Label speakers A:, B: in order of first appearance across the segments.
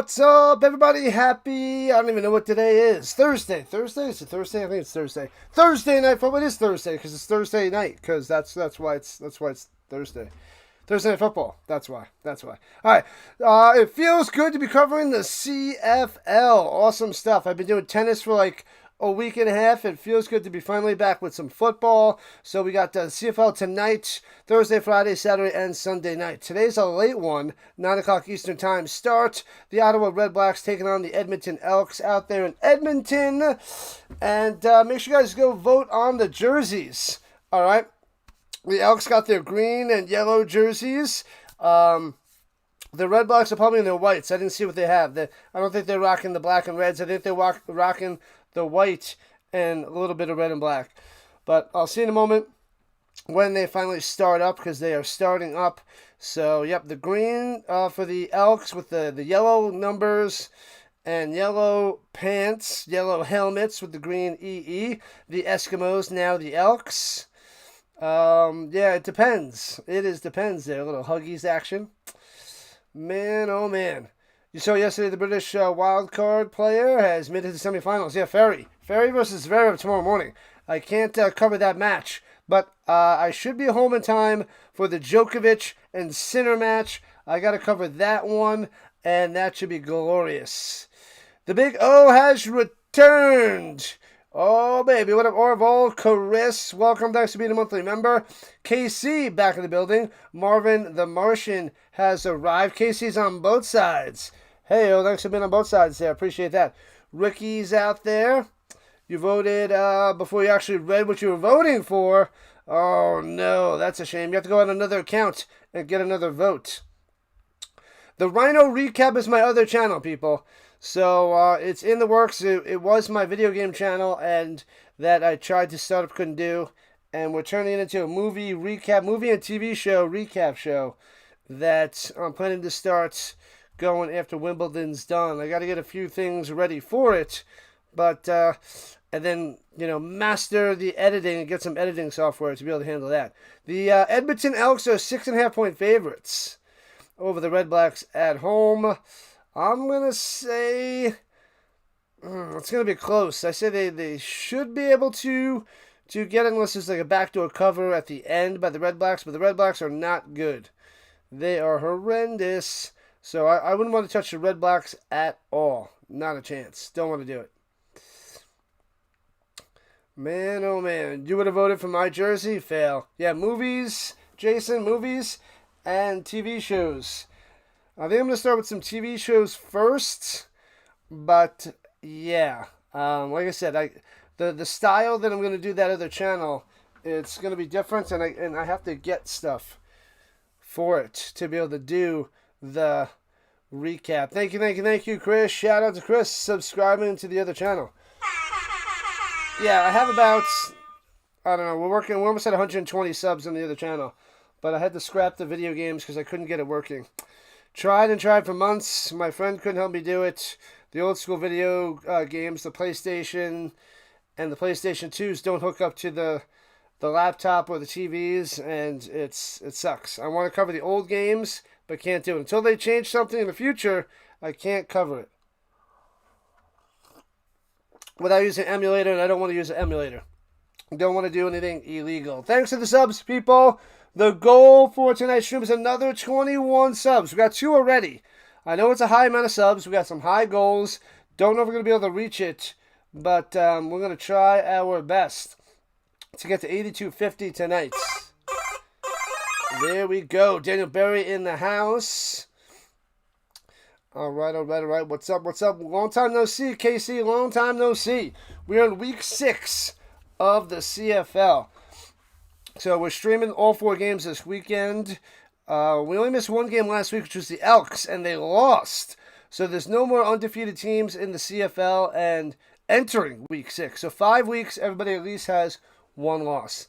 A: What's up, everybody? Happy, I don't even know what today is. Thursday. Thursday? Is it Thursday? I think it's Thursday. Thursday night football. It is Thursday because it's Thursday night because that's why it's Thursday. Thursday night football. That's why. All right. It feels good to be covering the CFL. Awesome stuff. I've been doing tennis for like a week and a half. It feels good to be finally back with some football. So we got the CFL tonight, Thursday, Friday, Saturday, and Sunday night. Today's a late one, 9 o'clock Eastern Time start. The Ottawa Redblacks taking on the Edmonton Elks out there in Edmonton. And make sure you guys go vote on the jerseys. All right. The Elks got their green and yellow jerseys. The Redblacks are probably in their whites. I didn't see what they have. I don't think they're rocking the black and reds. I think they're rocking the white and a little bit of red and black. But I'll see in a moment when they finally start up because they are starting up. So, yep, the green for the Elks with the yellow numbers and yellow pants, yellow helmets with the green EE. The Eskimos, now the Elks. Yeah, it depends. Depends there. A little Huggies action. Man, oh man. You saw yesterday the British wild card player has made it to the semifinals. Yeah, Ferry versus Zverev tomorrow morning. I can't cover that match, but I should be home in time for the Djokovic and Sinner match. I got to cover that one, and that should be glorious. The Big O has returned. Oh, baby, what up, Orval, Chris, welcome, thanks for being a monthly member. KC, back in the building. Marvin the Martian has arrived. KC's on both sides. Hey, thanks for being on both sides there, appreciate that. Ricky's out there. You voted before you actually read what you were voting for. Oh, no, that's a shame. You have to go on another account and get another vote. The Rhino Recap is my other channel, people. So, it's in the works. It was my video game channel, and that I tried to start up, couldn't do. And we're turning it into a movie and TV show recap show that I'm planning to start going after Wimbledon's done. I got to get a few things ready for it, but, and then, master the editing and get some editing software to be able to handle that. The Edmonton Elks are 6.5-point favorites over the Redblacks at home. I'm going to say it's going to be close. I say they should be able to get it unless there's like a backdoor cover at the end by the Redblacks, but the Redblacks are not good. They are horrendous. So I wouldn't want to touch the Redblacks at all. Not a chance. Don't want to do it. Man, oh man. You would have voted for my jersey? Fail. Yeah, movies, Jason, movies and TV shows. I think I'm going to start with some TV shows first, but yeah, like I said, the style that I'm going to do that other channel, it's going to be different, and I have to get stuff for it to be able to do the recap. Thank you, Chris. Shout out to Chris subscribing to the other channel. Yeah, I have about, I don't know, we're almost at 120 subs on the other channel, but I had to scrap the video games because I couldn't get it working. Tried for months. My friend couldn't help me do it. The old school video games, the PlayStation and the PlayStation 2s don't hook up to the laptop or the TVs, and it sucks. I want to cover the old games, but can't do it. Until they change something in the future, I can't cover it without using an emulator, and I don't want to use an emulator. I don't want to do anything illegal. Thanks to the subs, people. The goal for tonight's stream is another 21 subs. We got 2 already. I know it's a high amount of subs. We got some high goals. Don't know if we're going to be able to reach it, but we're going to try our best to get to 8250 tonight. There we go. Daniel Berry in the house. All right. What's up? Long time no see, KC. Long time no see. We're in week 6 of the CFL. So we're streaming all 4 games this weekend. We only missed 1 game last week, which was the Elks, and they lost. So there's no more undefeated teams in the CFL and entering week 6. So 5 weeks, everybody at least has 1 loss.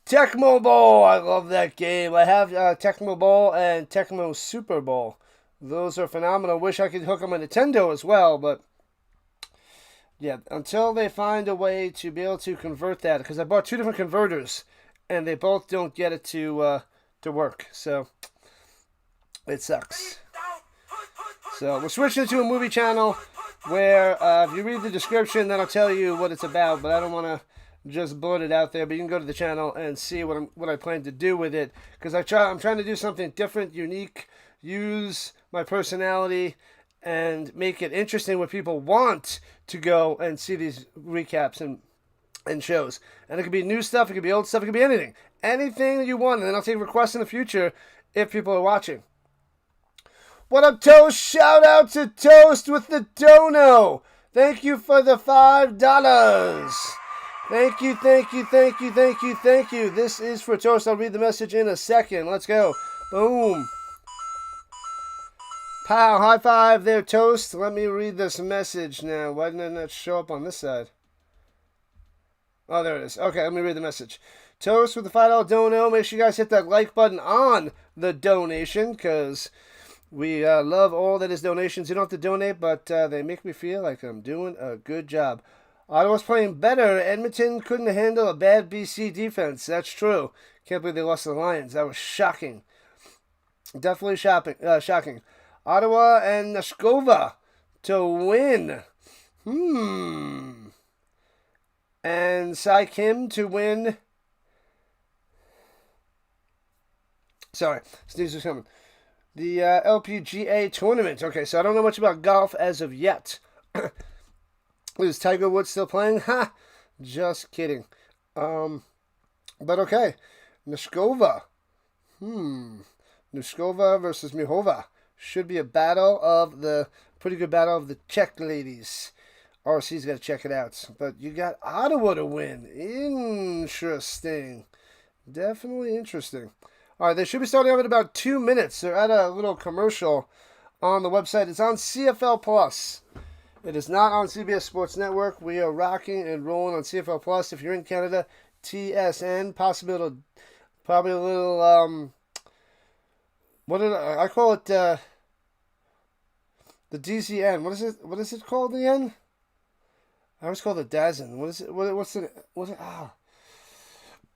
A: Tecmo Bowl, I love that game. I have Tecmo Bowl and Tecmo Super Bowl. Those are phenomenal. Wish I could hook them on Nintendo as well, but yeah, until they find a way to be able to convert that, because I bought 2 different converters, and they both don't get it to work. So it sucks. So we're switching to a movie channel where if you read the description, then I'll tell you what it's about. But I don't want to just blurt it out there. But you can go to the channel and see what I plan to do with it, because I'm trying to do something different, unique, use my personality, and make it interesting where people want to go and see these recaps and shows. And it could be new stuff, it could be old stuff, it could be anything. Anything that you want, and then I'll take requests in the future if people are watching. What up, Toast? Shout out to Toast with the dono. Thank you for the $5. Thank you, thank you, thank you, thank you, thank you. This is for Toast. I'll read the message in a second. Let's go. Boom. Pow, high five there, Toast. Let me read this message now. Why didn't that show up on this side? Oh, there it is. Okay, let me read the message. Toast with the $5 dono. Make sure you guys hit that like button on the donation, because we love all that is donations. You don't have to donate, but they make me feel like I'm doing a good job. Ottawa's playing better. Edmonton couldn't handle a bad BC defense. That's true. Can't believe they lost to the Lions. That was shocking. Definitely shocking. Ottawa and Nashkova to win. And Sai Kim to win. Sorry, sneeze was coming. The LPGA tournament. Okay, so I don't know much about golf as of yet. Is Tiger Woods still playing? Ha! Just kidding. But okay. Nashkova. Nashkova versus Mihova. Should be a pretty good battle of the Czech ladies. RC's got to check it out. But you got Ottawa to win. Interesting. Definitely interesting. All right, they should be starting up in about 2 minutes. They're at a little commercial on the website. It's on CFL Plus. It is not on CBS Sports Network. We are rocking and rolling on CFL Plus. If you're in Canada, TSN, probably a little, I call it, the DZN. What is it called again? I always call it DAZN. What is it? What's it?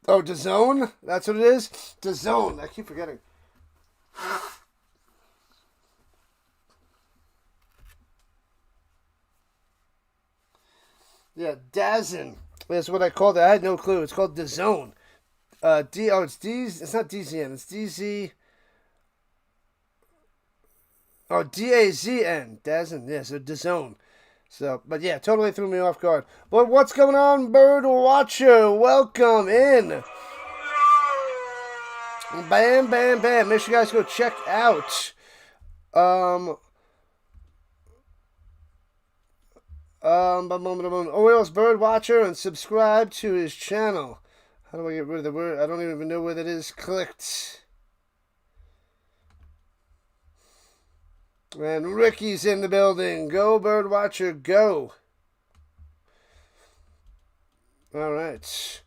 A: Oh, DAZN? That's what it is? DAZN. I keep forgetting. Yeah, DAZN. That's what I called it. I had no clue. It's called DAZN. It's not DZN. It's DZ. Oh, DAZN. DAZN. Yeah, so DAZN. So, but yeah, totally threw me off guard. But what's going on, Bird Watcher? Welcome in. Bam, bam, bam. Make sure you guys go check out Orioles Bird Watcher and subscribe to his channel. How do I get rid of the word? I don't even know where that is clicked. And Ricky's in the building. Go, Bird Watcher, go. All right.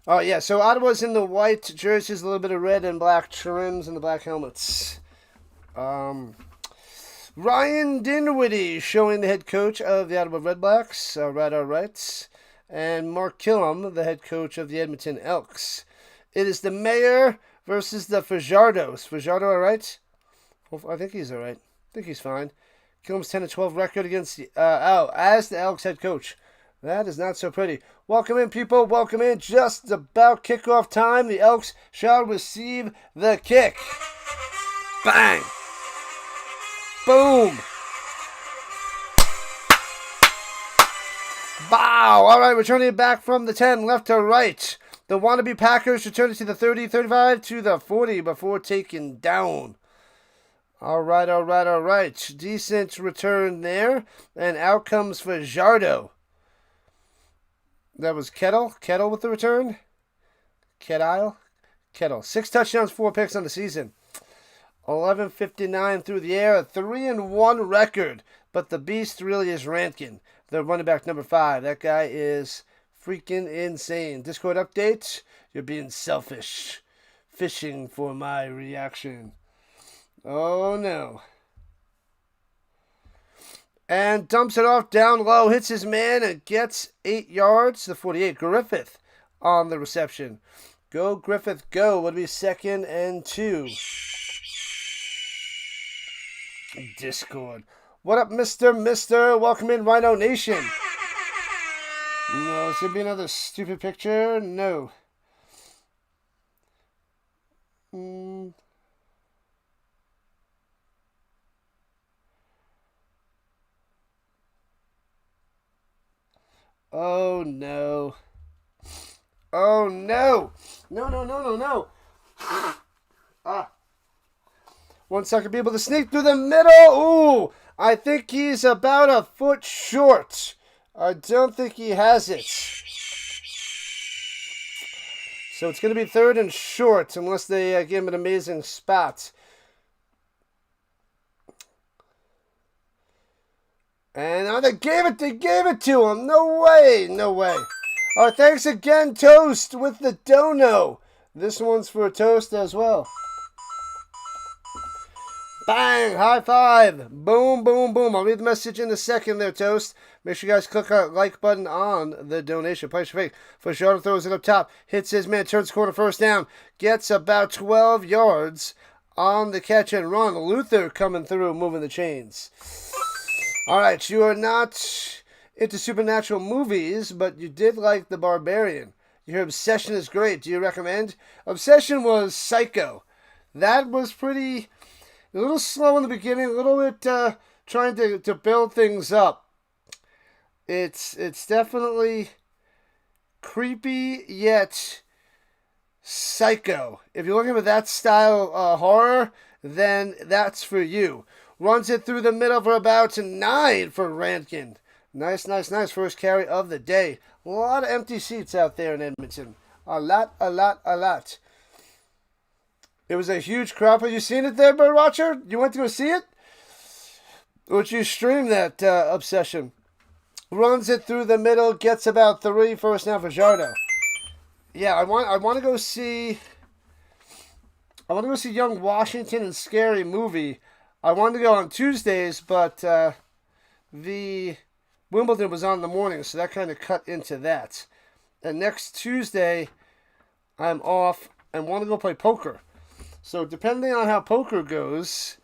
A: Oh, yeah, so Ottawa's in the white jerseys, a little bit of red and black trims, and the black helmets. Ryan Dinwiddie showing the head coach of the Ottawa Redblacks. All right. And Mark Killam, the head coach of the Edmonton Elks. It is the mayor versus the Fajardos. Fajardo, all right? I think he's all right. I think he's fine. Killam's 10-12 record against as the Elks head coach. That is not so pretty. Welcome in, people. Welcome in. Just about kickoff time. The Elks shall receive the kick. Bang. Boom. Wow. All right, returning it back from the 10, left to right. The wannabe Packers return it to the 30, 35, to the 40 before taken down. All right. Decent return there. And out comes Fajardo. That was Kettle. Kettle with the return. Kettle. 6 touchdowns, 4 picks on the season. 11:59 through the air. A 3-1 record. But the beast really is Rankin. The running back number 5. That guy is freaking insane. Discord update. You're being selfish. Fishing for my reaction. Oh, no. And dumps it off down low. Hits his man and gets 8 yards. The 48. Griffith on the reception. Go, Griffith, go. Would be 2nd and 2. Discord. What up, Mister? Welcome in, Rhino Nation. No, is there be another stupid picture? No. Oh no. Oh no. No. Ah. 1 second, be able to sneak through the middle. Ooh, I think he's about a foot short. I don't think he has it. So it's going to be 3rd and short unless they give him an amazing spot. And now they gave it to him. No way. All right, thanks again, Toast, with the dono. This one's for Toast as well. Bang! High five! Boom. I'll read the message in a second there, Toast. Make sure you guys click that like button on the donation. Place your fake. Fajardo throws it up top. Hits his man. Turns corner. First down. Gets about 12 yards on the catch and run. Luther coming through, moving the chains. All right, you are not into supernatural movies, but you did like The Barbarian. Your Obsession is great. Do you recommend? Obsession was Psycho. That was pretty... a little slow in the beginning, a little bit trying to build things up. It's definitely creepy yet psycho. If you're looking for that style horror, then that's for you. Runs it through the middle for about 9 for Rankin. Nice. First carry of the day. A lot of empty seats out there in Edmonton. A lot. It was a huge crowd. Have you seen it there, Birdwatcher? You went to go see it? Would you stream that Obsession? Runs it through the middle, gets about 3, first down for Jardo. Yeah, I want to go see Young Washington and Scary Movie. I wanted to go on Tuesdays, but the Wimbledon was on in the morning, so that kind of cut into that. And next Tuesday, I'm off and want to go play poker. So depending on how poker goes,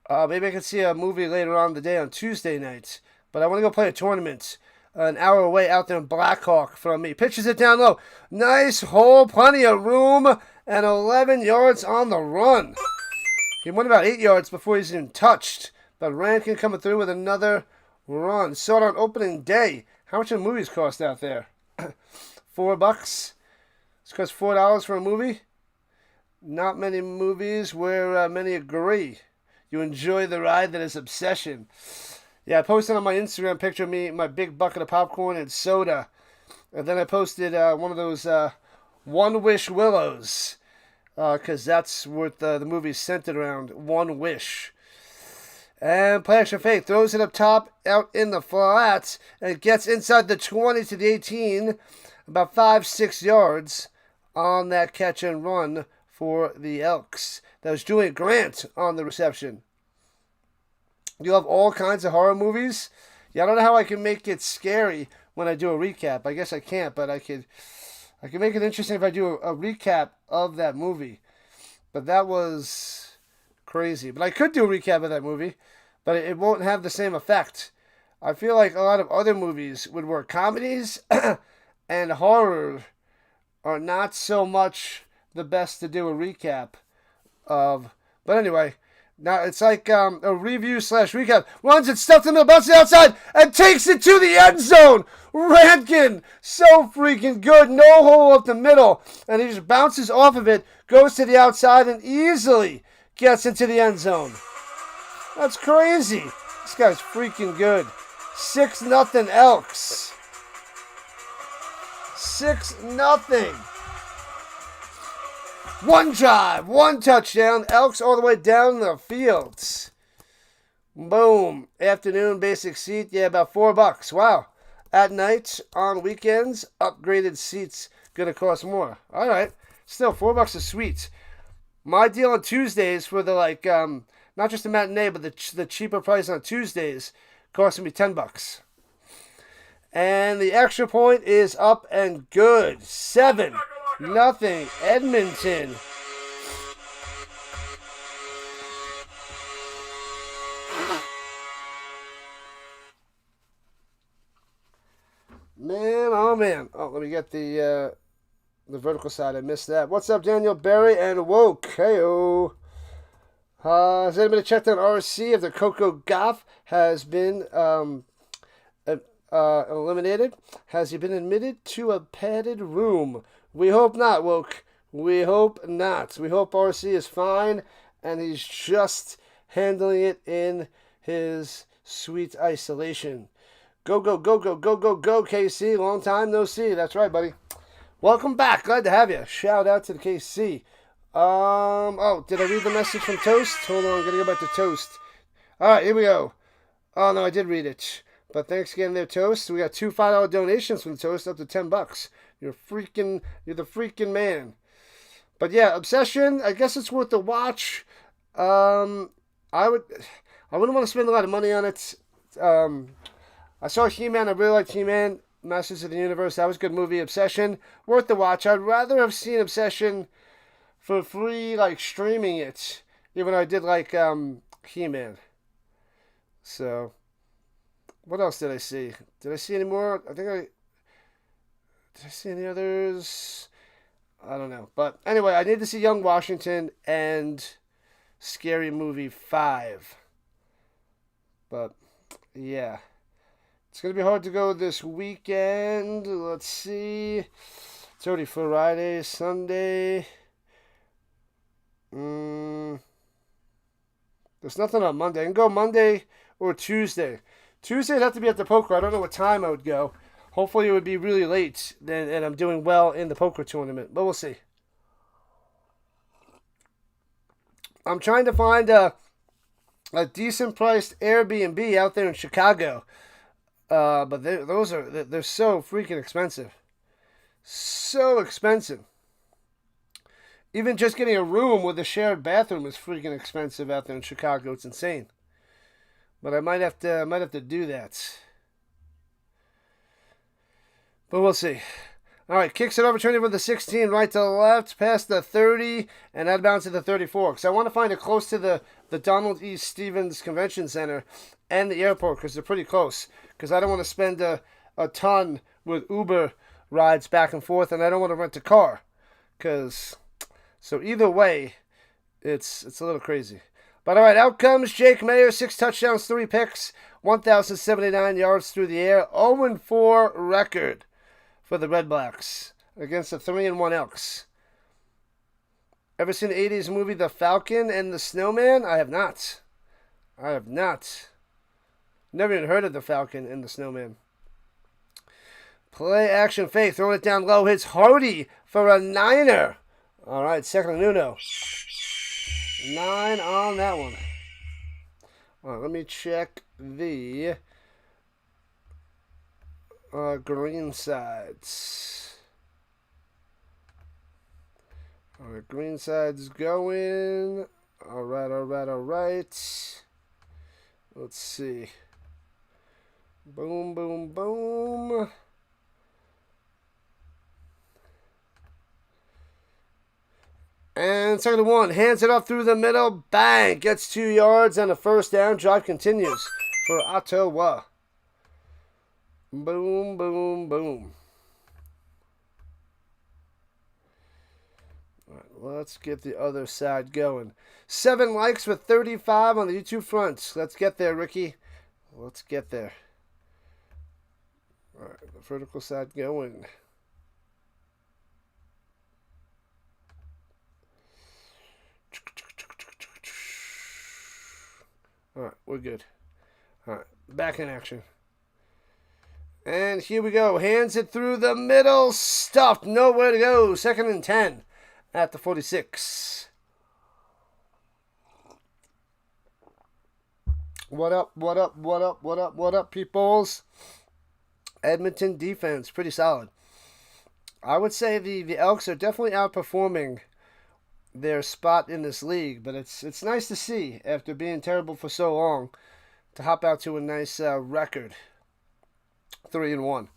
A: maybe I can see a movie later on in the day on Tuesday night. But I want to go play a tournament an hour away out there in Blackhawk from me. Pitches it down low. Nice hole, plenty of room, and 11 yards on the run. He went about 8 yards before he's even touched. But Rankin coming through with another run. Saw it on opening day. How much do movies cost out there? $4. This costs $4 for a movie. Not many movies where many agree. You enjoy the ride that is Obsession. Yeah, I posted on my Instagram picture of me, my big bucket of popcorn and soda. And then I posted one of those One Wish Willows. Because that's what the movie's centered around. One Wish. And play action fake. Throws it up top, out in the flats. And gets inside the 20 to the 18. About 5-6 yards on that catch and run for the Elks. That was Julian Grant on the reception. You have all kinds of horror movies. Yeah, I don't know how I can make it scary when I do a recap. I guess I can't, but I can make it interesting if I do a recap of that movie. But that was crazy. But I could do a recap of that movie, but it won't have the same effect. I feel like a lot of other movies would work. Comedies and horror are not so much the best to do a recap of. But anyway, now it's like a review / recap. Runs it, stuffed in the middle, bounces outside, and takes it to the end zone. Rankin, so freaking good. No hole up the middle. And he just bounces off of it, goes to the outside, and easily gets into the end zone. That's crazy. This guy's freaking good. 6-0 Elks. 6-0. One drive, one touchdown. Elks all the way down the field. Boom. Afternoon basic seat. Yeah, about $4. Wow. At night, on weekends, upgraded seats going to cost more. All right. Still, $4 is sweet. My deal on Tuesdays for the, not just the matinee, but the cheaper price on Tuesdays costing me $10. And the extra point is up and good. 7-0 Edmonton. Man, oh man. Oh, let me get the vertical side. I missed that. What's up, Daniel Berry and Woke? Heyo. Has anybody checked on RC if the Coco Goff has been eliminated? Has he been admitted to a padded room? We hope not, Woke. We hope not. We hope RC is fine and he's just handling it in his sweet isolation. Go, go, go, go, go, go, go, KC. Long time no see. That's right, buddy. Welcome back. Glad to have you. Shout out to the KC. Oh, did I read the message from Toast? Hold on, I'm going to go back to Toast. All right, here we go. Oh, no, I did read it. But thanks again there, Toast. We got two $5 donations from Toast up to $10. You're the freaking man. But yeah, Obsession, I guess it's worth the watch. I wouldn't want to spend a lot of money on it. I saw He-Man. I really liked He-Man. Masters of the Universe. That was a good movie. Obsession, worth the watch. I'd rather have seen Obsession for free, like streaming it, even though I did like He-Man. So, what else did I see? Did I see any more? Did I see any others? I don't know. But anyway, I need to see Young Washington and Scary Movie 5. But, yeah. It's going to be hard to go this weekend. Let's see. It's already Friday, Sunday. There's nothing on Monday. I can go Monday or Tuesday. Tuesday would have to be at the poker. I don't know what time I would go. Hopefully it would be really late and I'm doing well in the poker tournament. But we'll see. I'm trying to find a decent priced Airbnb out there in Chicago. But they're so freaking expensive. So expensive. Even just getting a room with a shared bathroom is freaking expensive out there in Chicago. It's insane. But I might have to do that. But we'll see. All right, kicks it over, turning from the 16 right to the left, past the 30, and out of bounds to the 34. Because I want to find it close to the Donald E. Stevens Convention Center and the airport because they're pretty close. Because I don't want to spend a ton with Uber rides back and forth, and I don't want to rent a car. So either way, it's a little crazy. But all right, out comes Jake Mayer, 6 touchdowns, 3 picks, 1,079 yards through the air, 0-4 record for the Redblacks against the 3-1 Elks. Ever seen the 80s movie The Falcon and the Snowman? I have not. Never even heard of The Falcon and the Snowman. Play action fake, throwing it down low, hits Hardy for a 9er. All right, second and uno. 9 on that one. All right, let me check the green sides. All right, green sides going. All right. Let's see. Boom, boom, boom. And second and 1, hands it up through the middle, bang, gets 2 yards and a first down. Drive continues for Ottawa. Boom, boom, boom. All right, let's get the other side going. 7 likes with 35 on the YouTube front. Let's get there, Ricky. Let's get there. All right, the vertical side going. All right, we're good. All right, back in action. And here we go. Hands it through the middle. Stuffed. Nowhere to go. Second and 10 at the 46. What up, peoples? Edmonton defense, pretty solid. I would say the Elks are definitely outperforming their spot in this league, but it's nice to see after being terrible for so long to hop out to a nice record, 3-1.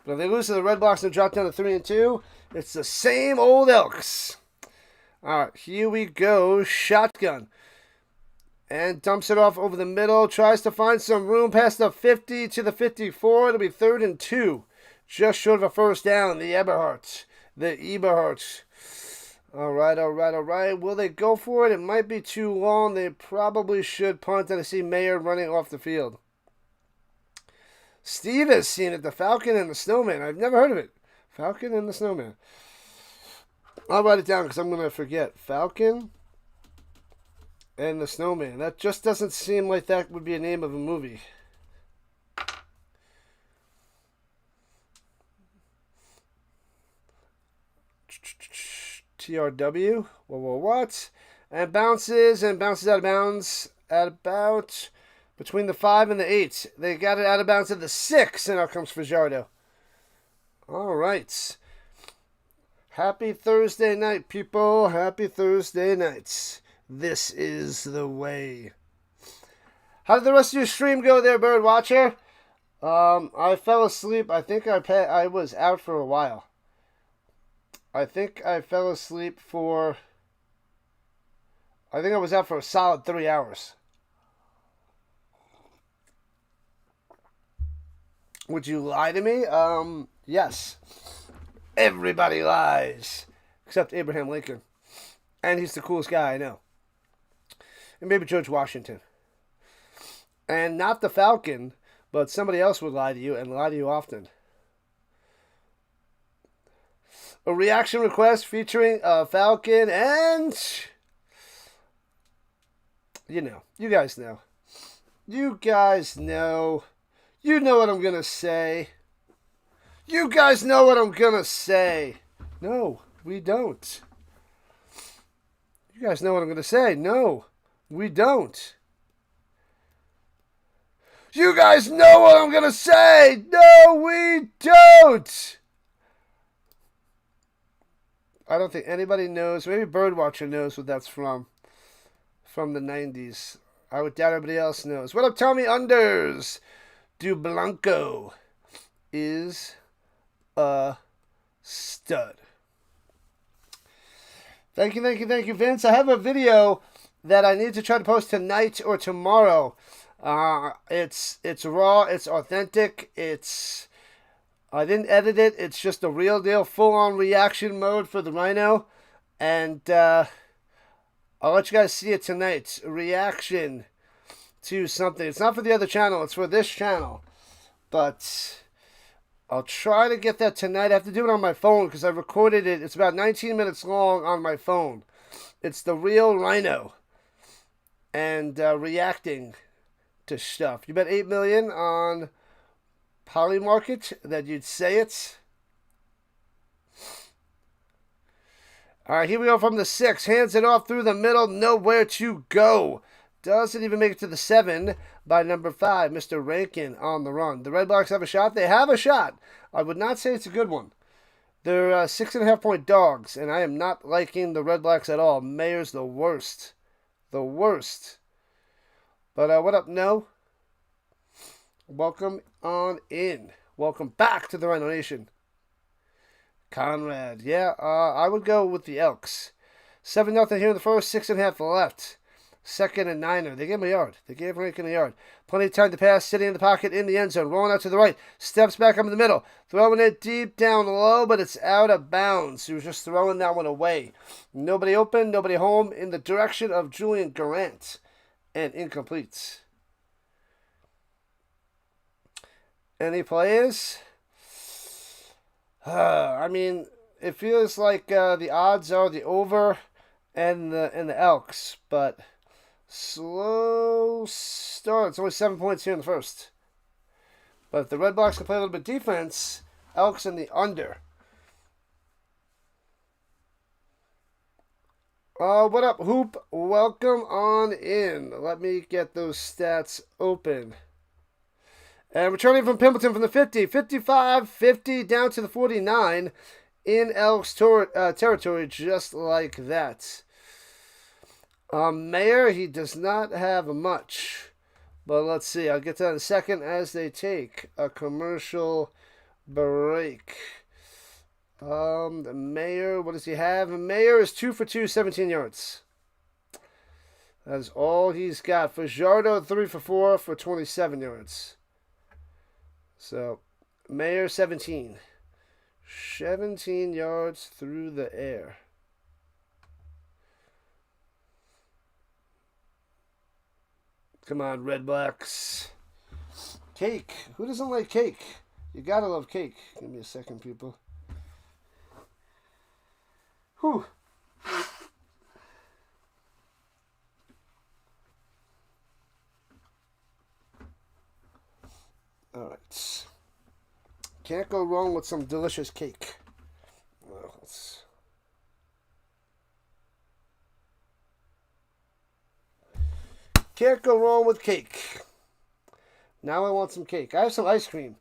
A: But if they lose to the Redblacks and drop down to 3-2, it's the same old Elks. All right, here we go. Shotgun. And dumps it off over the middle. Tries to find some room past the 50 to the 54. It'll be 3rd and 2. Just short of a first down. The Eberhardt. All right. Will they go for it? It might be too long. They probably should punt, and I see Mayer running off the field. Steve has seen it. The Falcon and the Snowman. I've never heard of it. Falcon and the Snowman. I'll write it down because I'm going to forget. Falcon and the Snowman. That just doesn't seem like that would be a name of a movie. TRW. What? And bounces out of bounds at about between the 5 and the 8. They got it out of bounds at the 6, and out comes Fajardo. All right. Happy Thursday night, people. Happy Thursday nights. This is the way. How did the rest of your stream go there, Bird Watcher? I fell asleep. I think I was out for a while. I think I fell asleep for... I think I was out for a solid 3 hours. Would you lie to me? Yes. Everybody lies. Except Abraham Lincoln. And he's the coolest guy I know. And maybe George Washington. And not the Falcon, but somebody else would lie to you, and lie to you often. A reaction request featuring Falcon and... You know. You guys know. You guys know. You know what I'm going to say. You guys know what I'm going to say. No, we don't. You guys know what I'm going to say. No, we don't. You guys know what I'm going to say. No, we don't. I don't think anybody knows. Maybe Birdwatcher knows what that's from. From the 90s. I would doubt everybody else knows. What up, Tommy Unders? Dublanco is a stud. Thank you, Vince. I have a video that I need to try to post tonight or tomorrow. It's raw, it's authentic, I didn't edit it, it's just a real deal, full-on reaction mode for the Rhino, and I'll let you guys see it tonight. A reaction to something. It's not for the other channel, it's for this channel, but I'll try to get that tonight. I have to do it on my phone because I recorded it. It's about 19 minutes long on my phone. It's the real Rhino and reacting to stuff. You bet $8 million on Polymarket that you'd say it. All right, here we go from the 6. Hands it off through the middle. Nowhere to go. Doesn't even make it to the 7 by number 5, Mr. Rankin on the run. The Redblacks have a shot. They have a shot. I would not say it's a good one. They're 6.5-point dogs, and I am not liking the Redblacks at all. Mayer's the worst. The worst. But what up, No? Welcome on in. Welcome back to the Rhino Nation. Conrad. Yeah, I would go with the Elks. 7-0 here in the first, 6.5 left. 2nd and 9. They gave him a yard. They gave Rankin a yard. Plenty of time to pass, sitting in the pocket in the end zone. Rolling out to the right. Steps back up in the middle. Throwing it deep down low, but it's out of bounds. He was just throwing that one away. Nobody open, nobody home in the direction of Julian Garant. And incomplete. Any players? I mean, it feels like the odds are the over and the Elks, but slow start. It's only 7 points here in the first. But if the Redblacks can play a little bit defense, Elks in the under. What up, Hoop? Welcome on in. Let me get those stats open. And returning from Pimpleton from the 50, 55, 50, down to the 49 in Elks territory, just like that. Mayer, he does not have much. But let's see. I'll get to that in a second as they take a commercial break. The Mayer, what does he have? Mayer is 2 for 2, 17 yards. That's all he's got. Fajardo, 3 for 4 for 27 yards. So, Mayer 17. 17 yards through the air. Come on, Redblacks. Cake. Who doesn't like cake? You gotta love cake. Give me a second, people. Whew. Alright. Can't go wrong with some delicious cake. Well, can't go wrong with cake. Now I want some cake. I have some ice cream.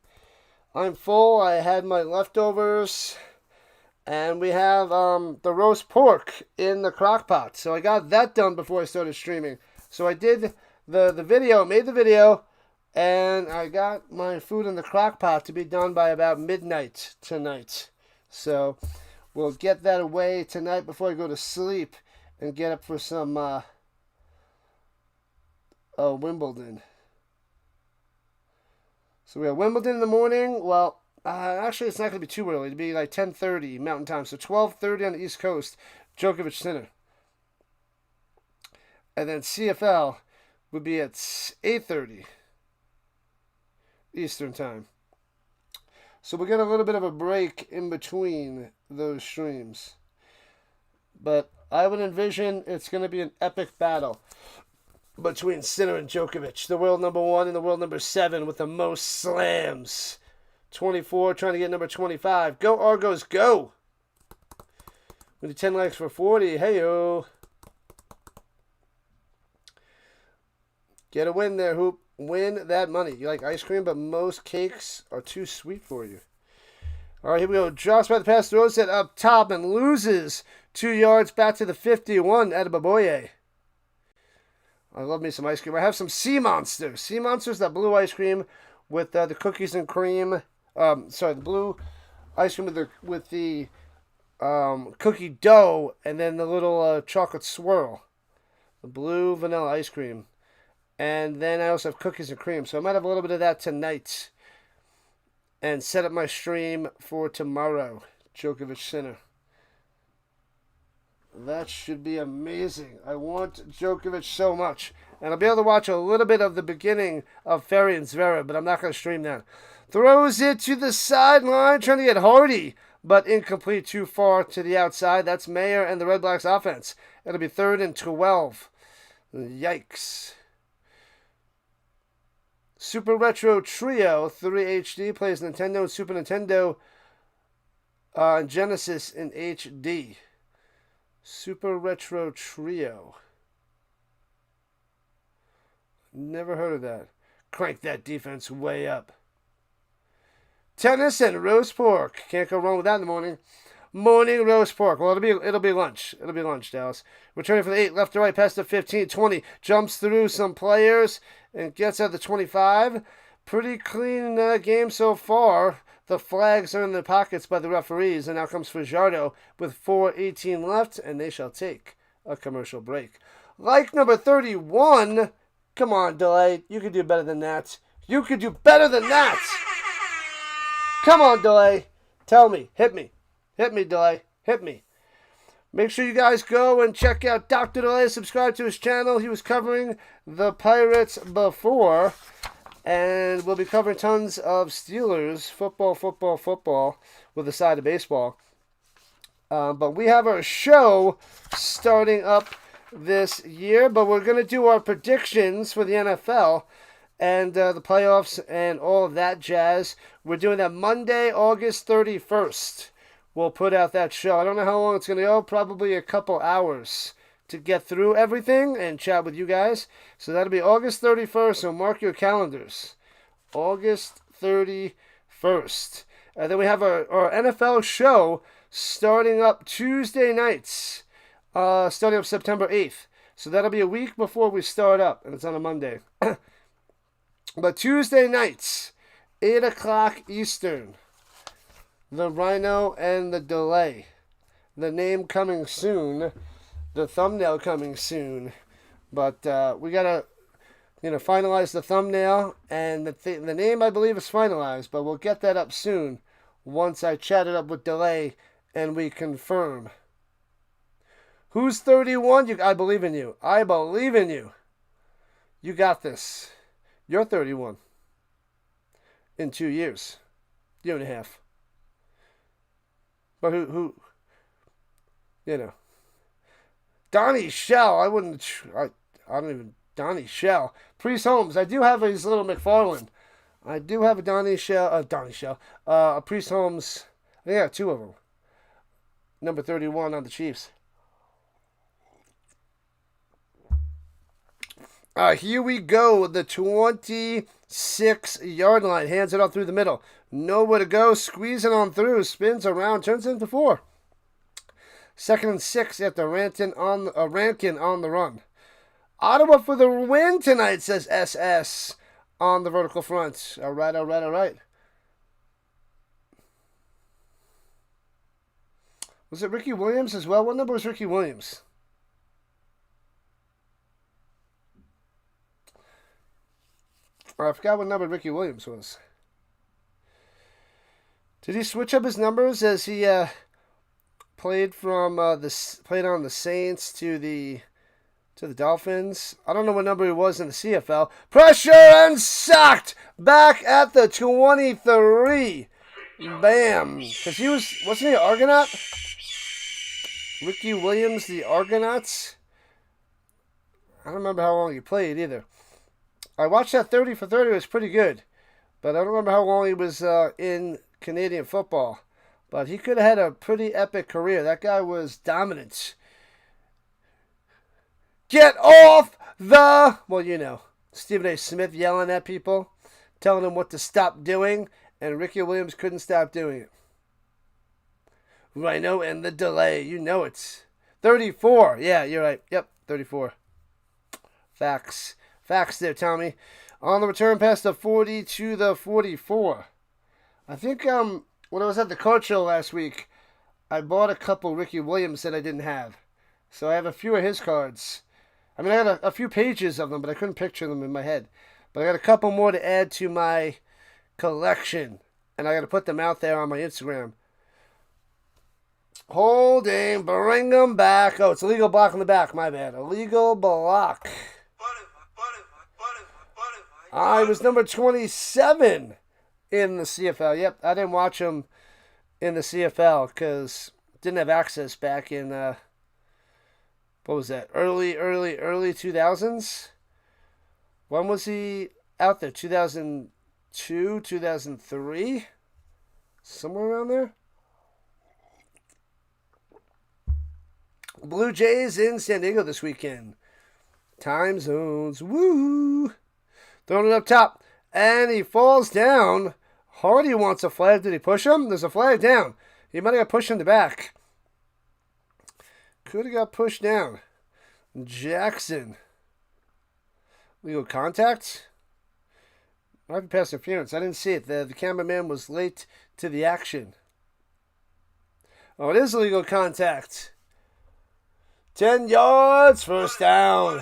A: I'm full. I had my leftovers. And we have the roast pork in the crock pot. So I got that done before I started streaming. So I did the video, made the video, and I got my food in the crock pot to be done by about midnight tonight. So we'll get that away tonight before I go to sleep and get up for some Wimbledon. So we have Wimbledon in the morning. Well, actually, it's not going to be too early. It'll be like 10:30 Mountain Time. So 12:30 on the East Coast, Djokovic Sinner. And then CFL would be at 8:30 Eastern Time. So we'll get a little bit of a break in between those streams. But I would envision it's going to be an epic battle between Sinner and Djokovic, the world number 1 and the world number 7 with the most slams. 24 trying to get number 25. Go Argos, go! We need 10 likes for 40. Hey-o. Get a win there, Hoop. Win that money. You like ice cream, but most cakes are too sweet for you. All right, here we go. Drops by the pass, throws it up top and loses 2 yards back to the 51. Adebaboye. I love me some ice cream. I have some Sea Monster. Sea Monster's that blue ice cream with the cookies and cream. The blue ice cream with the cookie dough and then the little chocolate swirl. The blue vanilla ice cream. And then I also have cookies and cream. So I might have a little bit of that tonight. And set up my stream for tomorrow. Djokovic Sinner. That should be amazing. I want Djokovic so much. And I'll be able to watch a little bit of the beginning of Ferry and Zverev, but I'm not going to stream that. Throws it to the sideline, trying to get Hardy, but incomplete, too far to the outside. That's Mayer and the Redblacks offense. It'll be 3rd and 12. Yikes. Super Retro Trio 3 HD plays Nintendo and Super Nintendo and Genesis in HD. Super Retro Trio. Never heard of that. Crank that defense way up. Tennis and roast pork. Can't go wrong with that in the morning. Morning roast pork. Well, it'll be lunch. It'll be lunch, Dallas. Returning for the 8, left to right, past the 15, 20. Jumps through some players and gets out the 25. Pretty clean game so far. The flags are in the pockets by the referees, and now comes Fajardo with 4:18 left, and they shall take a commercial break. Like number 31. Come on, Delay. You could do better than that. You could do better than that. Come on, Delay. Tell me. Hit me. Hit me, Delay. Hit me. Make sure you guys go and check out Dr. Delay. Subscribe to his channel. He was covering the Pirates before. And we'll be covering tons of Steelers. Football. With a side of baseball. But we have our show starting up this year. But we're going to do our predictions for the NFL. And the playoffs and all of that jazz. We're doing that Monday, August 31st. We'll put out that show. I don't know how long it's going to go. Probably a couple hours to get through everything and chat with you guys. So that'll be August 31st. So mark your calendars. August 31st. And then we have our NFL show starting up Tuesday nights. Starting up September 8th. So that'll be a week before we start up. And it's on a Monday. But Tuesday nights, 8 o'clock Eastern. The Rhino and the Delay. The name coming soon. The thumbnail coming soon. But we got to finalize the thumbnail, and the name I believe is finalized, but we'll get that up soon once I chat it up with Delay and we confirm. Who's 31? I believe in you. I believe in you. You got this. You're 31. In 2 years. Year and a half. But who Donnie Shell. I don't even... Donnie Shell. Priest Holmes. I do have his little McFarlane. I do have a Donnie Shell. A Priest Holmes. I think I have 2 of them. Number 31 on the Chiefs. Here we go. The 26-yard line. Hands it up through the middle. Nowhere to go. Squeezing on through. Spins around. Turns into 4. 2nd and 6 after Rankin on the run. Ottawa for the win tonight, says SS on the vertical front. All right. Was it Ricky Williams as well? What number was Ricky Williams? I forgot what number Ricky Williams was. Did he switch up his numbers as he played on the Saints to the Dolphins? I don't know what number he was in the CFL. Pressure and sacked back at the 23. Bam. Because wasn't he an Argonaut? Ricky Williams, the Argonauts? I don't remember how long he played either. I watched that 30 for 30. It was pretty good. But I don't remember how long he was in Canadian football. But he could have had a pretty epic career. That guy was dominant. Get off the... Well, Stephen A. Smith yelling at people, telling them what to stop doing, and Ricky Williams couldn't stop doing it. Rhino and the delay. You know it. 34. Yeah, you're right. Yep, 34. Facts. Facts there, Tommy. On the return pass, the 40 to the 44. I think when I was at the card show last week, I bought a couple Ricky Williams that I didn't have. So I have a few of his cards. I mean, I had a few pages of them, but I couldn't picture them in my head. But I got a couple more to add to my collection. And I got to put them out there on my Instagram. Holding, bring them back. Oh, it's a legal block on the back. My bad. A legal block. I was number 27 in the CFL. Yep, I didn't watch him in the CFL because didn't have access back in, what was that, early 2000s? When was he out there? 2002, 2003? Somewhere around there? Blue Jays in San Diego this weekend. Time zones. Woo! Throwing it up top. And he falls down. Hardy wants a flag. Did he push him? There's a flag down. He might have got pushed in the back. Could have got pushed down. Jackson. Legal contact? Might be pass interference. I didn't see it. The cameraman was late to the action. Oh, it is illegal contact. 10 yards. First down.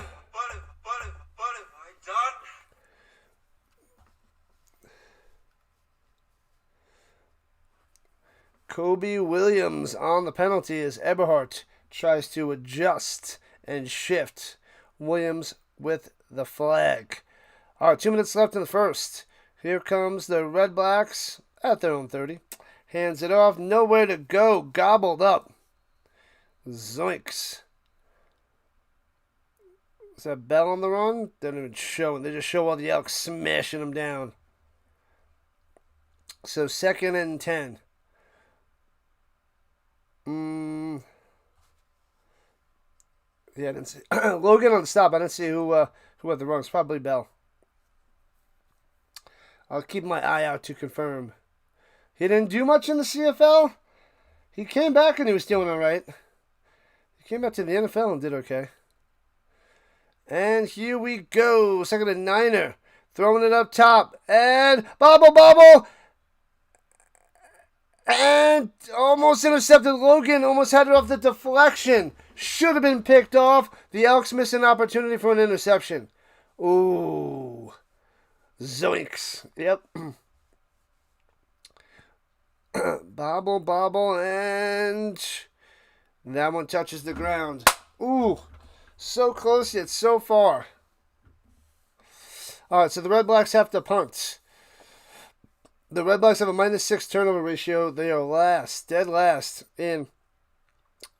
A: Kobe Williams on the penalty as Eberhardt tries to adjust and shift. Williams with the flag. All right, 2 minutes left in the first. Here comes the Redblacks at their own 30. Hands it off. Nowhere to go. Gobbled up. Zoinks. Is that Bell on the run? They don't even show him. They just show all the Elks smashing them down. So 2nd and 10. Yeah, I didn't see Logan on the stop. I didn't see who had the run. It's probably Bell. I'll keep my eye out to confirm. He didn't do much in the CFL. He came back and he was doing all right. He came back to the NFL and did okay. And here we go. 2nd and 9. Throwing it up top. And bobble. And almost intercepted. Logan almost had it off the deflection. Should have been picked off. The Elks missed an opportunity for an interception. Ooh. Zoinks. Yep. Bobble, bobble, and that one touches the ground. Ooh. So close yet so far. All right, so the Red Blacks have to punt. The Red Blacks have a -6 turnover ratio. They are last, dead last in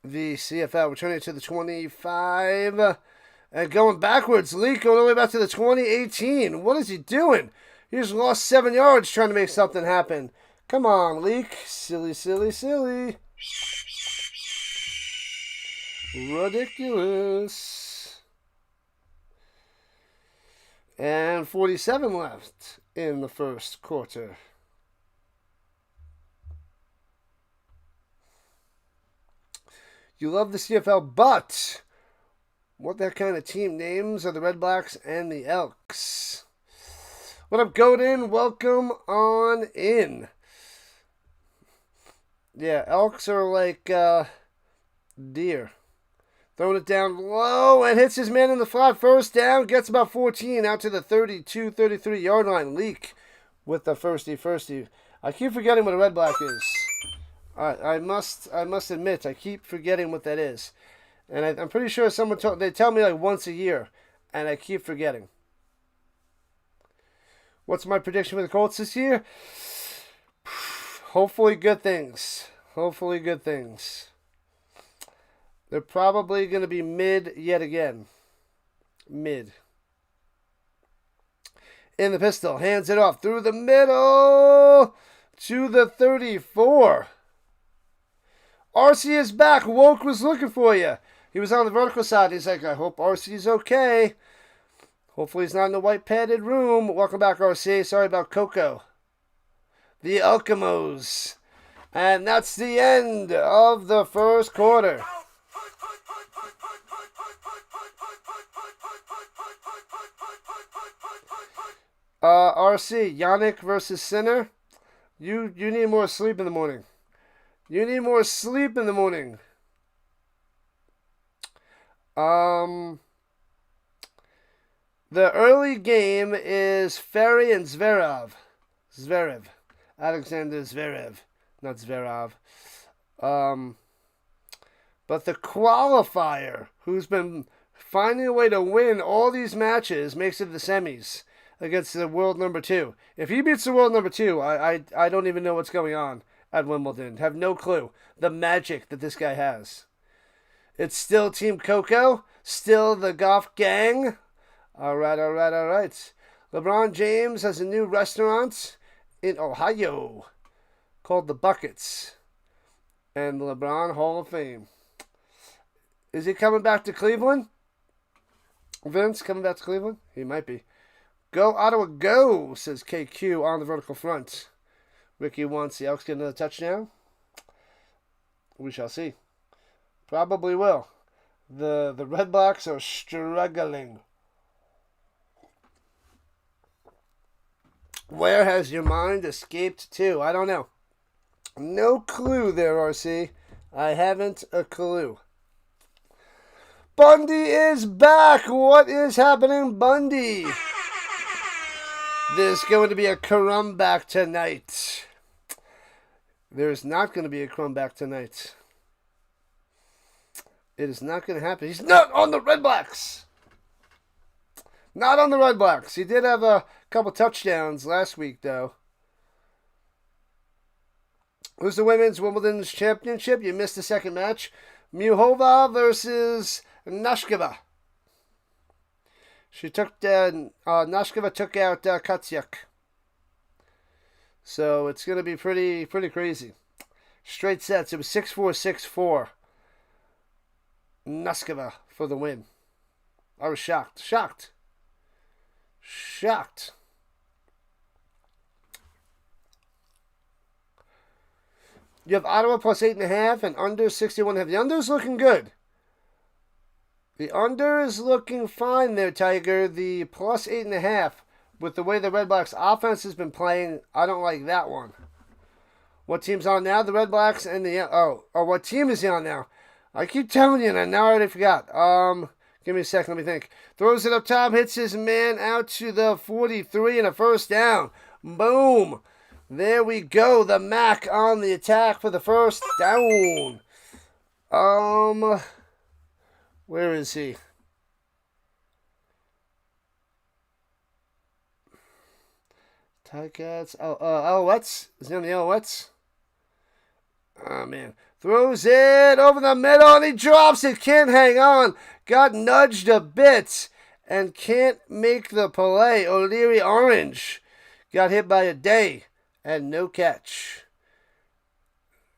A: the CFL. Returning to the 25 and going backwards. Leak going all the way back to the 2018. What is he doing? He just lost 7 yards trying to make something happen. Come on, Leak. Silly, silly, silly. Ridiculous. And 47 left in the first quarter. You love the CFL, but what that kind of team names are the Redblacks and the Elks. What up, Godin? Welcome on in. Yeah, Elks are like deer. Throwing it down low and hits his man in the flat. First down, gets about 14 out to the 32, 33 yard line. Leak with the firsty. I keep forgetting what a Red Black is. I must admit, I keep forgetting what that is. And I'm pretty sure they tell me like once a year, and I keep forgetting. What's my prediction for the Colts this year? Hopefully good things. They're probably going to be mid yet again. Mid. In the pistol. Hands it off through the middle to the 34. RC is back. Woke was looking for you. He was on the vertical side. He's like, I hope RC's okay. Hopefully he's not in the white padded room. Welcome back, RC. Sorry about Coco. The Alchemos. And that's the end of the first quarter. RC, Yannick versus Sinner. You need more sleep in the morning. The early game is Ferry and Zverev. Alexander Zverev. Not Zverev. But the qualifier, who's been finding a way to win all these matches, makes it the semis against the world number 2. If he beats the world number 2, I don't even know what's going on at Wimbledon. Have no clue. The magic that this guy has. It's still Team Coco. Still the Goff gang. All right. LeBron James has a new restaurant in Ohio called The Buckets. And the LeBron Hall of Fame. Is he coming back to Cleveland? Vince coming back to Cleveland? He might be. Go, Ottawa, go, says KQ on the vertical front. Ricky wants the Elks get another touchdown. We shall see. Probably will. The Red Blacks are struggling. Where has your mind escaped to? I don't know. No clue there, RC. I haven't a clue. Bundy is back. What is happening, Bundy? There's going to be a comeback tonight. There's not going to be a comeback tonight. It is not going to happen. He's not on the Red Blacks. Not on the Red Blacks. He did have a couple touchdowns last week, though. Who's the women's Wimbledon championship? You missed the second match. Muhova versus Nashkova. Nashkova took out Katsiak. So it's going to be pretty crazy. Straight sets. It was 6-4, 6-4. Nashkova for the win. I was shocked. You have Ottawa plus 8.5 and under 61.5. The under's looking good. The under is looking fine there, Tiger. The plus 8.5 with the way the Red Blacks offense has been playing, I don't like that one. What team's on now? The Red Blacks and the what team is he on now? I keep telling you, and now I already forgot. Give me a second, let me think. Throws it up top, hits his man out to the 43 and a first down. Boom. There we go. The Mac on the attack for the first down. Where is he? Ticats. Alouettes. Is he on the Alouettes? Oh, man. Throws it over the middle and he drops it. Can't hang on. Got nudged a bit and can't make the play. O'Leary Orange got hit by a day and no catch.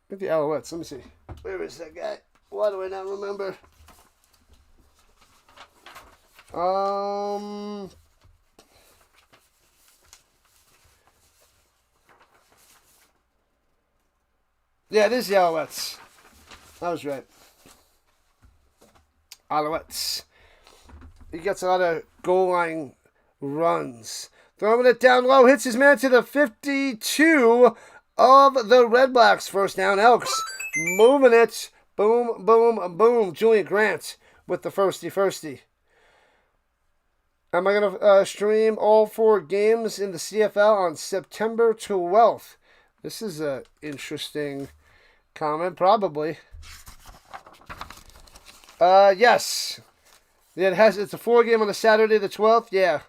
A: Look at the Alouettes. Let me see. Where is that guy? Why do I not remember? Yeah, this is the Alouettes. I was right. Alouettes. He gets a lot of goal line runs. Throwing it down low, hits his man to the 52 of the Redblacks. First down, Elks. Moving it. Boom, boom, boom. Julian Grant with the firsty. Am I going to stream all 4 games in the CFL on September 12th? This is an interesting comment, probably. Yes. Yeah, it's a 4 game on a Saturday the 12th. Yeah.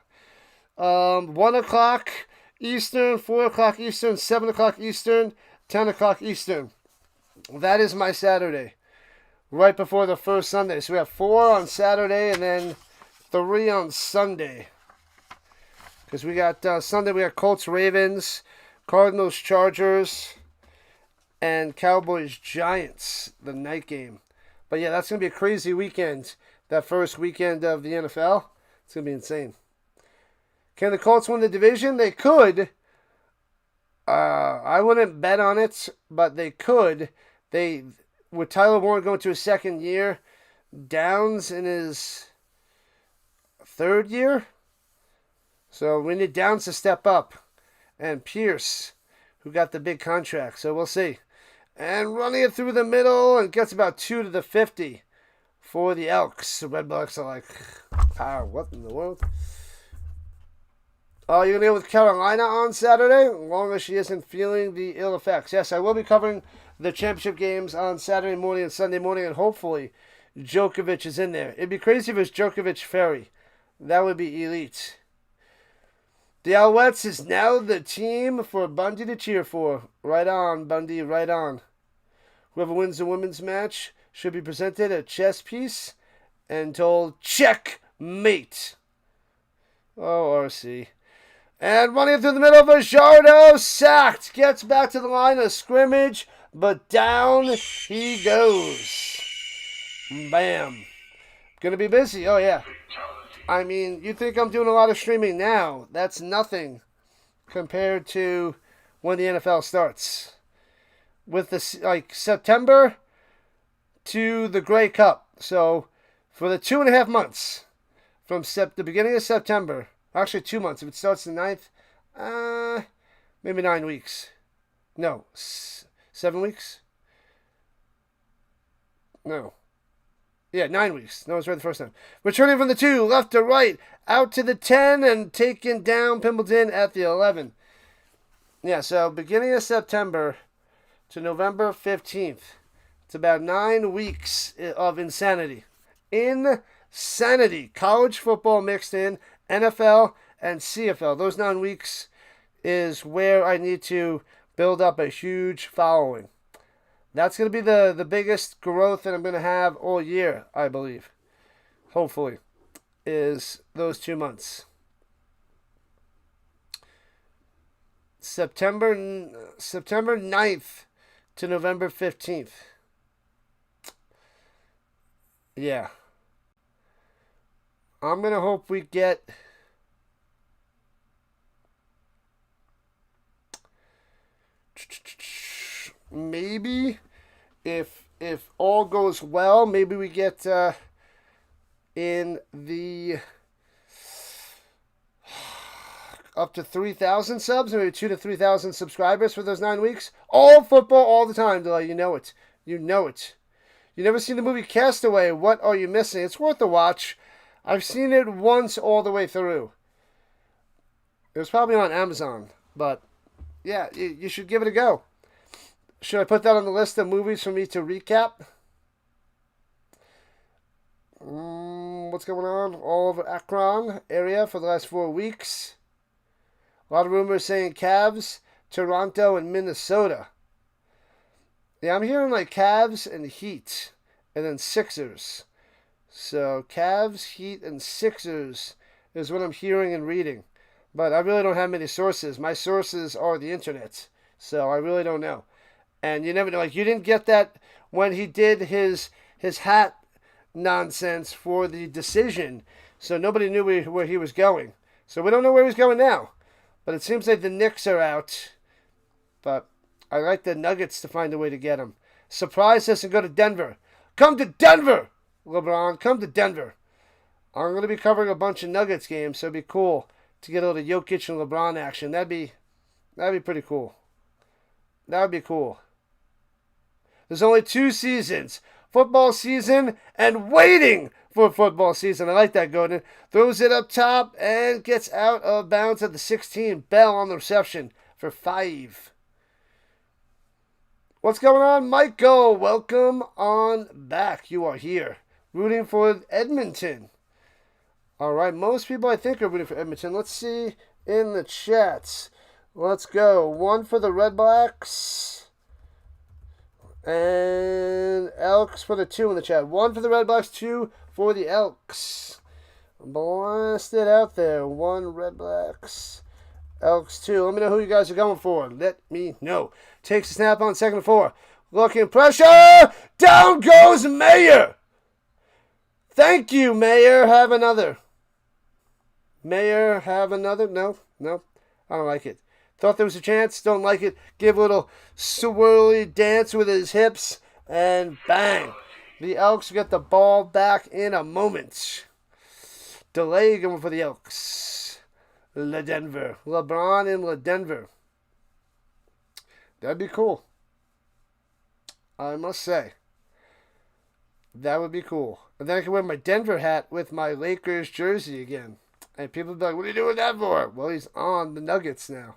A: 1 o'clock Eastern, 4 o'clock Eastern, 7 o'clock Eastern, 10 o'clock Eastern. That is my Saturday. Right before the first Sunday. So we have 4 on Saturday and then 3 on Sunday. Because we got Sunday, we got Colts, Ravens, Cardinals, Chargers, and Cowboys, Giants, the night game. But yeah, that's going to be a crazy weekend. That first weekend of the NFL. It's going to be insane. Can the Colts win the division? They could. I wouldn't bet on it, but they could. With Tyler Warren going to his second year, Downs in his third year. So we need Downs to step up. And Pierce, who got the big contract. So we'll see. And running it through the middle and gets about 2 to the 50 for the Elks. The Redblacks are like, what in the world? You're going to go with Carolina on Saturday, as long as she isn't feeling the ill effects. Yes, I will be covering the championship games on Saturday morning and Sunday morning, and hopefully Djokovic is in there. It'd be crazy if it's Djokovic Ferry. That would be elite. The Alouettes is now the team for Bundy to cheer for. Right on, Bundy, right on. Whoever wins the women's match should be presented a chess piece and told, checkmate. Oh, RC. And running through the middle of Fajardo, sacked. Gets back to the line of scrimmage, but down he goes. Bam. Gonna be busy. Oh, yeah. I mean, you think I'm doing a lot of streaming now. That's nothing compared to when the NFL starts. With the September to the Grey Cup. So, for the 2.5 months, from the beginning of September, actually 2 months, if it starts the 9th, maybe 9 weeks. No, 7 weeks? No. Yeah, 9 weeks. No, I was right the first time. Returning from the 2, left to right, out to the 10, and taking down Pimbleton at the 11. Yeah, so beginning of September to November 15th. It's about 9 weeks of insanity. Insanity. College football mixed in, NFL and CFL. Those 9 weeks is where I need to build up a huge following. That's going to be the biggest growth that I'm going to have all year, I believe. Hopefully. Is those 2 months. September 9th to November 15th. Yeah. I'm going to hope we get maybe if all goes well, maybe we get in the up to 3,000 subs, maybe 2,000 to 3,000 subscribers for those 9 weeks. All football, all the time, Delay. You know it. You know it. You never seen the movie Castaway? What are you missing? It's worth a watch. I've seen it once all the way through. It was probably on Amazon, but yeah, you should give it a go. Should I put that on the list of movies for me to recap? What's going on all over Akron area for the last 4 weeks? A lot of rumors saying Cavs, Toronto, and Minnesota. Yeah, I'm hearing like Cavs and Heat, and then Sixers. So Cavs, Heat, and Sixers is what I'm hearing and reading. But I really don't have many sources. My sources are the internet. So I really don't know. And you never know. Like, you didn't get that when he did his hat nonsense for the decision. So nobody knew where he was going. So we don't know where he's going now. But it seems like the Knicks are out. But I like the Nuggets to find a way to get him. Surprise us and go to Denver. Come to Denver, LeBron. Come to Denver. I'm going to be covering a bunch of Nuggets games, so it'd be cool to get a little Jokic and LeBron action. That'd be pretty cool. That would be cool. There's only 2 seasons. Football season and waiting for football season. I like that, Gordon. Throws it up top and gets out of bounds at the 16. Bell on the reception for 5. What's going on, Michael? Welcome on back. You are here. Rooting for Edmonton. All right, most people I think are rooting for Edmonton. Let's see in the chats. Let's go. 1 for the Redblacks. And Elks for the 2 in the chat. 1 for the Redblacks, 2 for the Elks. Blast it out there. 1 Redblacks, Elks 2. Let me know who you guys are going for. Let me know. Takes a snap on 2nd and 4. Looking pressure. Down goes Mayer. Thank you, Mayer. Have another. Mayer, have another. No. I don't like it. Thought there was a chance. Don't like it. Give a little swirly dance with his hips. And bang. The Elks get the ball back in a moment. Delay going for the Elks. Le Denver. LeBron and Le Denver. That'd be cool. I must say. That would be cool. And then I can wear my Denver hat with my Lakers jersey again. And people would be like, what are you doing that for? Well, he's on the Nuggets now.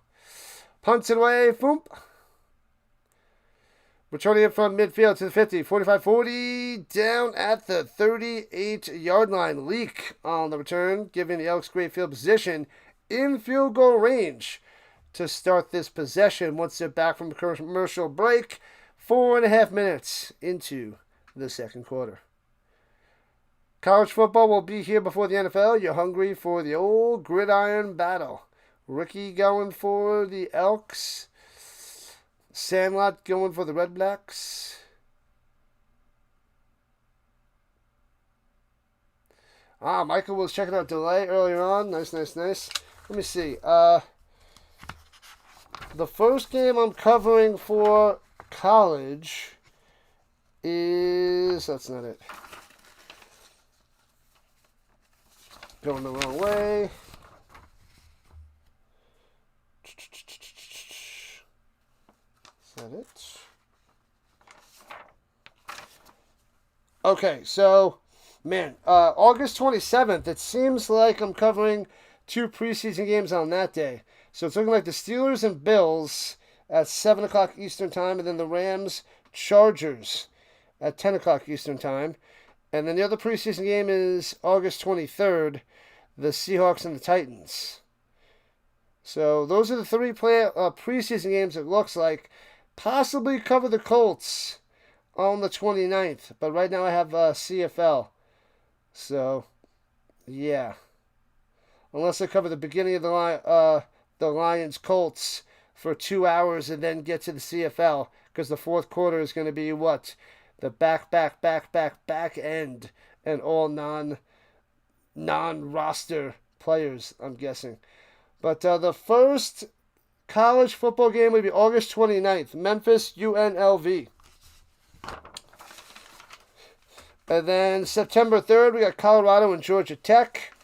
A: Punts it away. Boom. Returning it from midfield to the 50. 45-40. Down at the 38-yard line. Leak on the return. Giving the Elks great field position in field goal range to start this possession once they're back from a commercial break. 4.5 minutes into the 2nd quarter. College football will be here before the NFL. You're hungry for the old gridiron battle. Ricky going for the Elks. Sandlot going for the Redblacks. Michael was checking out delay earlier on. Nice. Let me see. The first game I'm covering for college is... That's not it. Going the wrong way. Is that it? Okay, so, man, August 27th, it seems like I'm covering 2 preseason games on that day. So it's looking like the Steelers and Bills at 7 o'clock Eastern Time, and then the Rams Chargers at 10 o'clock Eastern Time. And then the other preseason game is August 23rd, the Seahawks and the Titans. So those are the 3 preseason games it looks like. Possibly cover the Colts on the 29th. But right now I have CFL. So, yeah. Unless I cover the beginning of the Lions-Colts for 2 hours and then get to the CFL. Because the 4th quarter is going to be what? The back end. And all non-roster players, I'm guessing. But the first college football game would be August 29th. Memphis, UNLV. And then September 3rd, we got Colorado and Georgia Tech.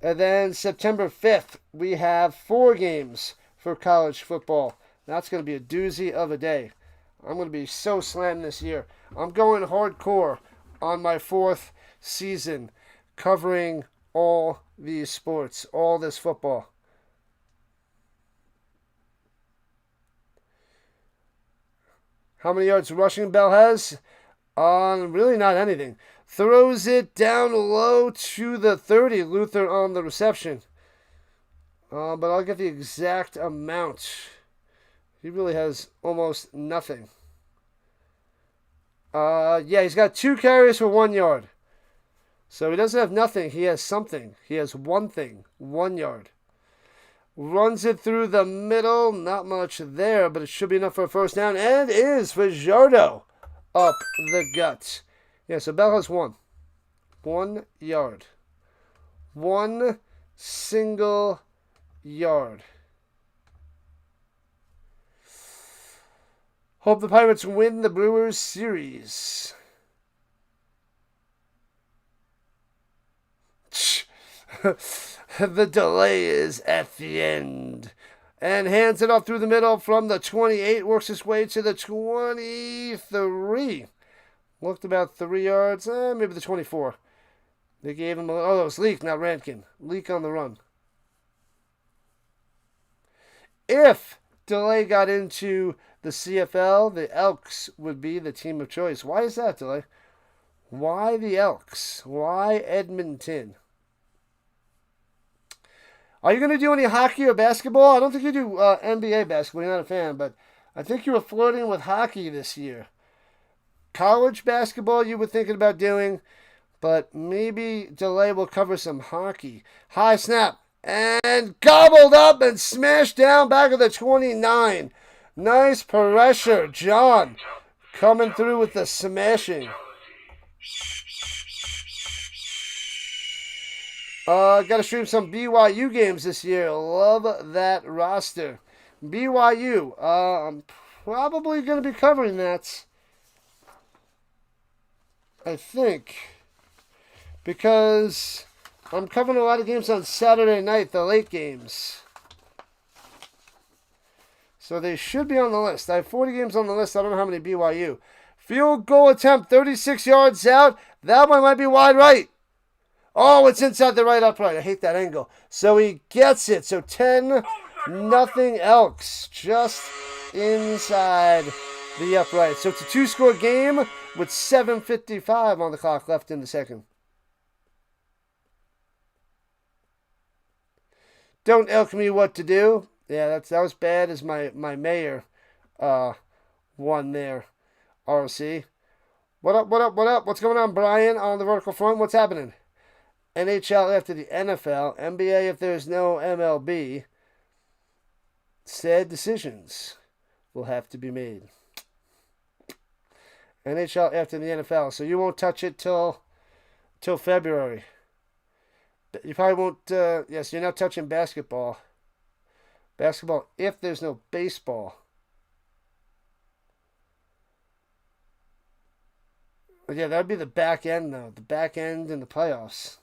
A: And then September 5th, we have 4 games for college football. That's going to be a doozy of a day. I'm going to be so slammed this year. I'm going hardcore on my 4th season covering all these sports, all this football. How many yards rushing Bell has? Really not anything. Throws it down low to the 30. Luther on the reception. But I'll get the exact amount. He really has almost nothing. Yeah, he's got 2 carries for 1 yard. So he doesn't have nothing. He has something. He has one thing. 1 yard. Runs it through the middle. Not much there, but it should be enough for a first down. And it is Fajardo up the gut. Yeah, so Bell has 1 yard. 1 single yard. Hope the Pirates win the Brewers series. The delay is at the end. And hands it off through the middle from the 28. Works his way to the 23. Looked about 3 yards. Maybe the 24. They gave him it was Leak, not Rankin. Leak on the run. If delay got into the CFL, the Elks would be the team of choice. Why is that, delay? Why the Elks? Why Edmonton? Are you going to do any hockey or basketball? I don't think you do NBA basketball. You're not a fan, but I think you were flirting with hockey this year. College basketball you were thinking about doing, but maybe delay will cover some hockey. High snap. And gobbled up and smashed down back of the 29. Nice pressure. John coming through with the smashing. Got to stream some BYU games this year. Love that roster. BYU. I'm probably going to be covering that. I think. Because I'm covering a lot of games on Saturday night, the late games. So they should be on the list. I have 40 games on the list. I don't know how many BYU. Field goal attempt, 36 yards out. That one might be wide right. Oh, it's inside the right upright. I hate that angle. So he gets it. So 10-0 Elks. Just inside the upright. So it's a 2-score game with 7:55 on the clock left in the second. Don't elk me what to do. Yeah, that was bad as my mayor won there. RC. What up? What's going on, Brian, on the vertical front? What's happening? NHL after the NFL. NBA if there's no MLB. Sad decisions will have to be made. NHL after the NFL. So you won't touch it till February. You probably won't. Yes, you're not touching basketball. Basketball if there's no baseball. But yeah, that'd be the back end, though. The back end in the playoffs.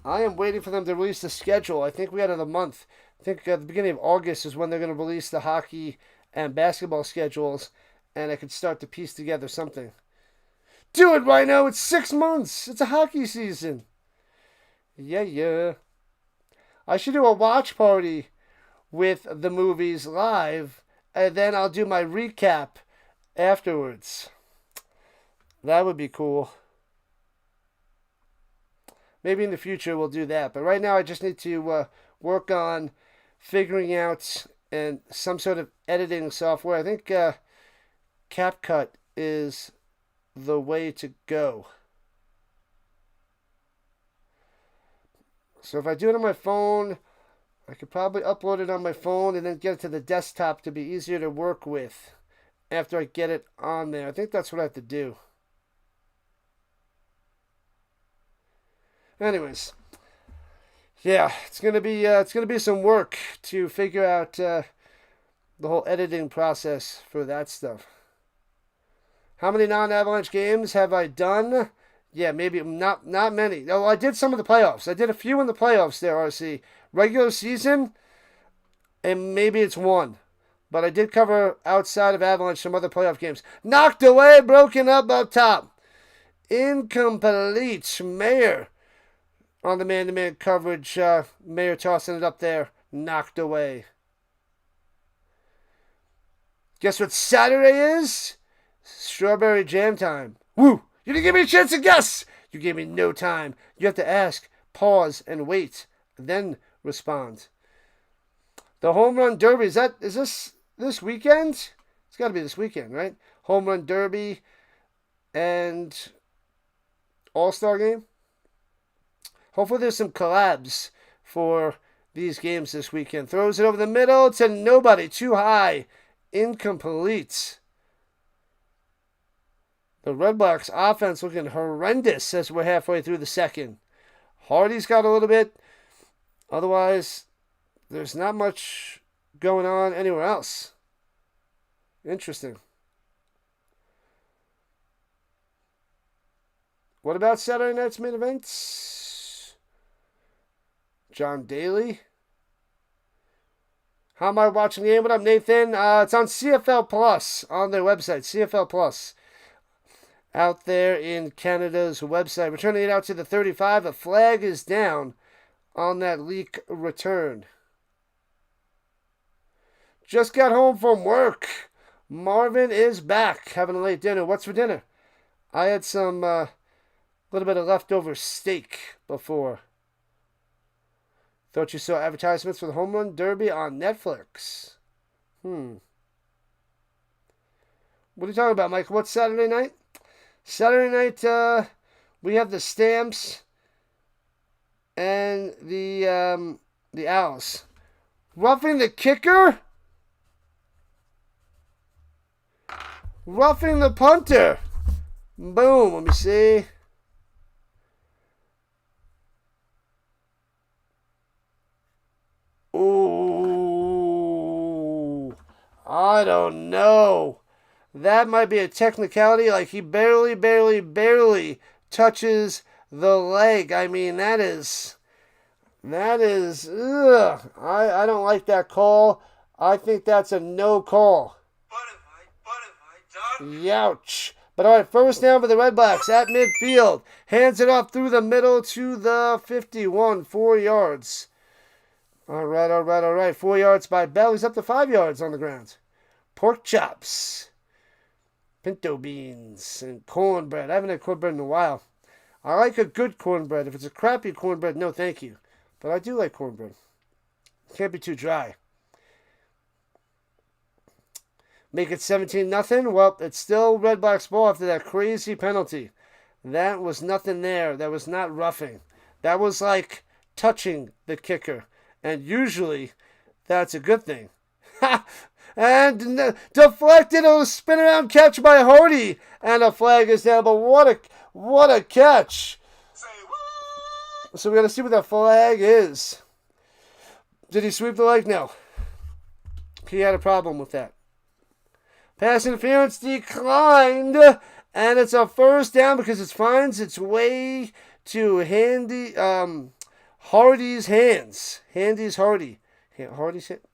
A: I am waiting for them to release the schedule. I think we had another month. I think at the beginning of August is when they're going to release the hockey and basketball schedules, and I could start to piece together something. Do it, Rhino. It's 6 months. It's a hockey season. Yeah. I should do a watch party with the movies live, and then I'll do my recap afterwards. That would be cool. Maybe in the future we'll do that. But right now I just need to work on figuring out and some sort of editing software. I think CapCut is the way to go. So if I do it on my phone, I could probably upload it on my phone and then get it to the desktop to be easier to work with after I get it on there. I think that's what I have to do. Anyways, yeah, it's gonna be some work to figure out the whole editing process for that stuff. How many non-Avalanche games have I done? Yeah, maybe not many. No, I did some of the playoffs. I did a few in the playoffs there, RC. Regular season, and maybe it's one. But I did cover outside of Avalanche some other playoff games. Knocked away, broken up top. incomplete. Mayer on the man-to-man coverage. Mayer tossing it up there. Knocked away. Guess what Saturday is? Strawberry jam time. Woo! You didn't give me a chance to guess! You gave me no time. You have to ask, pause, and wait, then respond. The home run derby, is this weekend? It's got to be this weekend, right? Home run derby and all-star game. Hopefully there's some collabs for these games this weekend. Throws it over the middle to nobody. Too high. Incomplete. The Redblacks offense looking horrendous as we're halfway through the second. Hardy's got a little bit. Otherwise, there's not much going on anywhere else. Interesting. What about Saturday night's main events? John Daly. How am I watching the game? What up, Nathan? It's on CFL Plus on their website. CFL Plus. Out there in Canada's website. Returning it out to the 35. A flag is down on that leak return. Just got home from work. Marvin is back. Having a late dinner. What's for dinner? I had some little bit of leftover steak before. Thought you saw advertisements for the Home Run Derby on Netflix. What are you talking about, Mike? What's Saturday night? Saturday night, we have the Stamps and the Owls. Roughing the kicker? Roughing the punter. Boom, let me see. Ooh, I don't know. That might be a technicality, like he barely touches the leg. I mean, that is, ugh. I don't like that call. I think that's a no call. Youch. But all right, first down for the Redblacks at midfield. Hands it off through the middle to the 51, 4 yards. All right. 4 yards by Bell. He's up to 5 yards on the ground. Pork chops. Pinto beans and cornbread. I haven't had cornbread in a while. I like a good cornbread. If it's a crappy cornbread, no thank you. But I do like cornbread. Can't be too dry. Make it 17-0. Well, it's still Redblacks ball after that crazy penalty. That was nothing there. That was not roughing. That was like touching the kicker. And usually, that's a good thing. And deflected, it'll spin around catch by Hardy, and a flag is down. But what a catch! So we got to see what that flag is. Did he sweep the leg? No. He had a problem with that. Pass interference declined, and it's a first down because it finds its way to Hardy's hands. Hardy's hit.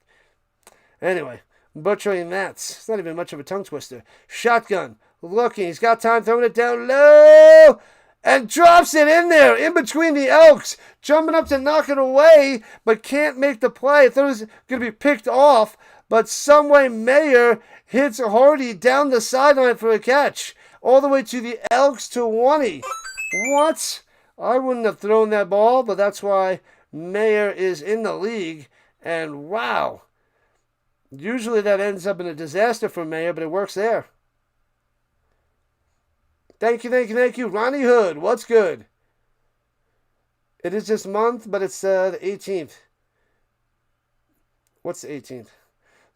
A: Anyway. Butchering that. It's not even much of a tongue twister. Shotgun. Looking. He's got time throwing it down low. And drops it in there. In between the Elks. Jumping up to knock it away. But can't make the play. I thought it was going to be picked off. But some way Mayer hits Hardy down the sideline for a catch. All the way to the Elks 20. What? I wouldn't have thrown that ball. But that's why Mayer is in the league. And wow. Usually that ends up in a disaster for Mayer, but it works there. Thank you. Ronnie Hood, what's good? It is this month, but it's the 18th. What's the 18th?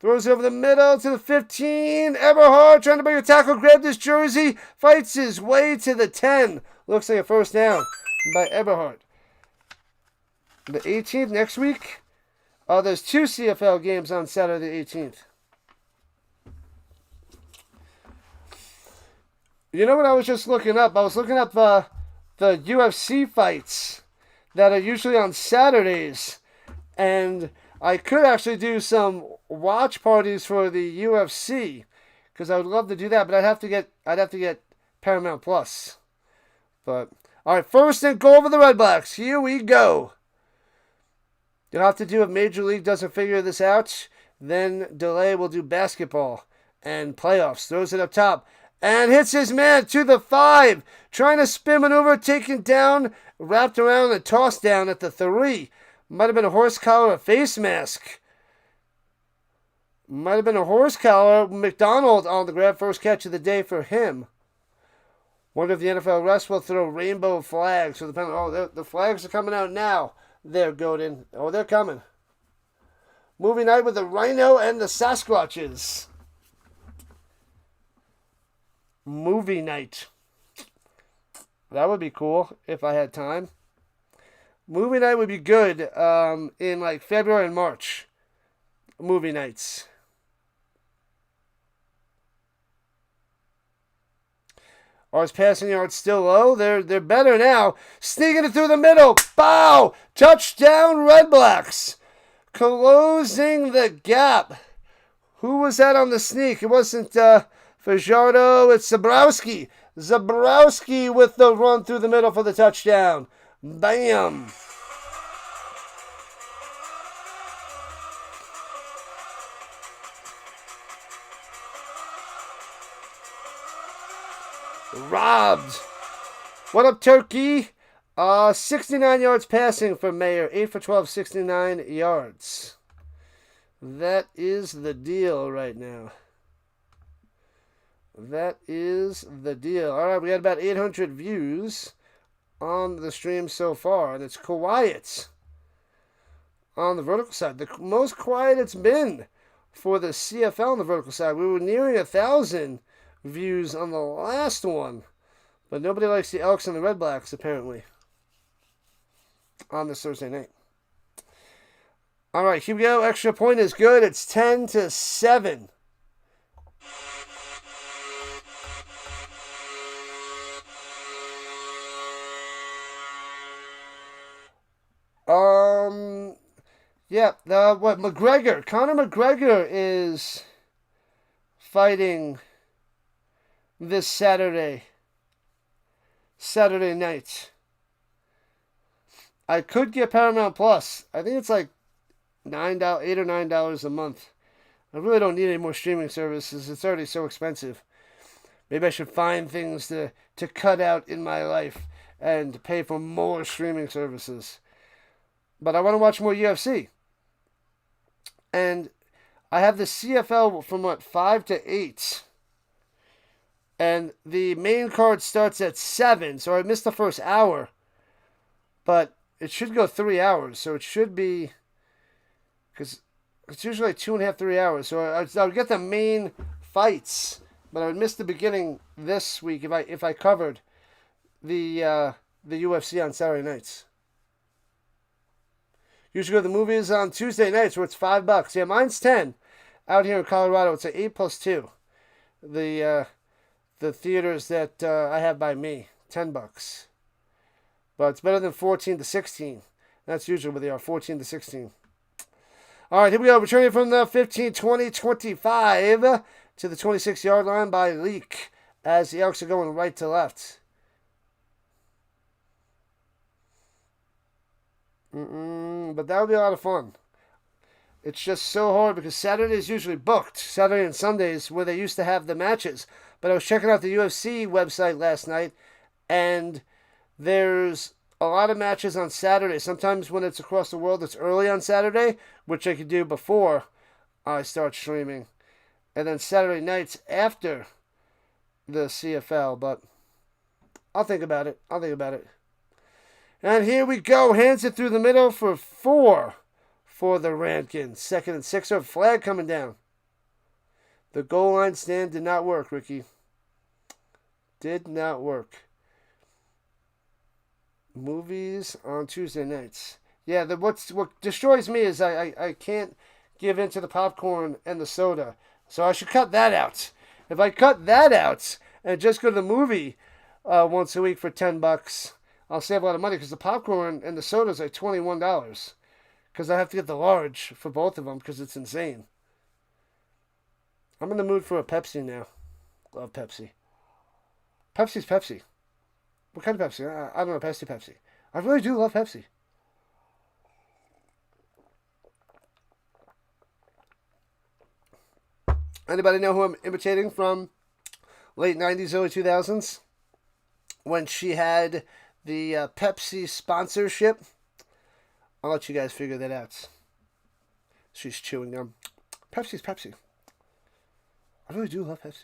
A: Throws it over the middle to the 15. Eberhard trying to break a tackle, grabbed his jersey, fights his way to the 10. Looks like a first down by Eberhard. The 18th next week. Oh, there's 2 CFL games on Saturday the 18th. You know what I was just looking up? I was looking up the UFC fights that are usually on Saturdays. And I could actually do some watch parties for the UFC. Because I would love to do that, but I'd have to get Paramount Plus. But, all right, first and goal for the Redblacks. Here we go. You'll have to do if Major League doesn't figure this out. Then Delay will do basketball and playoffs. Throws it up top and hits his man to the 5. Trying to spin maneuver, taken down, wrapped around and tossed down at the 3. Might have been a horse collar, a face mask. Might have been a horse collar. McDonald on the grab, first catch of the day for him. Wonder if the NFL refs will throw rainbow flags for the penalty. Oh, the flags are coming out now. They're going. Oh, they're coming. Movie night with the Rhino and the Sasquatches. Movie night. That would be cool if I had time. Movie night would be good in like February and March. Movie nights. Are his passing yards still low? They're better now. Sneaking it through the middle. Bow! Touchdown, Redblacks. Closing the gap. Who was that on the sneak? It wasn't Fajardo. It's Zabrowski. Zabrowski with the run through the middle for the touchdown. Bam! Robbed. What up, Turkey? 69 yards passing for Mayer. 8 for 12, 69 yards. That is the deal right now. That is the deal. All right, we got about 800 views on the stream so far, and it's quiet on the vertical side. The most quiet it's been for the CFL on the vertical side. We were nearing 1,000 views on the last one, but nobody likes the Elks and the Redblacks apparently on this Thursday night. All right, here we go. Extra point is good. It's 10-7. Yeah, McGregor. Conor McGregor is fighting this Saturday night. I could get Paramount Plus. I think it's like $8 or $9 a month. I really don't need any more streaming services. It's already so expensive. Maybe I should find things to cut out in my life and pay for more streaming services. But I want to watch more UFC. And I have the CFL from 5 to 8. And the main card starts at 7, so I missed the first hour. But it should go 3 hours, so it should be, because it's usually like 2.5, 3 hours. So I would get the main fights, but I would miss the beginning this week if I covered the UFC on Saturday nights. Usually go to the movies on Tuesday nights where it's $5. Yeah, mine's 10. Out here in Colorado, it's an 8 plus 2. The theaters that I have by me, $10. But it's better than 14 to 16. That's usually where they are, 14 to 16. All right, here we go. Returning from the 15, 20, 25 to the 26-yard line by Leak as the Elks are going right to left. But that would be a lot of fun. It's just so hard because Saturday is usually booked. Saturday and Sundays where they used to have the matches. But I was checking out the UFC website last night, and there's a lot of matches on Saturday. Sometimes when it's across the world, it's early on Saturday, which I could do before I start streaming. And then Saturday nights after the CFL. But I'll think about it. And here we go. Hands it through the middle for 4 for the Rankins. 2nd and 6. Flag coming down. The goal line stand did not work, Ricky. Did not work. Movies on Tuesday nights. Yeah, what destroys me is I can't give in to the popcorn and the soda. So I should cut that out. If I cut that out and just go to the movie once a week for $10, I'll save a lot of money because the popcorn and the soda is like $21. Because I have to get the large for both of them because it's insane. I'm in the mood for a Pepsi now. Love Pepsi. Pepsi's Pepsi. What kind of Pepsi? I don't know. Pepsi. I really do love Pepsi. Anybody know who I'm imitating from late 90s, early 2000s? When she had the Pepsi sponsorship? I'll let you guys figure that out. She's chewing gum. Pepsi's Pepsi. I really do love Pepsi.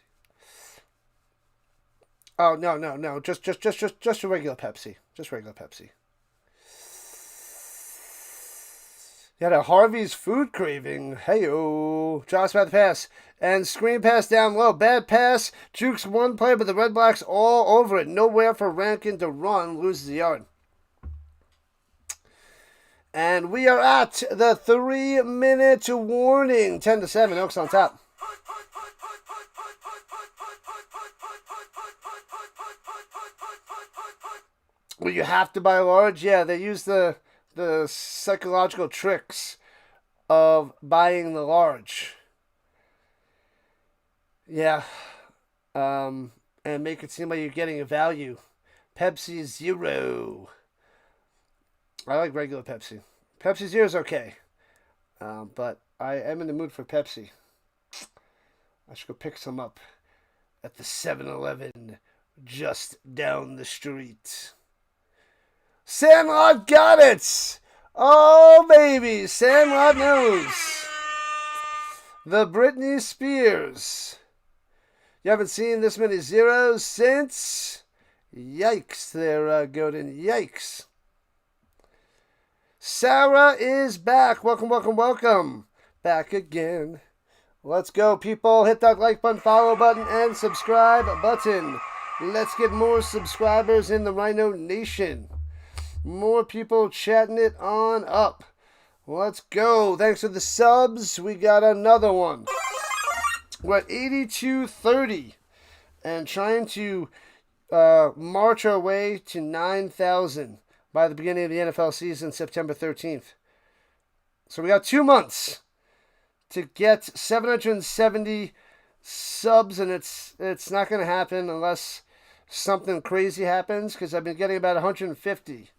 A: Oh, no. Just a regular Pepsi. Just regular Pepsi. You had a Harvey's food craving. Hey-oh. Josh about the pass. And screen pass down low. Bad pass. Jukes one player, but the Redblacks all over it. Nowhere for Rankin to run. Loses the yard. And we are at the 3-minute warning. 10-7. Elks on top. Well, you have to buy large? Yeah, they use the psychological tricks of buying the large. Yeah. And make it seem like you're getting a value. Pepsi Zero. I like regular Pepsi. Pepsi Zero is okay. But I am in the mood for Pepsi. I should go pick some up at the 7-Eleven just down the street. Sandlot got it! Oh, baby, Sandlot knows. The Britney Spears. You haven't seen this many zeros since... Yikes there, Godin. Yikes. Sarah is back. Welcome. Back again. Let's go, people. Hit that like button, follow button, and subscribe button. Let's get more subscribers in the Rhino Nation. More people chatting it on up. Let's go. Thanks for the subs. We got another one. We're at 8230 and trying to march our way to 9,000 by the beginning of the NFL season, September 13th. So we got 2 months to get 770 subs, and it's not going to happen unless something crazy happens, because I've been getting about 150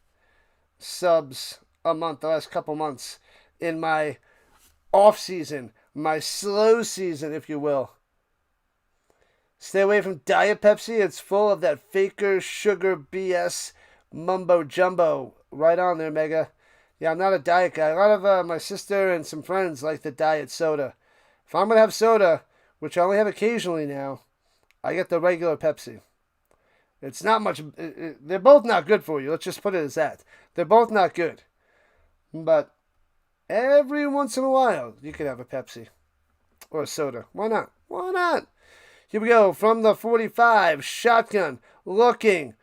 A: subs a month the last couple months in my off season, my slow season, if you will. Stay away from Diet Pepsi. It's full of that faker sugar BS mumbo jumbo. Right on there, Mega. Yeah, I'm not a diet guy. A lot of my sister and some friends like the diet soda. If I'm going to have soda, which I only have occasionally now, I get the regular Pepsi. It's not much. They're both not good for you. Let's just put it as that. They're both not good. But every once in a while, you could have a Pepsi or a soda. Why not? Why not? Here we go. From the 45, shotgun, looking.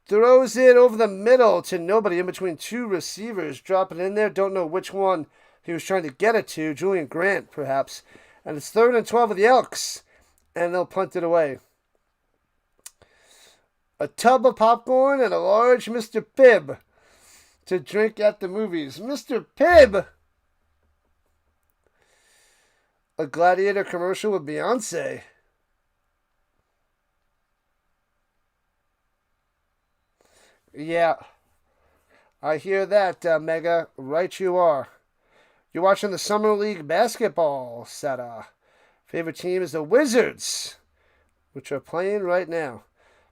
A: Throws it over the middle to nobody in between two receivers. Drop it in there. Don't know which one he was trying to get it to. Julian Grant, perhaps. And it's 3rd and 12 of the Elks. And they'll punt it away. A tub of popcorn and a large Mr. Pibb to drink at the movies. Mr. Pibb! A Gladiator commercial with Beyonce. Yeah. I hear that, Mega. Right you are. You're watching the Summer League basketball, Sada. Favorite team is the Wizards, which are playing right now.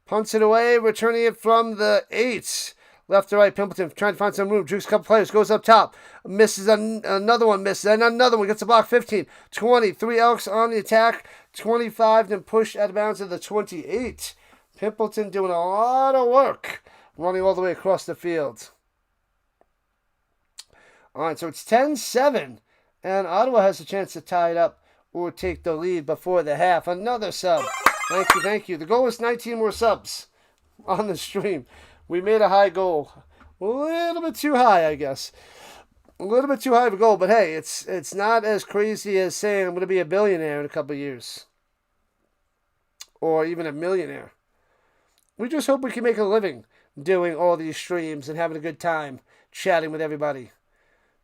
A: Punts it away, returning it from the 8. Left to right, Pimpleton trying to find some room. Jukes a couple players, goes up top. Misses another one, misses. And another one, gets a block, 15. 20, 3 Elks on the attack. 25, then push out of bounds to the 28. Pimpleton doing a lot of work, running all the way across the field. All right, so it's 10-7. And Ottawa has a chance to tie it up or take the lead before the half. Another sub. Thank you. The goal was 19 more subs on the stream. We made a high goal. A little bit too high, I guess. A little bit too high of a goal, but hey, it's not as crazy as saying I'm going to be a billionaire in a couple of years. Or even a millionaire. We just hope we can make a living doing all these streams and having a good time chatting with everybody.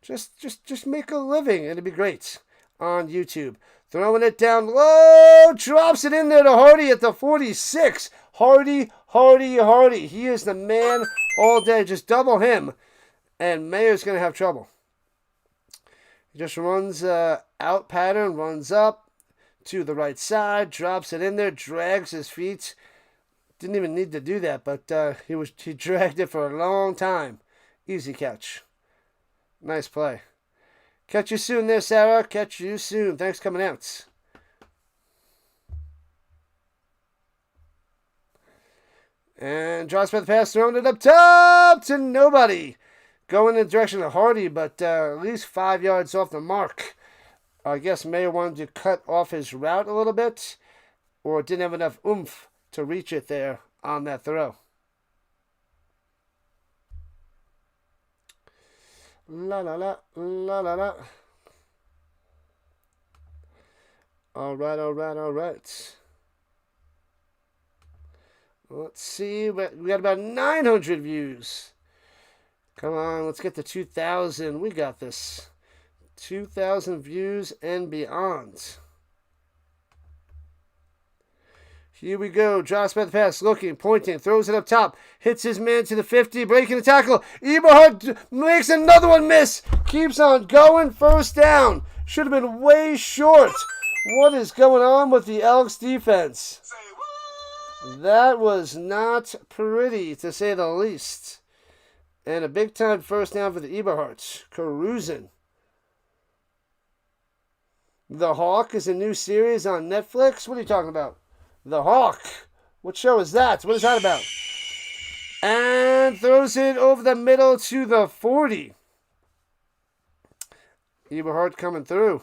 A: Just make a living, and it'd be great on YouTube. Throwing it down low, drops it in there to Hardy at the 46. Hardy, Hardy, Hardy. He is the man all day. Just double him, and Mayer's going to have trouble. He just runs out pattern, runs up to the right side, drops it in there, drags his feet. Didn't even need to do that, but he dragged it for a long time. Easy catch. Nice play. Catch you soon there, Sarah. Catch you soon. Thanks for coming out. And drops by the pass, throwing it up top to nobody. Going in the direction of Hardy, but at least 5 yards off the mark. I guess Mayer wanted to cut off his route a little bit, or didn't have enough oomph to reach it there on that throw. La la la, la la la. All right, all right, all right. Let's see. We got about 900 views. Come on, let's get to 2,000. We got this. 2,000 views and beyond. Here we go. Drops by the pass, looking, pointing, throws it up top. Hits his man to the 50, breaking the tackle. Eberhardt makes another one miss. Keeps on going. First down. Should have been way short. What is going on with the Elks defense? That was not pretty, to say the least. And a big-time first down for the Eberhards. Cruising. The Hawk is a new series on Netflix. What are you talking about? The Hawk. What show is that? What is that about? And throws it over the middle to the 40. Eberhardt coming through.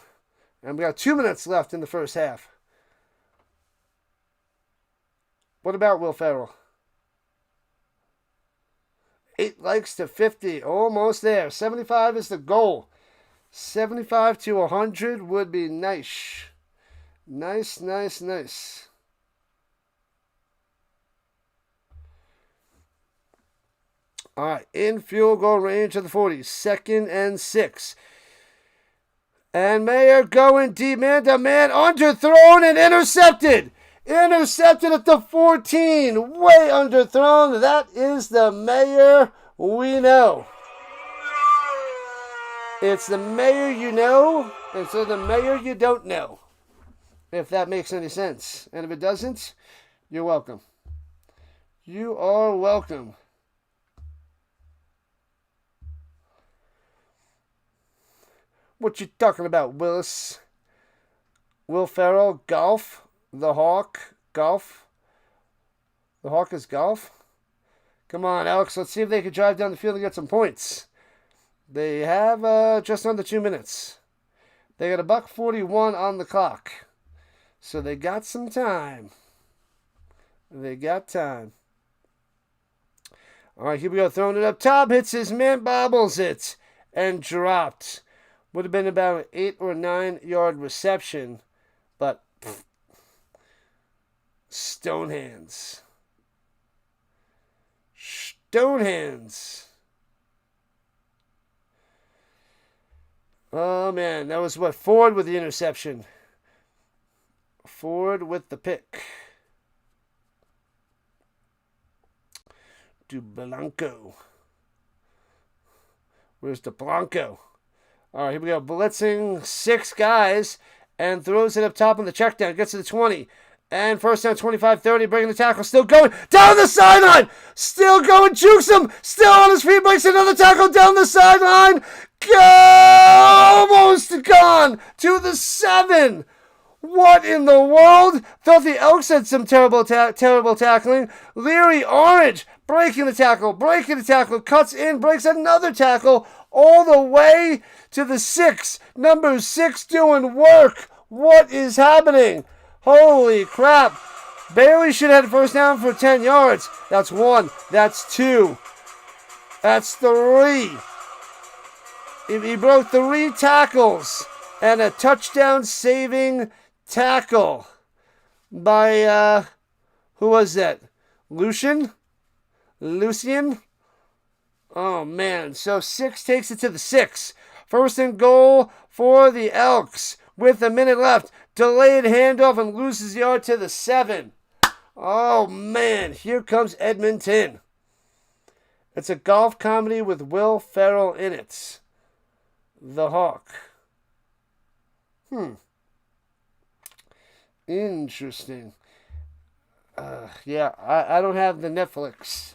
A: And we got 2 minutes left in the first half. What about Will Ferrell? 8 likes to 50. Almost there. 75 is the goal. 75 to 100 would be nice. Nice, nice, nice. All right. In field goal range of the 40. 2nd and 6. And Mayer going deep, man to man. Underthrown and intercepted. Intercepted at the 14. Way underthrown. That is the Mayer we know. It's the Mayer you know, and so the Mayer you don't know. If that makes any sense. And if it doesn't, you're welcome. You are welcome. What you talking about, Willis? Will Ferrell, golf. The Hawk, golf. The Hawk is golf. Come on, Alex. Let's see if they can drive down the field and get some points. They have just under 2 minutes. They got $1:41 on the clock. So they got some time. They got time. All right, here we go. Throwing it up top. Hits his man, bobbles it, and dropped. Would have been about an 8 or 9 yard reception, but stone hands. Stone hands. Oh, man. That was what? Ford with the interception. Ford with the pick. To Blanco. Where's the Blanco? All right, here we go. Blitzing 6 guys and throws it up top on the check down. Gets to the 20. And first down, 25-30, breaking the tackle. Still going down the sideline. Still going, jukes him. Still on his feet, breaks another tackle down the sideline. Almost gone to the 7. What in the world? Thought the Elks had some terrible tackling. Leary Orange breaking the tackle, cuts in, breaks another tackle all the way to the 6. Number 6 doing work. What is happening? Holy crap. Bailey should have had first down for 10 yards. That's 1. That's 2. That's 3. He broke 3 tackles and a touchdown saving tackle by, who was that? Lucian? Oh, man. So 6 takes it to the 6. First and goal for the Elks with a minute left. Delayed handoff and loses yard to the 7. Oh, man. Here comes Edmonton. It's a golf comedy with Will Ferrell in it. The Hawk. Interesting. Yeah, I don't have the Netflix.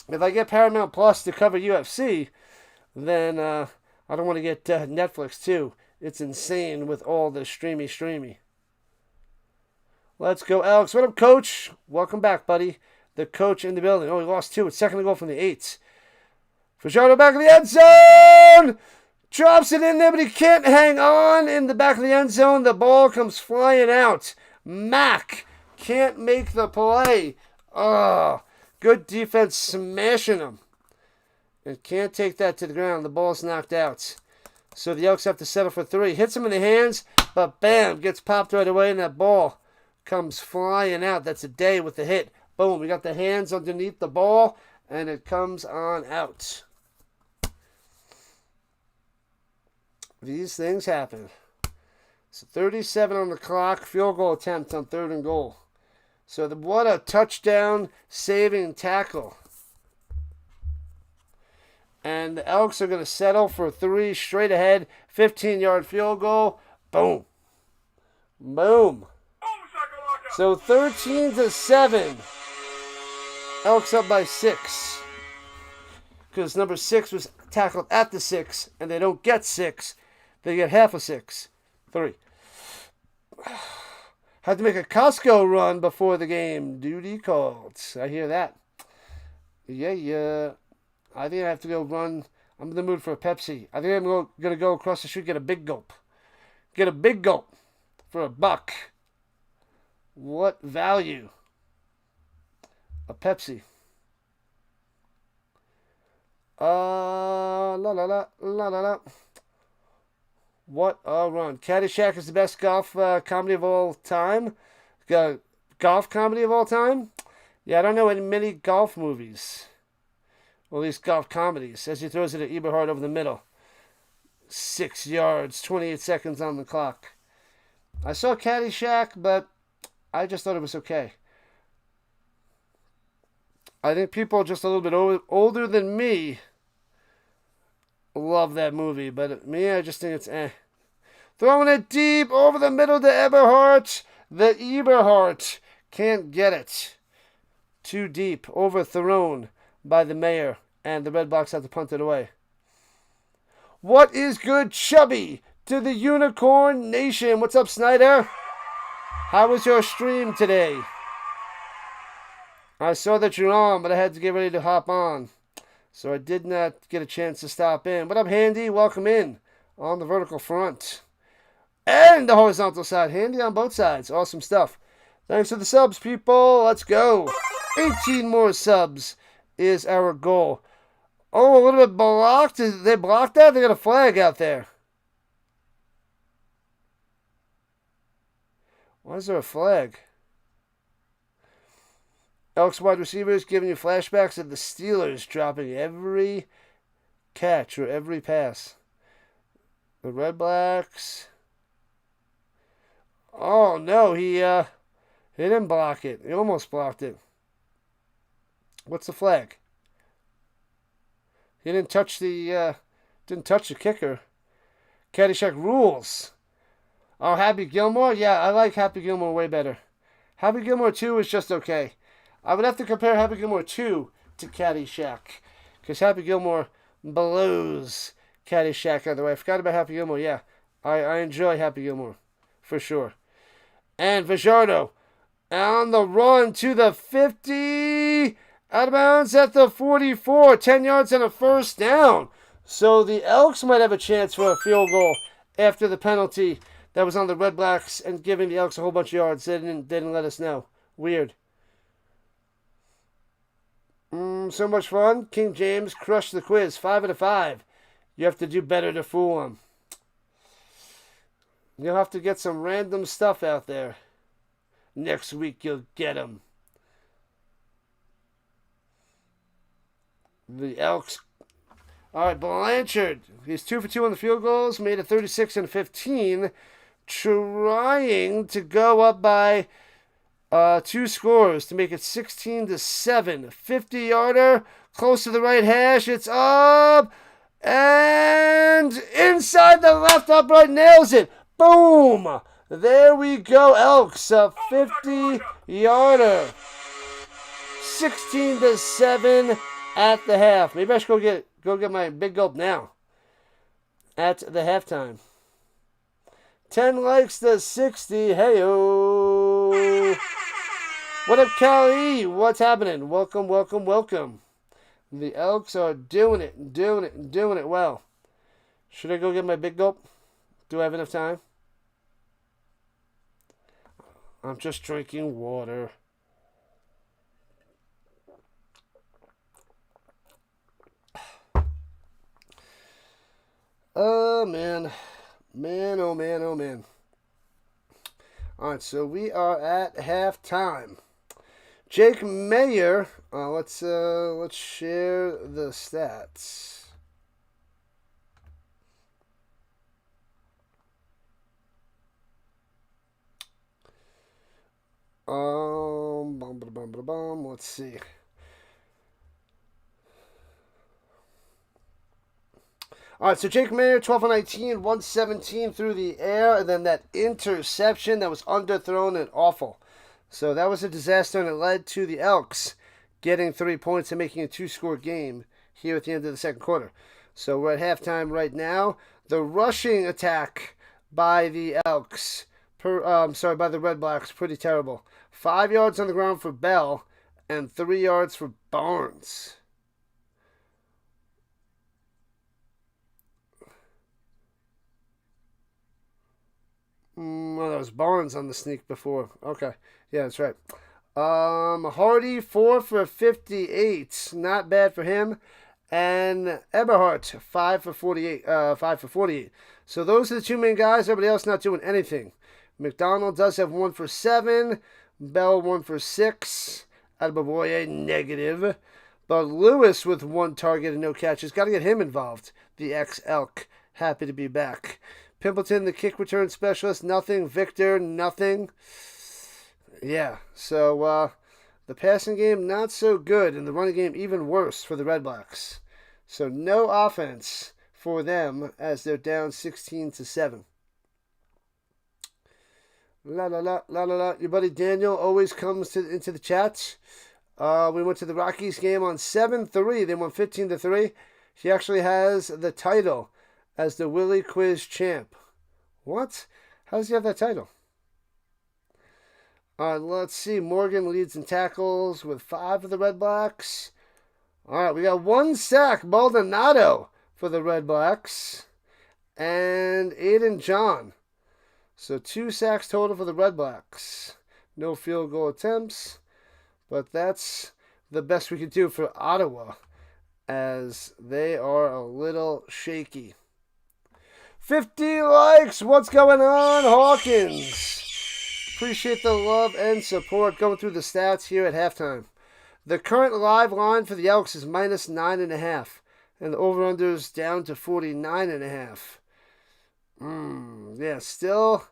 A: If I get Paramount Plus to cover UFC, then I don't want to get Netflix too. It's insane with all the streamy. Let's go, Alex. What up, Coach? Welcome back, buddy. The coach in the building. Oh, he lost 2. It's second to go from the 8. Fajardo back of the end zone. Drops it in there, but he can't hang on in the back of the end zone. The ball comes flying out. Mack can't make the play. Oh, good defense smashing him. And can't take that to the ground. The ball's knocked out. So the Elks have to settle for 3. Hits him in the hands, but bam, gets popped right away, and that ball comes flying out. That's a day with the hit. Boom, we got the hands underneath the ball, and it comes on out. These things happen. So 37 on the clock, field goal attempt on 3rd and goal. So what a touchdown saving tackle. And the Elks are going to settle for 3 straight ahead, 15-yard field goal. Boom. Boom. So 13-7. Elks up by 6. Because number 6 was tackled at the 6, and they don't get 6. They get half a 6. 3. Had to make a Costco run before the game. Duty called. I hear that. Yeah. I think I have to go run. I'm in the mood for a Pepsi. I think I'm going to go across the street, get a big gulp. Get a big gulp for $1. What value? A Pepsi. La. What a run. Caddyshack is the best golf comedy of all time. Golf comedy of all time? Yeah, I don't know many golf movies. Or at least golf comedies. As he throws it at Eberhard over the middle. 6 yards, 28 seconds on the clock. I saw Caddyshack, but I just thought it was okay. I think people just a little bit older than me love that movie, but me, I just think it's eh. Throwing it deep over the middle to Eberhardt. The Eberhardt can't get it. Too deep, overthrown by the mayor, and the Redblacks have to punt it away. What is good, Chubby, to the Unicorn Nation? What's up, Snyder? How was your stream today? I saw that you're on, but I had to get ready to hop on. So I did not get a chance to stop in. What up, Handy? Welcome in on the vertical front. And the horizontal side. Handy on both sides. Awesome stuff. Thanks for the subs, people. Let's go. 18 more subs is our goal. Oh, a little bit blocked. They blocked that? They got a flag out there. Why is there a flag? Elks wide receivers giving you flashbacks of the Steelers dropping every catch or every pass. The Redblacks. Oh, no, he didn't block it. He almost blocked it. What's the flag? He didn't touch the kicker. Caddyshack rules. Oh, Happy Gilmore? Yeah, I like Happy Gilmore way better. Happy Gilmore 2 is just okay. I would have to compare Happy Gilmore 2 to Caddyshack. Because Happy Gilmore blows Caddyshack out of the way. I forgot about Happy Gilmore. Yeah, I enjoy Happy Gilmore. For sure. And Fajardo on the run to the 50. Out of bounds at the 44. 10 yards and a first down. So the Elks might have a chance for a field goal after the penalty that was on the Redblacks and giving the Elks a whole bunch of yards. They didn't let us know. Weird. So much fun. King James crushed the quiz. 5 out of 5. You have to do better to fool him. You'll have to get some random stuff out there. Next week you'll get him. The Elks. All right, Blanchard. He's 2 for 2 on the field goals. Made it 36 and 15. Trying to go up by Two scores to make it 16-7. 50-yarder, close to the right hash. It's up and inside the left upright, nails it. Boom! There we go, Elks. A 50-yarder. 16-7 at the half. Maybe I should go get my big gulp now. At the halftime. 10 likes to 60. Hey-o. What up, Callie? What's happening? Welcome, welcome, welcome. The Elks are doing it well. Should I go get my big gulp? Do I have enough time? I'm just drinking water. Oh, man. Man, oh, man, oh, man. All right, so we are at halftime. Jake Mayer, let's share the stats. Let's see. All right, so Jake Mayer, 12 of 19, 117 through the air, and then that interception that was underthrown and awful. So that was a disaster, and it led to the Elks getting 3 points and making a 2-score game here at the end of the second quarter. So we're at halftime right now. The rushing attack by the Elks, by the Redblacks, pretty terrible. 5 yards on the ground for Bell and 3 yards for Barnes. Well, that was Barnes on the sneak before. Okay. Yeah, that's right. Hardy, 4 for 58. Not bad for him. And Eberhardt, 5 for 48. So those are the two main guys. Everybody else not doing anything. McDonald does have 1 for 7. Bell, 1 for 6. Adeboboye, negative. But Lewis with 1 target and no catches. Got to get him involved. The ex-Elk. Happy to be back. Pimpleton, the kick return specialist, nothing. Victor, nothing. Yeah, so the passing game, not so good. And the running game, even worse for the Redblacks. So no offense for them as they're down 16-7. La la la la la la. Your buddy Daniel always comes into the chats. We went to the Rockies game on 7-3. They won 15-3. He actually has the title as the Willie Quiz champ. What? How does he have that title? Let's see. Morgan leads in tackles with 5 for the Redblacks. All right, we got 1 sack. Maldonado for the Redblacks. And Aiden John. So 2 sacks total for the Redblacks. No field goal attempts. But that's the best we could do for Ottawa, as they are a little shaky. 50 likes. What's going on, Hawkins? Appreciate the love and support. Going through the stats here at halftime. The current live line for the Elks is minus 9.5. And the over-under's down to 49.5. Yeah, still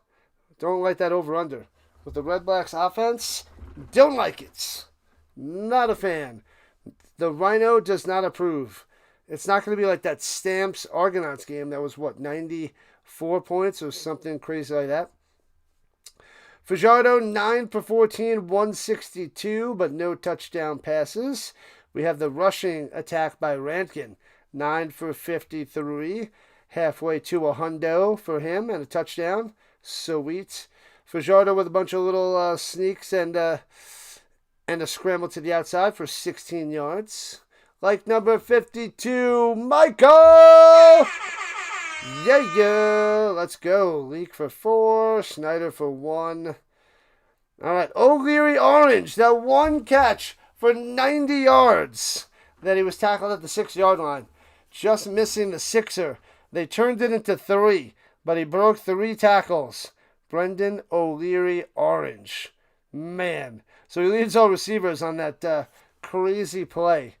A: don't like that over-under. With the Redblacks offense, don't like it. Not a fan. The Rhino does not approve. It's not going to be like that Stamps Argonauts game that was, 94 points or something crazy like that. Fajardo, 9 for 14, 162, but no touchdown passes. We have the rushing attack by Rantgen, 9 for 53, halfway to a hundo for him and a touchdown. Sweet. Fajardo with a bunch of little sneaks and a scramble to the outside for 16 yards. Like number 52, Michael! Yeah. Let's go. Leak for 4, Snyder for 1. All right, O'Leary Orange, that 1 catch for 90 yards that he was tackled at the 6-yard line. Just missing the 6er. They turned it into 3, but he broke 3 tackles. Brendan O'Leary Orange. Man. So he leads all receivers on that crazy play.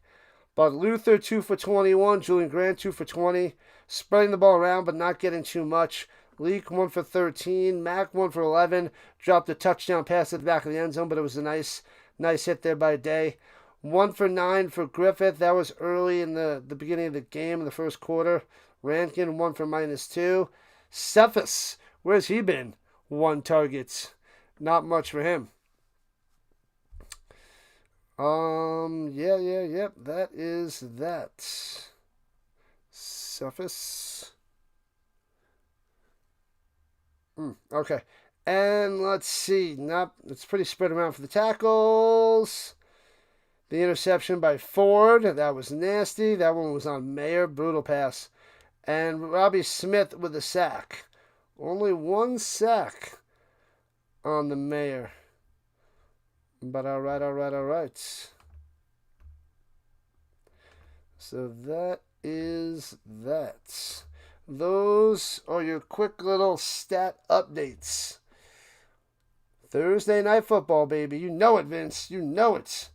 A: But Luther, 2 for 21. Julian Grant, 2 for 20. Spreading the ball around, but not getting too much. Leak 1 for 13. Mack 1 for 11. Dropped a touchdown pass at the back of the end zone, but it was a nice hit there by Day. 1 for 9 for Griffith. That was early in the beginning of the game in the first quarter. Rankin 1 for -2. Cephas, where's he been? 1 target. Not much for him. Yep. That is that. Cephas. Okay. And let's see. Nope, it's pretty spread around for the tackles. The interception by Ford. That was nasty. That one was on Mayer. Brutal pass. And Robbie Smith with a sack. Only 1 sack on the Mayer. But all right. So that is that. Those are your quick little stat updates. Thursday night football, baby. You know it, Vince. You know it.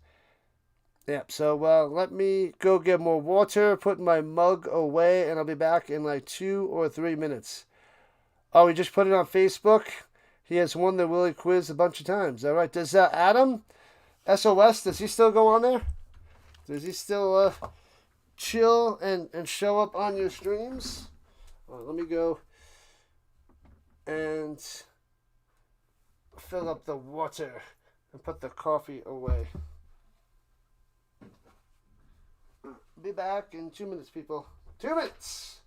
A: Yep, so let me go get more water, put my mug away, and I'll be back in like 2 or 3 minutes. Oh, he just put it on Facebook. He has won the Willie quiz a bunch of times. All right, does Adam, SOS, does he still go on there? Does he still chill and show up on your streams? Let me go and fill up the water and put the coffee away. Be back in 2 minutes, people. 2 minutes!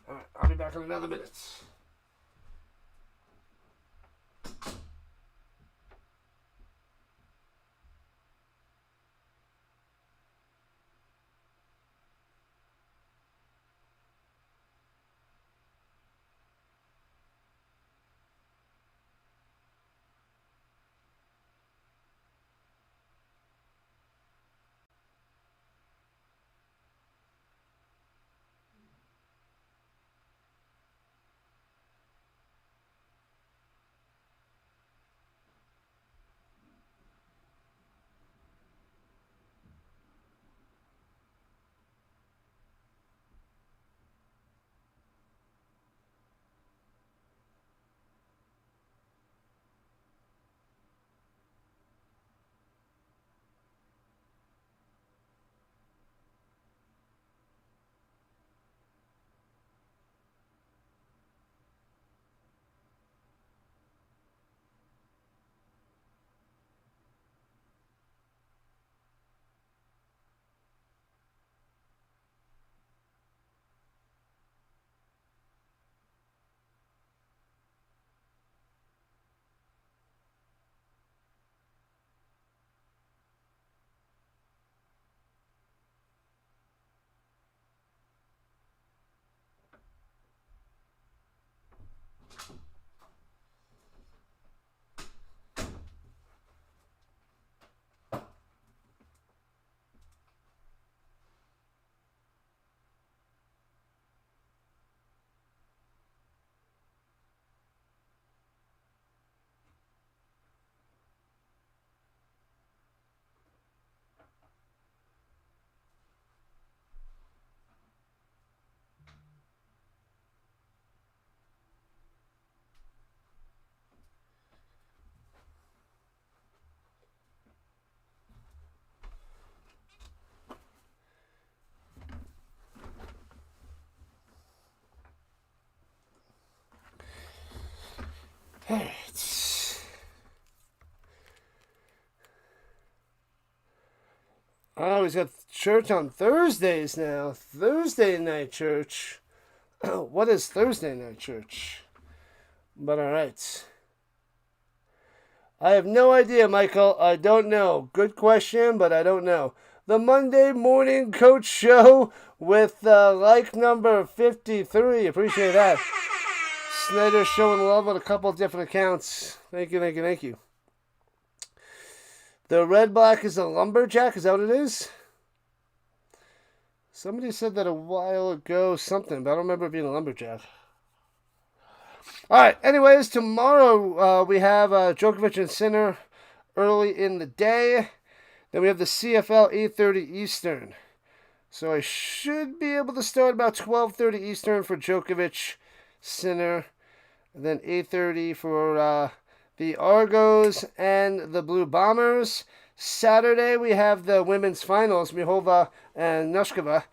A: All right, I'll be back in another minute. Oh, he's got church on Thursdays now. Thursday night church. What is Thursday night church? But alright. I have no idea, Michael. I don't know. Good question, but I don't know. The Monday Morning Coach Show with like number 53. Appreciate that. Snyder showing love on a couple of different accounts. Thank you, thank you, thank you. The Redblack is a lumberjack. Is that what it is? Somebody said that a while ago, something, but I don't remember it being a lumberjack. All right, anyways, tomorrow we have Djokovic and Sinner early in the day. Then we have the CFL 8:30 Eastern. So I should be able to start about 12:30 Eastern for Djokovic, Sinner. And then 8:30 for the Argos and the Blue Bombers. Saturday we have the women's finals, Mihova and Noshkova,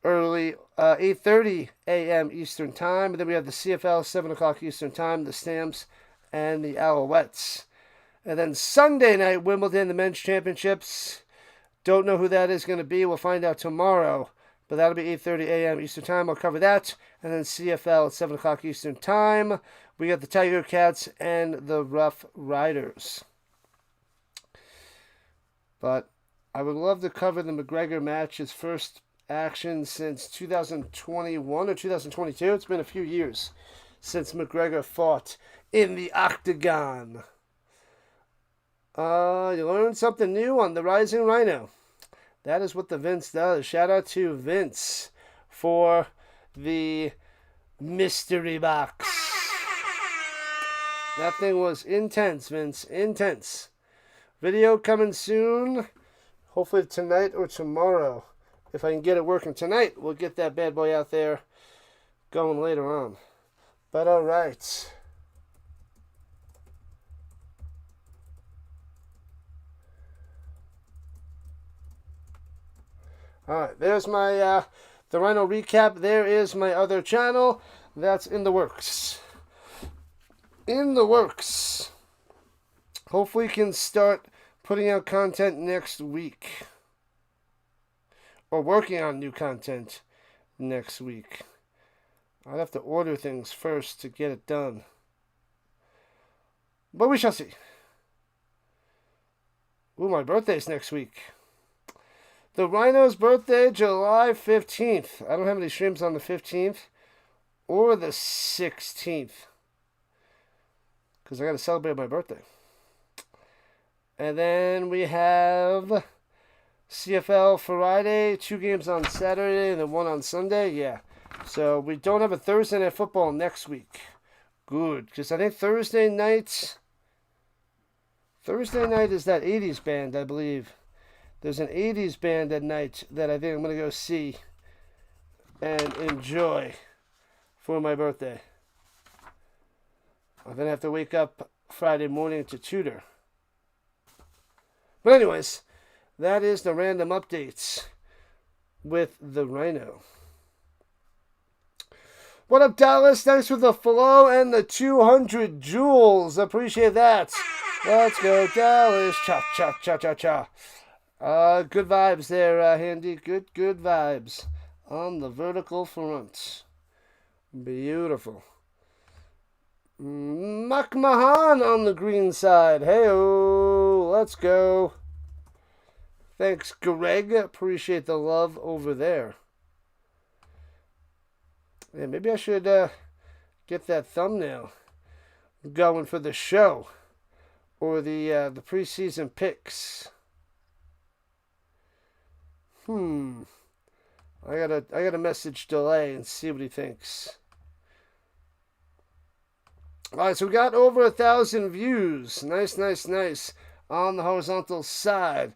A: early 8:30 a.m. Eastern Time. And then we have the CFL 7 o'clock Eastern Time, the Stamps and the Alouettes. And then Sunday night, Wimbledon, the men's championships. Don't know who that is going to be. We'll find out tomorrow. But that'll be 8:30 a.m. Eastern Time. I'll cover that. And then CFL at 7 o'clock Eastern Time. We got the Tiger Cats and the Rough Riders. But I would love to cover the McGregor match, his first action since 2021 or 2022. It's been a few years since McGregor fought in the octagon. You learned something new on the Rising Rhino. That is what the Vince does. Shout out to Vince for the mystery box. That thing was intense, Vince. Intense. Video coming soon. Hopefully tonight or tomorrow. If I can get it working tonight, we'll get that bad boy out there going later on. But alright. Alright, there's my the Rhino recap. There is my other channel. That's in the works. In the works. Hopefully can start putting out content next week. Or working on new content next week. I'd have to order things first to get it done. But we shall see. Ooh, my birthday's next week. The Rhino's birthday, July 15th. I don't have any streams on the 15th or the 16th. Because I got to celebrate my birthday. And then we have CFL Friday, 2 games on Saturday and then 1 on Sunday. Yeah. So we don't have a Thursday night football next week. Good. Because I think Thursday night is that 80s band, I believe. There's an 80s band at night that I think I'm going to go see and enjoy for my birthday. I'm going to have to wake up Friday morning to tutor. But anyways, that is the random updates with the Rhino. What up, Dallas? Thanks for the follow and the 200 jewels. Appreciate that. Let's go, Dallas. Cha, cha, cha, cha, cha. Good vibes there, Handy. Good vibes on the vertical front. Beautiful. Makmahan on the green side. Hey-oh, let's go. Thanks, Greg. Appreciate the love over there. Yeah, maybe I should get that thumbnail going for the show or the preseason picks. I gotta message Delay and see what he thinks. Alright, so we got over 1,000 views. Nice on the horizontal side.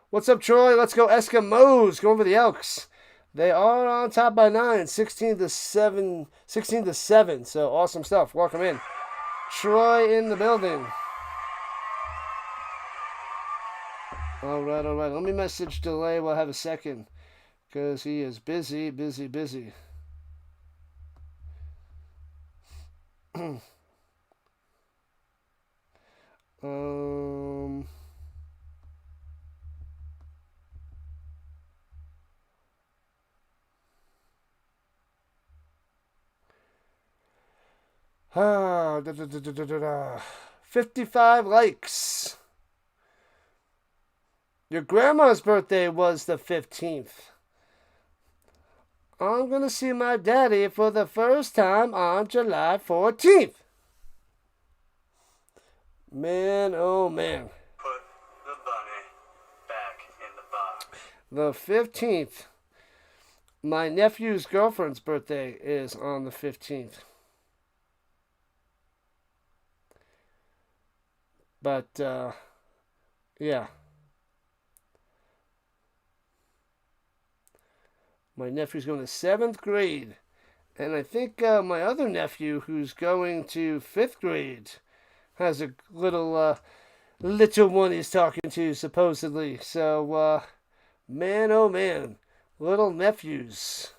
A: What's up, Troy? Let's go Eskimos. Going for the Elks. They are on top by 9, 16-7. So awesome stuff. Welcome in. Troy in the building. Alright. Let me message Delay. We'll have a second. Because he is busy. Um, ah, 55 likes. Your grandma's birthday was the 15th. I'm going to see my daddy for the first time on July 14th. Man, oh man.
B: Put the bunny back in the box.
A: The 15th. My nephew's girlfriend's birthday is on the 15th. But, yeah. My nephew's going to 7th grade. And I think my other nephew, who's going to 5th grade, has a little one he's talking to, supposedly. So, man, oh man. Little nephews.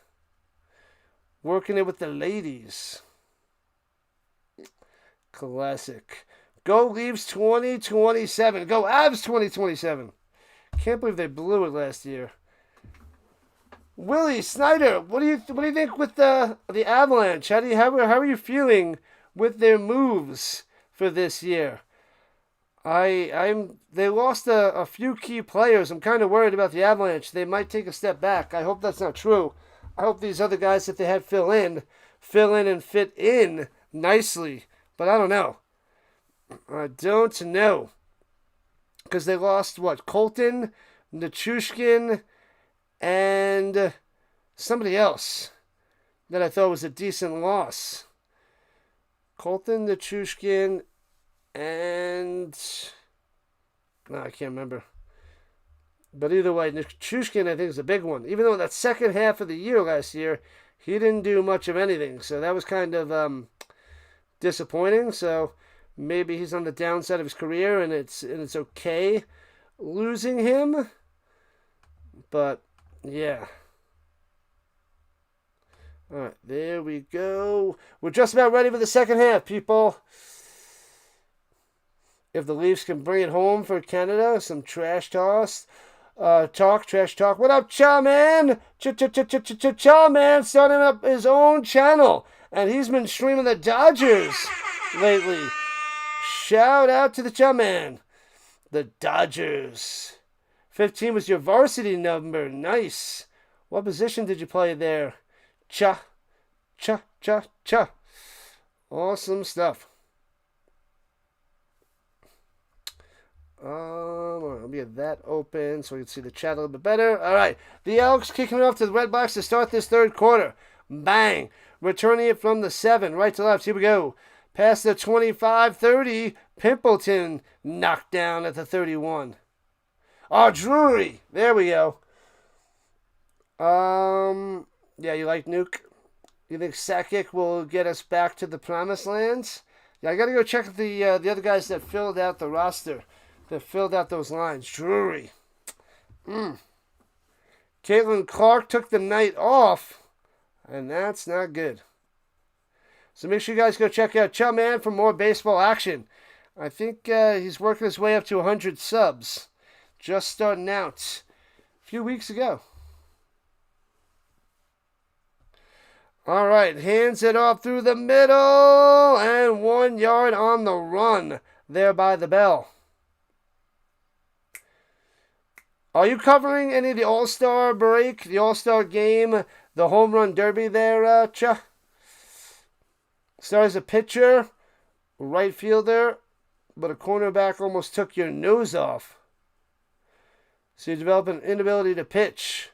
A: Working it with the ladies. Classic. Go Leafs 2027. Go Avs 2027. Can't believe they blew it last year. Willie Snyder, what do you think with the Avalanche? How are you feeling with their moves for this year? They lost a few key players. I'm kind of worried about the Avalanche. They might take a step back. I hope that's not true. I hope these other guys that they had fill in and fit in nicely. But I don't know. I don't know. Because they lost, Colton, Nichushkin, and somebody else that I thought was a decent loss. Colton, Nichushkin, and... No, I can't remember. But either way, Nichushkin, I think, is a big one. Even though that second half of the year last year, he didn't do much of anything. So that was kind of disappointing. So maybe he's on the downside of his career, and it's okay losing him. But yeah. All right, there we go. We're just about ready for the second half, people. If the Leafs can bring it home for Canada, some trash talk. What up, Cha Man? Cha Man starting up his own channel, and he's been streaming the Dodgers lately. Shout out to the Cha Man. The Dodgers. 15 was your varsity number. Nice. What position did you play there? Cha. Awesome stuff. I'll get that open so we can see the chat a little bit better. All right. The Elks kicking it off to the Redblacks to start this third quarter. Bang. Returning it from the 7. Right to left. Here we go. Past the 25-30. Pimpleton knocked down at the 31. Oh, Drury. There we go. Yeah, you like Nuke? You think Sakic will get us back to the promised lands? Yeah, I got to go check the other guys that filled out the roster, that filled out those lines. Drury. Caitlin Clark took the night off, and that's not good. So make sure you guys go check out Chum Man for more baseball action. I think he's working his way up to 100 subs. Just starting out a few weeks ago. All right, hands it off through the middle, and 1 yard on the run there by the bell. Are you covering any of the All-Star break, the All-Star game, the home run derby there, Cha? Started as a pitcher, right fielder, but a cornerback almost took your nose off. So you develop an inability to pitch.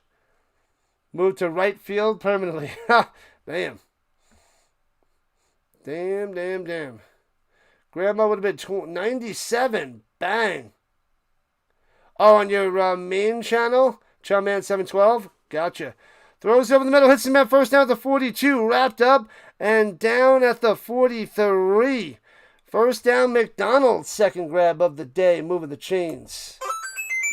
A: Move to right field permanently. Damn. Damn. Grandma would have been 97. Bang. Oh, on your main channel? Chumman712? Gotcha. Throws over the middle, hits him at first down at the 42. Wrapped up and down at the 43. First down, McDonald's second grab of the day, moving the chains.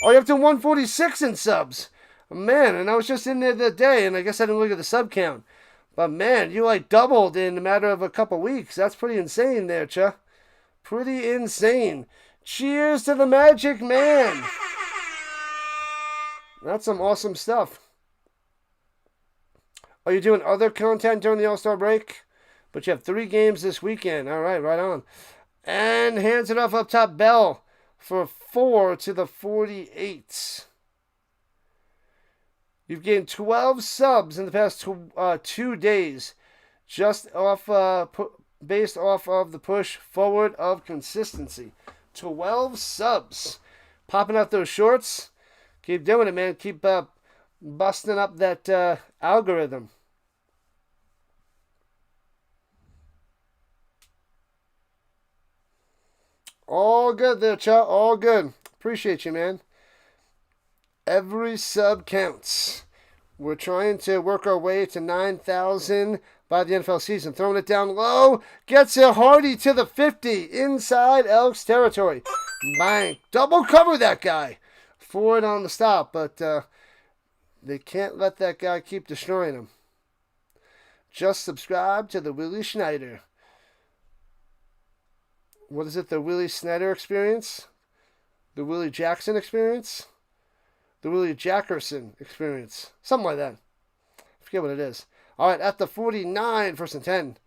A: Oh, you're up to 146 in subs. Man, and I was just in there the day, and I guess I didn't look at the sub count. But man, you doubled in a matter of a couple weeks. That's pretty insane there, Cha. Pretty insane. Cheers to the Magic Man. That's some awesome stuff. Are you doing other content during the All-Star break? But you have 3 games this weekend. All right, right on. And hands it off up top, Bell, for 4 to the 48. You've gained 12 subs in the past 2 days, just off based off of the push forward of consistency. 12 subs. Popping out those shorts. Keep doing it, man. Keep busting up that algorithm. All good there, Chuck. All good. Appreciate you, man. Every sub counts. We're trying to work our way to 9,000 by the NFL season. Throwing it down low. Gets a Hardy to the 50. Inside Elks territory. Bang. Double cover that guy. Forward on the stop. But they can't let that guy keep destroying him. Just subscribe to the Willie Schneider. What is it? The Willie Snyder experience? The Willie Jackson experience? The Willie Jackerson experience. Something like that. I forget what it is. All right, at the 49, 1st and 10.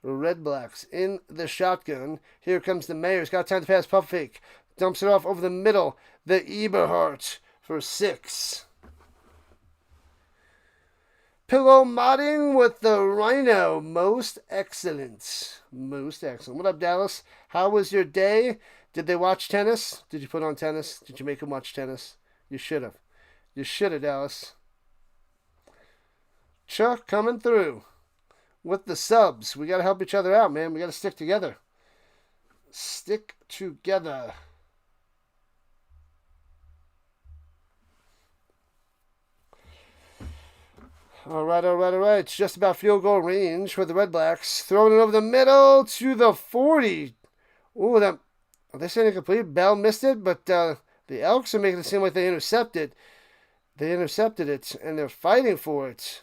A: Redblacks in the shotgun. Here comes the Mayor. He's got time to pass. Puff fake. Dumps it off over the middle. The Eberhardt for 6. Pillow modding with the Rhino. Most excellent. Most excellent. What up, Dallas? How was your day? Did they watch tennis? Did you put on tennis? Did you make them watch tennis? You should have. You should have, Dallas. Chuck coming through with the subs. We got to help each other out, man. We got to stick together. Stick together. All right. It's just about field goal range for the Redblacks. Throwing it over the middle to the 40. Ooh, that... Are they saying incomplete? Bell missed it, but the Elks are making it seem like they intercepted. They intercepted it, and they're fighting for it.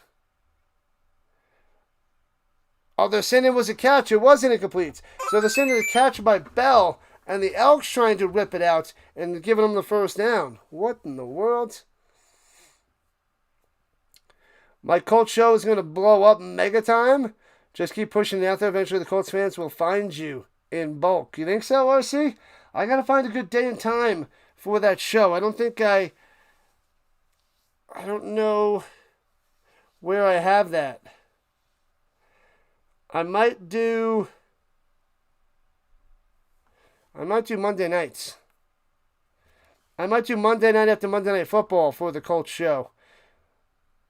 A: Oh, they're saying it was a catch. It wasn't incomplete. So they're saying it's a catch by Bell, and the Elks trying to rip it out and giving them the first down. What in the world? My Colts show is going to blow up mega time. Just keep pushing it out there. Eventually the Colts fans will find you in bulk. You think so, RC? I got to find a good day and time for that show. I don't know where I have that. I might do Monday nights. I might do Monday night after Monday Night Football for the Colts show.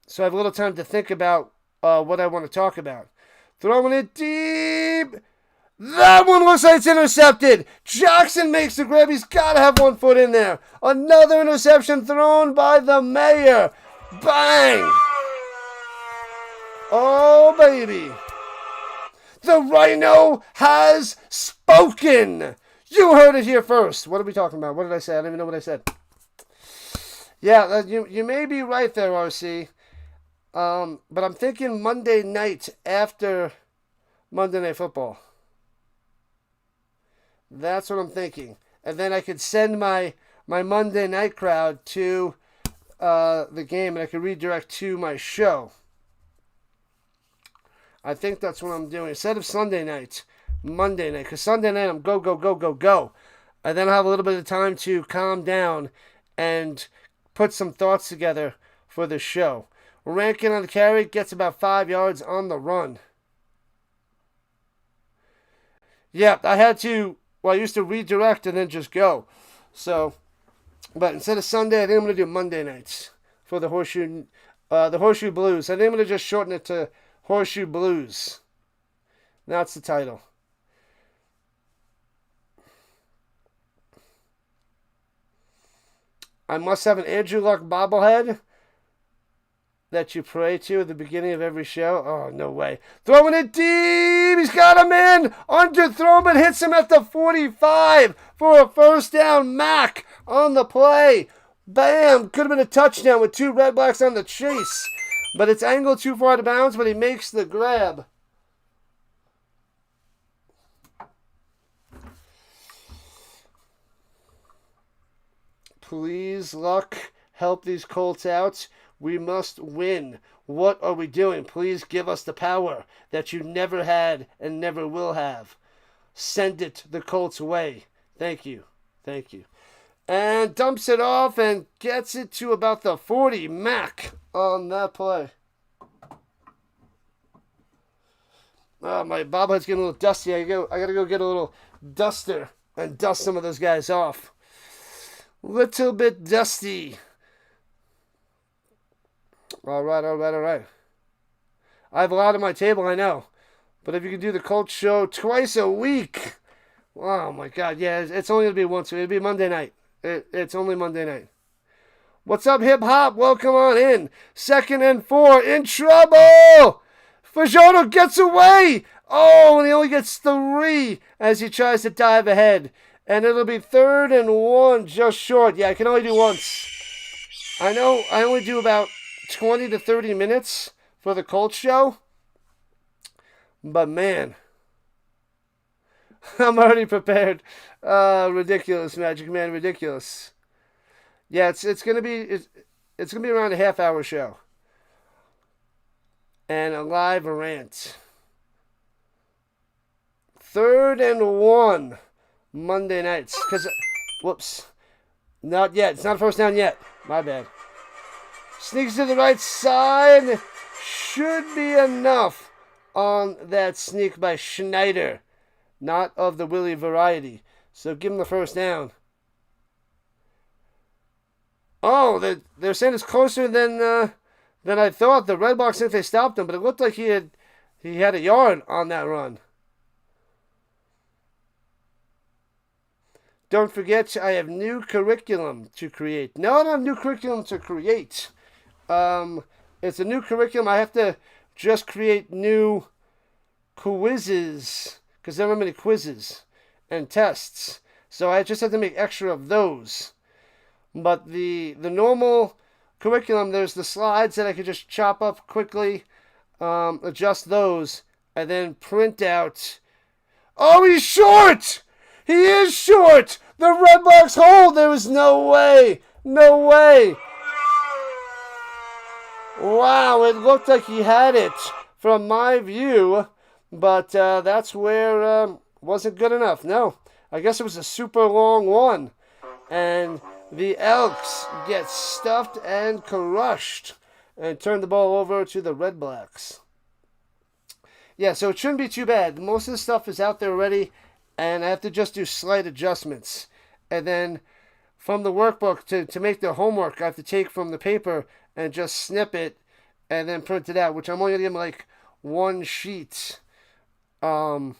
A: So I have a little time to think about what I want to talk about. Throwing it deep. That one looks like it's intercepted. Jackson makes the grab. He's got to have one foot in there. Another interception thrown by the Mayor. Bang. Oh, baby. The Rhino has spoken. You heard it here first. What are we talking about? What did I say? I don't even know what I said. Yeah, you may be right there, RC. But I'm thinking Monday night after Monday Night Football. That's what I'm thinking. And then I could send my Monday night crowd to the game, and I could redirect to my show. I think that's what I'm doing. Instead of Sunday night, Monday night. Because Sunday night, I'm go. And then I'll have a little bit of time to calm down and put some thoughts together for the show. Rankin on the carry, gets about 5 yards on the run. Yeah, I used to redirect and then just go. So, but instead of Sunday, I think I'm going to do Monday nights for the Horseshoe Blues. I think I'm going to just shorten it to Horseshoe Blues. That's the title. I must have an Andrew Luck bobblehead that you pray to at the beginning of every show. Oh, no way. Throwing it deep. He's got him in. Underthrown, but hits him at the 45 for a first down. Mack on the play. Bam. Could have been a touchdown with 2 Redblacks on the chase. But it's angled too far out of bounds, but he makes the grab. Please, luck, help these Colts out. We must win. What are we doing? Please give us the power that you never had and never will have. Send it the Colts' way. Thank you. Thank you. And dumps it off and gets it to about the 40 Mac on that play. Oh, my bobblehead's getting a little dusty. I gotta go get a little duster and dust some of those guys off. Little bit dusty. All right. I have a lot on my table, I know. But if you can do the Colts show twice a week. Oh, my God. Yeah, it's only going to be once. It'll be Monday night. It's only Monday night. What's up, hip hop? Welcome on in. 2nd and 4. In trouble. Fajardo gets away. Oh, and he only gets 3 as he tries to dive ahead. And it'll be 3rd and 1, just short. Yeah, I can only do once. I know I only do about 20 to 30 minutes for the Colts show. But, man, I'm already prepared. Ridiculous, Magic Man, ridiculous. Yeah, it's gonna be around a half-hour show. And a live rant. 3rd and 1 Monday nights. Whoops. Not yet. It's not a first down yet. My bad. Sneaks to the right side. Should be enough on that sneak by Schneider. Not of the Willie variety. So give him the first down. Oh, they're saying it's closer than I thought. The Redblacks think they stopped him, but it looked like he had a yard on that run. Don't forget, I have new curriculum to create. No, I don't have new curriculum to create. It's a new curriculum. I have to just create new quizzes because there are many quizzes and tests. So I just have to make extra of those. But the normal curriculum, there's the slides that I could just chop up quickly, adjust those, and then print out. Oh, he's short! He is short! The Redblacks hold! There was no way! No way! Wow, it looked like he had it from my view, but that's where wasn't good enough. No, I guess it was a super long one. And the Elks get stuffed and crushed and turn the ball over to the Redblacks. Yeah, so it shouldn't be too bad. Most of the stuff is out there already, and I have to just do slight adjustments. And then from the workbook to make the homework, I have to take from the paper and just snip it and then print it out, which I'm only going to give them like one sheet for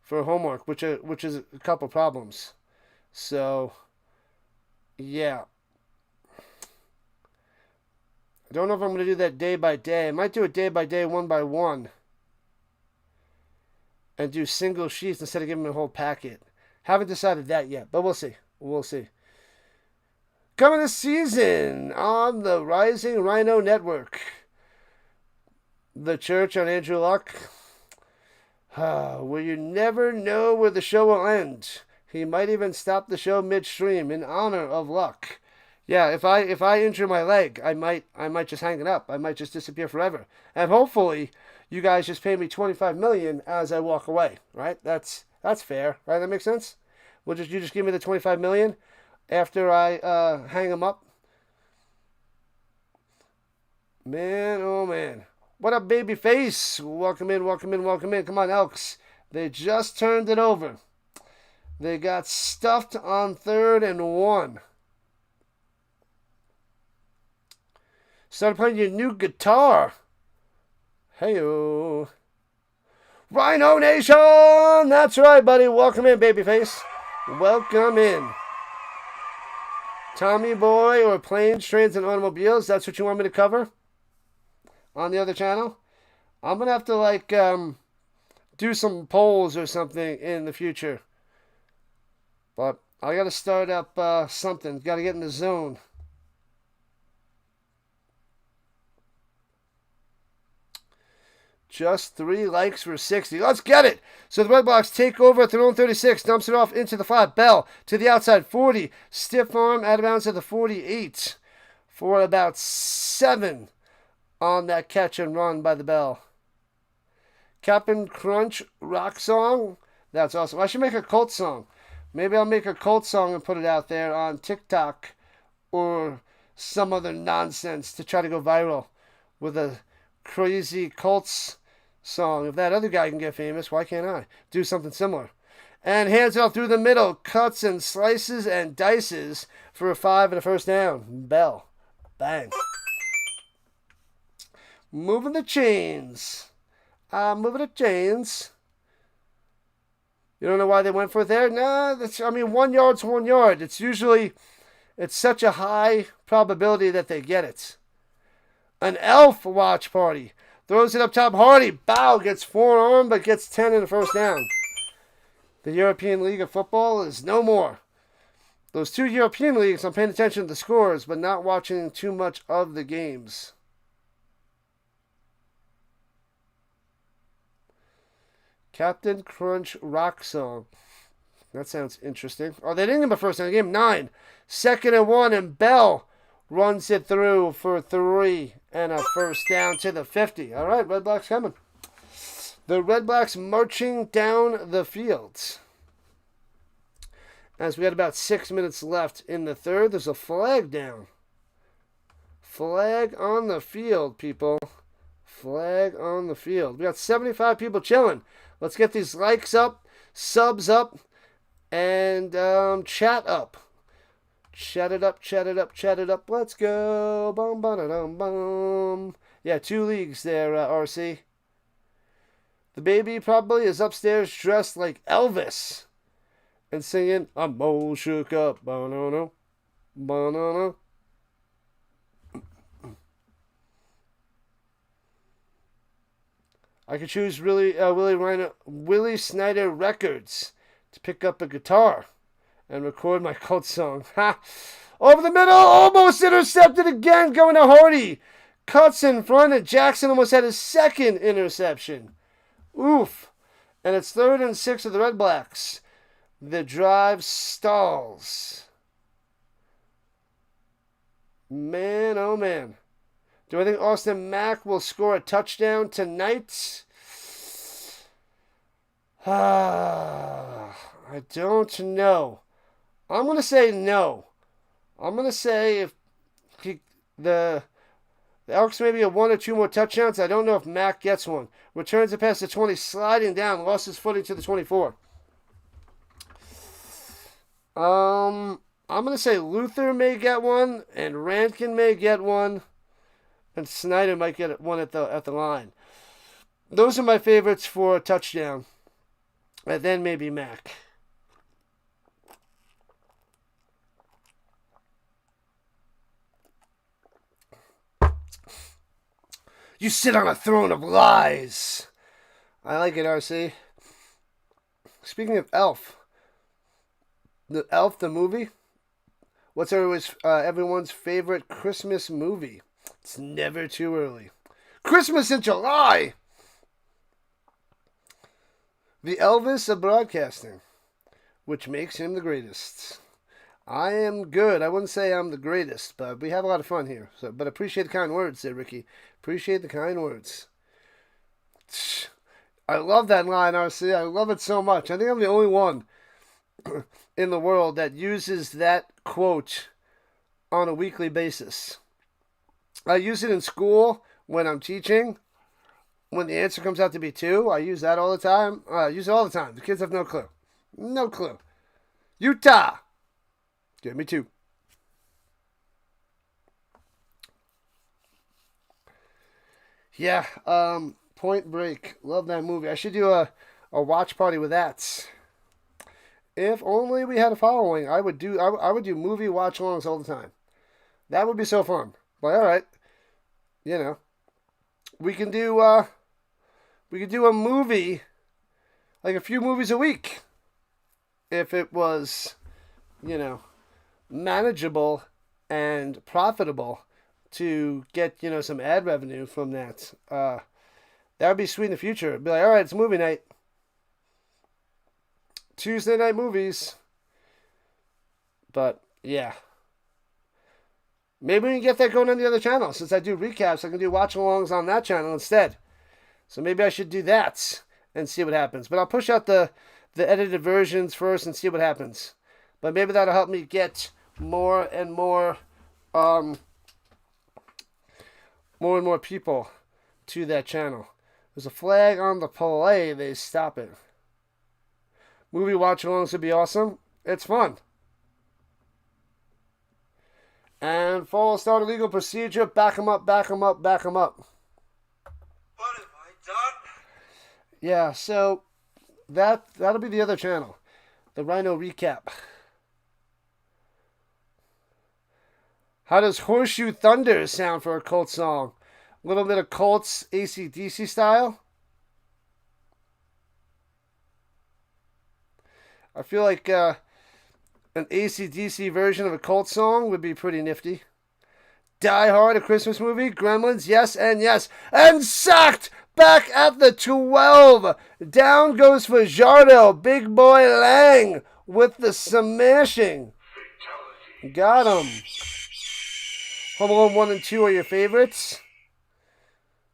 A: homework, which is a couple problems. So, yeah. I don't know if I'm going to do that day by day. I might do it day by day, one by one. And do single sheets instead of giving them a whole packet. Haven't decided that yet, but we'll see. We'll see. Coming this season on the Rising Rhino Network. The Church on Andrew Luck. Where you never know where the show will end. He might even stop the show midstream in honor of Luck. Yeah, if I injure my leg, I might just hang it up. I might just disappear forever. And hopefully you guys just pay me $25 million as I walk away, right? That's fair, right? That makes sense? You just give me the $25 million after I hang them up. Man, oh man. What up, babyface? Welcome in, welcome in, welcome in. Come on, Elks. They just turned it over. They got stuffed on 3rd and 1. Started playing your new guitar. Hey-o. Rhino Nation! That's right, buddy. Welcome in, babyface. Welcome in. Tommy Boy or Planes, Trains, and Automobiles. That's what you want me to cover on the other channel? I'm going to have to, do some polls or something in the future. But I got to start up something. Got to get in the zone. Just 3 likes for 60. Let's get it. So the Redblacks take over at their own 36. Dumps it off into the 5. Bell to the outside 40. Stiff arm out of bounds at the 48. For about 7 on that catch and run by the Bell. Cap'n Crunch rock song. That's awesome. I should make a cult song. Maybe I'll make a cult song and put it out there on TikTok or some other nonsense to try to go viral with a crazy Colts song. If that other guy can get famous, why can't I do something similar? And hands off through the middle, cuts and slices and dices for a 5 and a first down. Bell. Bang. Moving the chains. Moving the chains. You don't know why they went for it there? No, 1 yard's 1 yard. It's such a high probability that they get it. An elf watch party. Throws it up top. Hardy. Bow. Gets forearm, but gets 10 in the first down. The European League of Football is no more. Those 2 European leagues, I'm paying attention to the scores, but not watching too much of the games. Captain Crunch rock song. That sounds interesting. Oh, they didn't give him a first down. They gave him 9. 2nd and 1, and Bell runs it through for 3 and a first down to the 50. All right, Redblacks coming. The Redblacks marching down the field. As we had about 6 minutes left in the third, there's a flag down. Flag on the field, people. Flag on the field. We got 75 people chilling. Let's get these likes up, subs up, and chat up. Chat it up, chat it up, chat it up. Let's go. Bum, ba-da-dum, bum. Yeah, 2 leagues there, RC. The baby probably is upstairs dressed like Elvis and singing, I'm all shook up. Ba-na-na, ba-na-na. I could choose Willie Snyder Records to pick up a guitar and record my cult song. Ha! Over the middle, almost intercepted again, going to Hardy. Cuts in front, and Jackson almost had his 2nd interception. Oof. And it's 3rd and 6 of the Redblacks. The drive stalls. Man, oh man. Do I think Austin Mack will score a touchdown tonight? I don't know. I'm going to say no. I'm going to say if the Elks maybe have 1 or 2 more touchdowns. I don't know if Mack gets one. Returns it past the 20, sliding down, lost his footing to the 24. I'm going to say Luther may get one, and Rankin may get one, and Snyder might get one at the line. Those are my favorites for a touchdown. And then maybe Mack. You sit on a throne of lies. I like it, RC. Speaking of Elf. The Elf, the movie. What's everyone's favorite Christmas movie? It's never too early. Christmas in July. The Elvis of broadcasting, which makes him the greatest. I am good. I wouldn't say I'm the greatest, but we have a lot of fun here. But appreciate the kind words there, Ricky. Appreciate the kind words. I love that line, RC. I love it so much. I think I'm the only one in the world that uses that quote on a weekly basis. I use it in school when I'm teaching. When the answer comes out to be 2, I use that all the time. I use it all the time. The kids have no clue. No clue. Utah. Give me 2. Yeah, Point Break. Love that movie. I should do a watch party with that. If only we had a following, I would do movie watch-alongs all the time. That would be so fun. But all right, we can do a movie, like a few movies a week, if it was, manageable and profitable to get some ad revenue from that That would be sweet in the future. It'd be like, all right, it's movie night. Tuesday night movies. But, yeah. Maybe we can get that going on the other channel. Since I do recaps, I can do watch-alongs on that channel instead. So maybe I should do that and see what happens. But I'll push out the edited versions first and see what happens. But maybe that'll help me get more and more people to that channel. There's a flag on the play. They stop it. Movie watch-alongs would be awesome. It's fun. And follow starter legal procedure. Back 'em up, back 'em up, back 'em up.
B: What have I done?
A: Yeah, so that'll be the other channel. The Rhino recap. How does Horseshoe Thunder sound for a Colts song? A little bit of Colts AC/DC style. I feel like an AC/DC version of a Colts song would be pretty nifty. Die Hard, a Christmas movie. Gremlins, yes and yes. And sacked back at the 12. Down goes Fajardo. Big boy Lang with the smashing. Got him. Home Alone 1 and 2 are your favorites.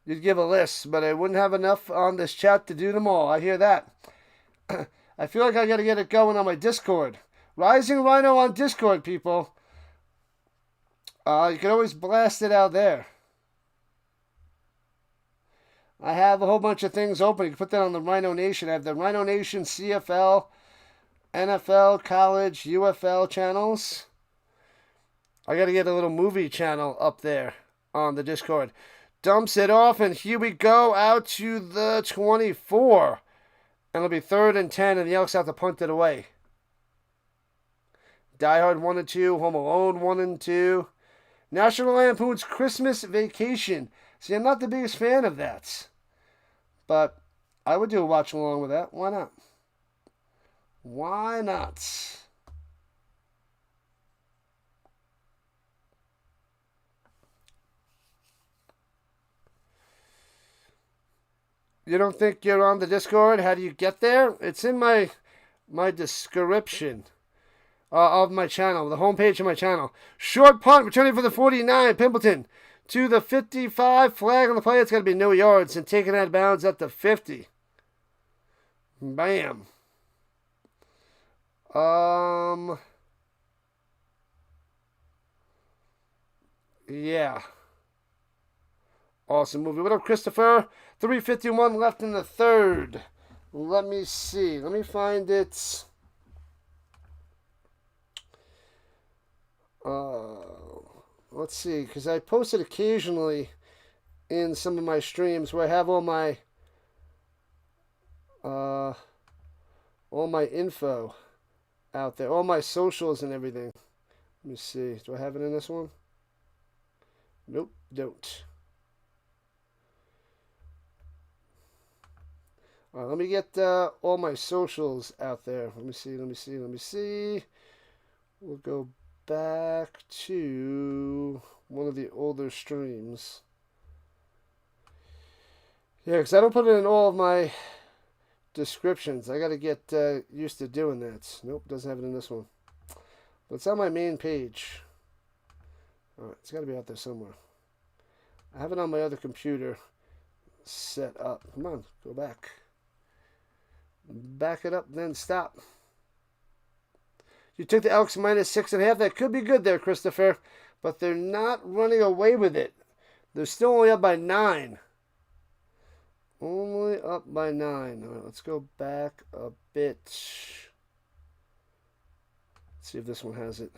A: You'd give a list, but I wouldn't have enough on this chat to do them all. I hear that. I feel like I got to get it going on my Discord. Rising Rhino on Discord, people. You can always blast it out there. I have a whole bunch of things open. You can put that on the Rhino Nation. I have the Rhino Nation CFL, NFL, college, UFL channels. I got to get a little movie channel up there on the Discord. Dumps it off, and here we go out to the 24. And it'll be 3rd and 10, and the Elks have to punt it away. Die Hard 1 and 2, Home Alone 1 and 2. National Lampoon's Christmas Vacation. See, I'm not the biggest fan of that. But I would do a watch along with that. Why not? Why not? You don't think you're on the Discord? How do you get there? It's in my description of my channel, the homepage of my channel. Short punt, returning for the 49, Pimpleton. To the 55, flag on the play. It's got to be no yards and taken out of bounds at the 50. Bam. Yeah. Awesome movie. What up, Christopher? 3:51 left in the third. Let me see. Let me find it. Let's see, because I post it occasionally in some of my streams where I have all my info out there, all my socials and everything. Let me see. Do I have it in this one? Nope, don't. All right, let me get all my socials out there. Let me see. We'll go back to one of the older streams. Yeah, because I don't put it in all of my descriptions. I got to get used to doing that. Nope, doesn't have it in this one. But it's on my main page. All right, it's got to be out there somewhere. I have it on my other computer set up. Come on, go back. Back it up, then stop. You took the Elks minus 6.5. That could be good there, Christopher. But they're not running away with it. They're still only up by 9. Only up by 9. All right, let's go back a bit. Let's see if this one has it.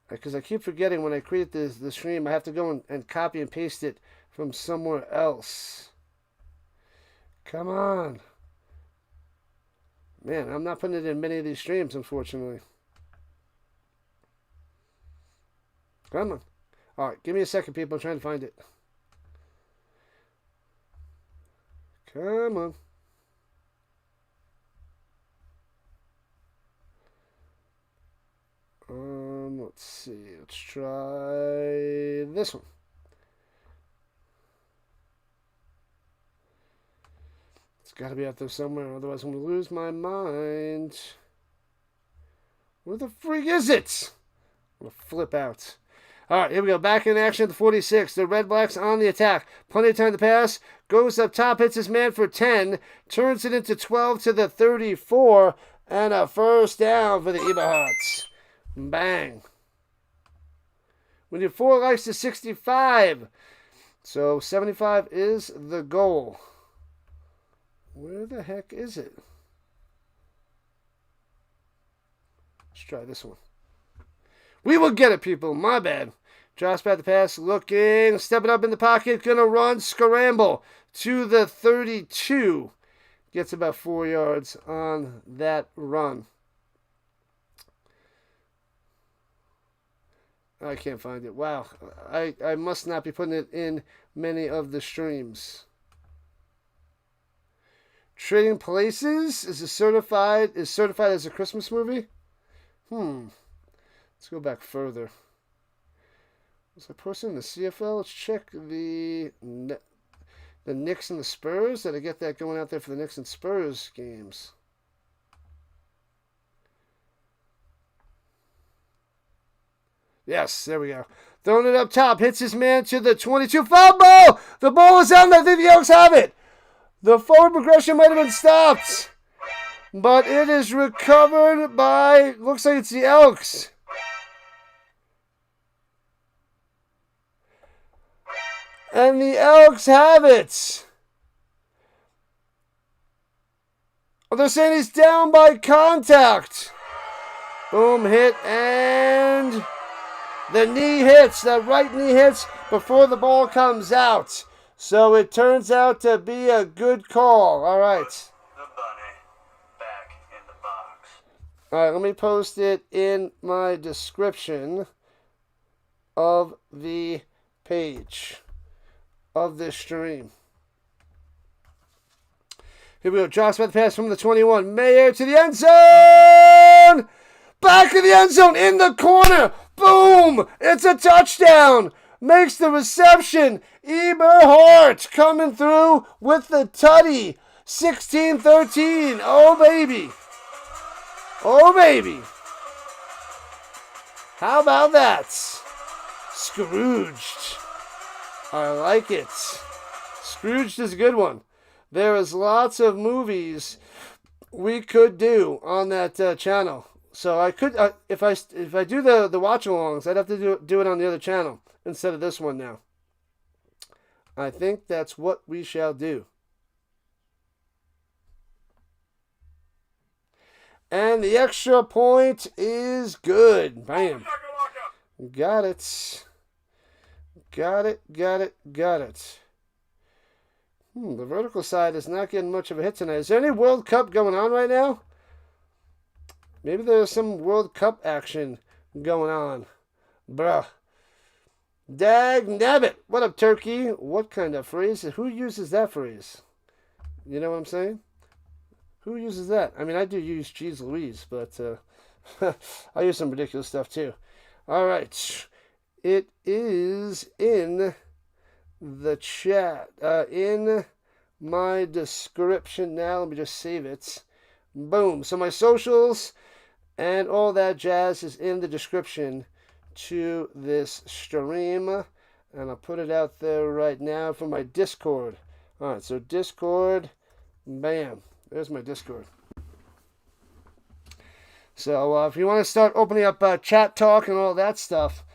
A: Because I keep forgetting when I create the stream, I have to go and copy and paste it from somewhere else. Come on. Man, I'm not putting it in many of these streams, unfortunately. Come on. All right, give me a second, people. I'm trying to find it. Come on. Let's see. Let's try this one. got to be out there somewhere, otherwise I'm going to lose my mind. Where the freak is it? I'm going to flip out. All right, here we go. Back in action at the 46. The Redblacks on the attack. Plenty of time to pass. Goes up top, hits his man for 10. Turns it into 12 to the 34. And a first down for the Eberhards. Bang. We need 4 likes to 65. So 75 is the goal. Where the heck is it? Let's try this one. We will get it, people. My bad. Drops back the pass, looking, stepping up in the pocket, gonna run, scramble to the 32. Gets about 4 yards on that run. I can't find it. Wow. I must not be putting it in many of the streams. Trading Places is certified as a Christmas movie? Let's go back further. Was a person in the CFL? Let's check the Knicks and the Spurs. Did I get that going out there for the Knicks and Spurs games? Yes, there we go. Throwing it up top. Hits his man to the 22. Foul ball! The ball is out. I think the Elks have it. The forward progression might have been stopped. But it is recovered by, looks like it's the Elks. And the Elks have it. Oh, they're saying he's down by contact. Boom, hit, and the knee hits. That right knee hits before the ball comes out. So it turns out to be a good call. All right.
B: The bunny back in the box.
A: All right, let me post it in my description of the page of this stream. Here we go. Drops by the pass from the 21. Mayer to the end zone. Back of the end zone in the corner. Boom. It's a touchdown. Makes the reception. Eberhardt coming through with the tutty. 16-13. Oh, baby. Oh, baby. How about that? Scrooged. I like it. Scrooged is a good one. There is lots of movies we could do on that channel. So I could, if I do the watch-alongs, I'd have to do it on the other channel instead of this one now. I think that's what we shall do. And the extra point is good. Bam. Got it. Got it, got it, got it. The vertical side is not getting much of a hit tonight. Is there any World Cup going on right now? Maybe there's some World Cup action going on. Bruh. Dag nabbit. What up, Turkey? What kind of phrase? Who uses that phrase? You know what I'm saying? Who uses that? I mean, I do use Jeez Louise, but I use some ridiculous stuff too. All right. It is in the chat, in my description now. Let me just save it. Boom. So my socials and all that jazz is in the description to this stream. And I'll put it out there right now for my Discord. All right, so Discord, bam. There's my Discord. So if you want to start opening up chat talk and all that stuff,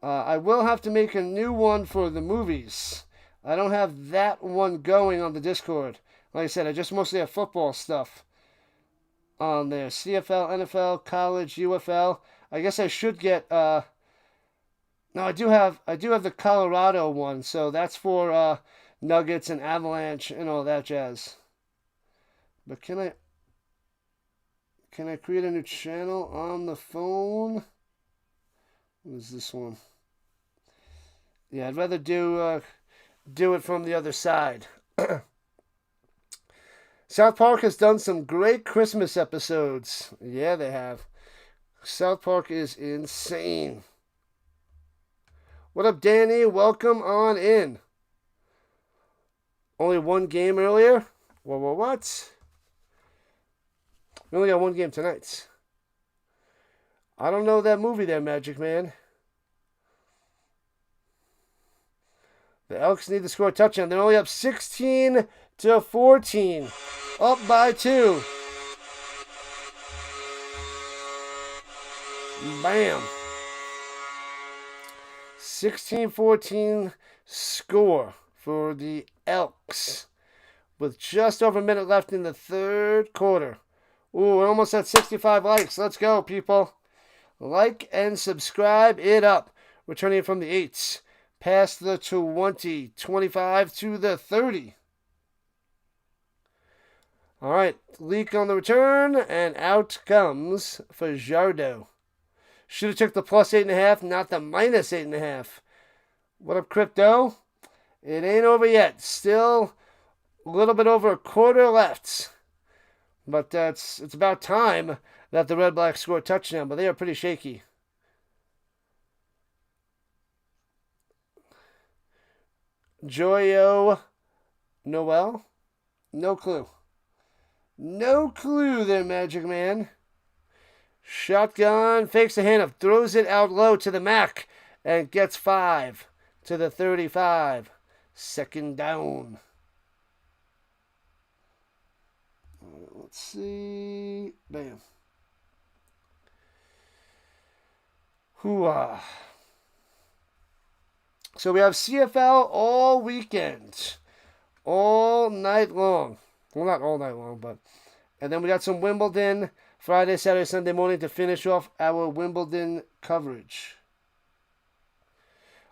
A: I will have to make a new one for the movies. I don't have that one going on the Discord. Like I said, I just mostly have football stuff on there. CFL, NFL, college, UFL. I guess I should get... no, I do have the Colorado one. So that's for Nuggets and Avalanche and all that jazz. But can I create a new channel on the phone? What is this one? Yeah, I'd rather do it from the other side. South Park has done some great Christmas episodes. Yeah, they have. South Park is insane. What up, Danny? Welcome on in. Only one game earlier? What? We only got one game tonight. I don't know that movie there, Magic Man. The Elks need to score a touchdown. They're only up 16-14. Up by 2. Bam. 16-14 score for the Elks. With just over a minute left in the third quarter. Ooh, we're almost at 65 likes. Let's go, people. Like and subscribe it up. We're turning it from the 8s. Past the 20, 25 to the 30. All right, leak on the return, and out comes Fajardo. Should have took the plus 8.5, not the minus 8.5. What up, Crypto? It ain't over yet. Still a little bit over a quarter left. But it's about time that the Redblacks score a touchdown, but they are pretty shaky. Joyo Noel? No clue. No clue there, Magic Man. Shotgun, fakes the handoff, throws it out low to the Mac, and gets 5 to the 35. Second down. Let's see. Bam. Hooah. So we have CFL all weekend. All night long. Well, not all night long, but... And then we got some Wimbledon Friday, Saturday, Sunday morning to finish off our Wimbledon coverage.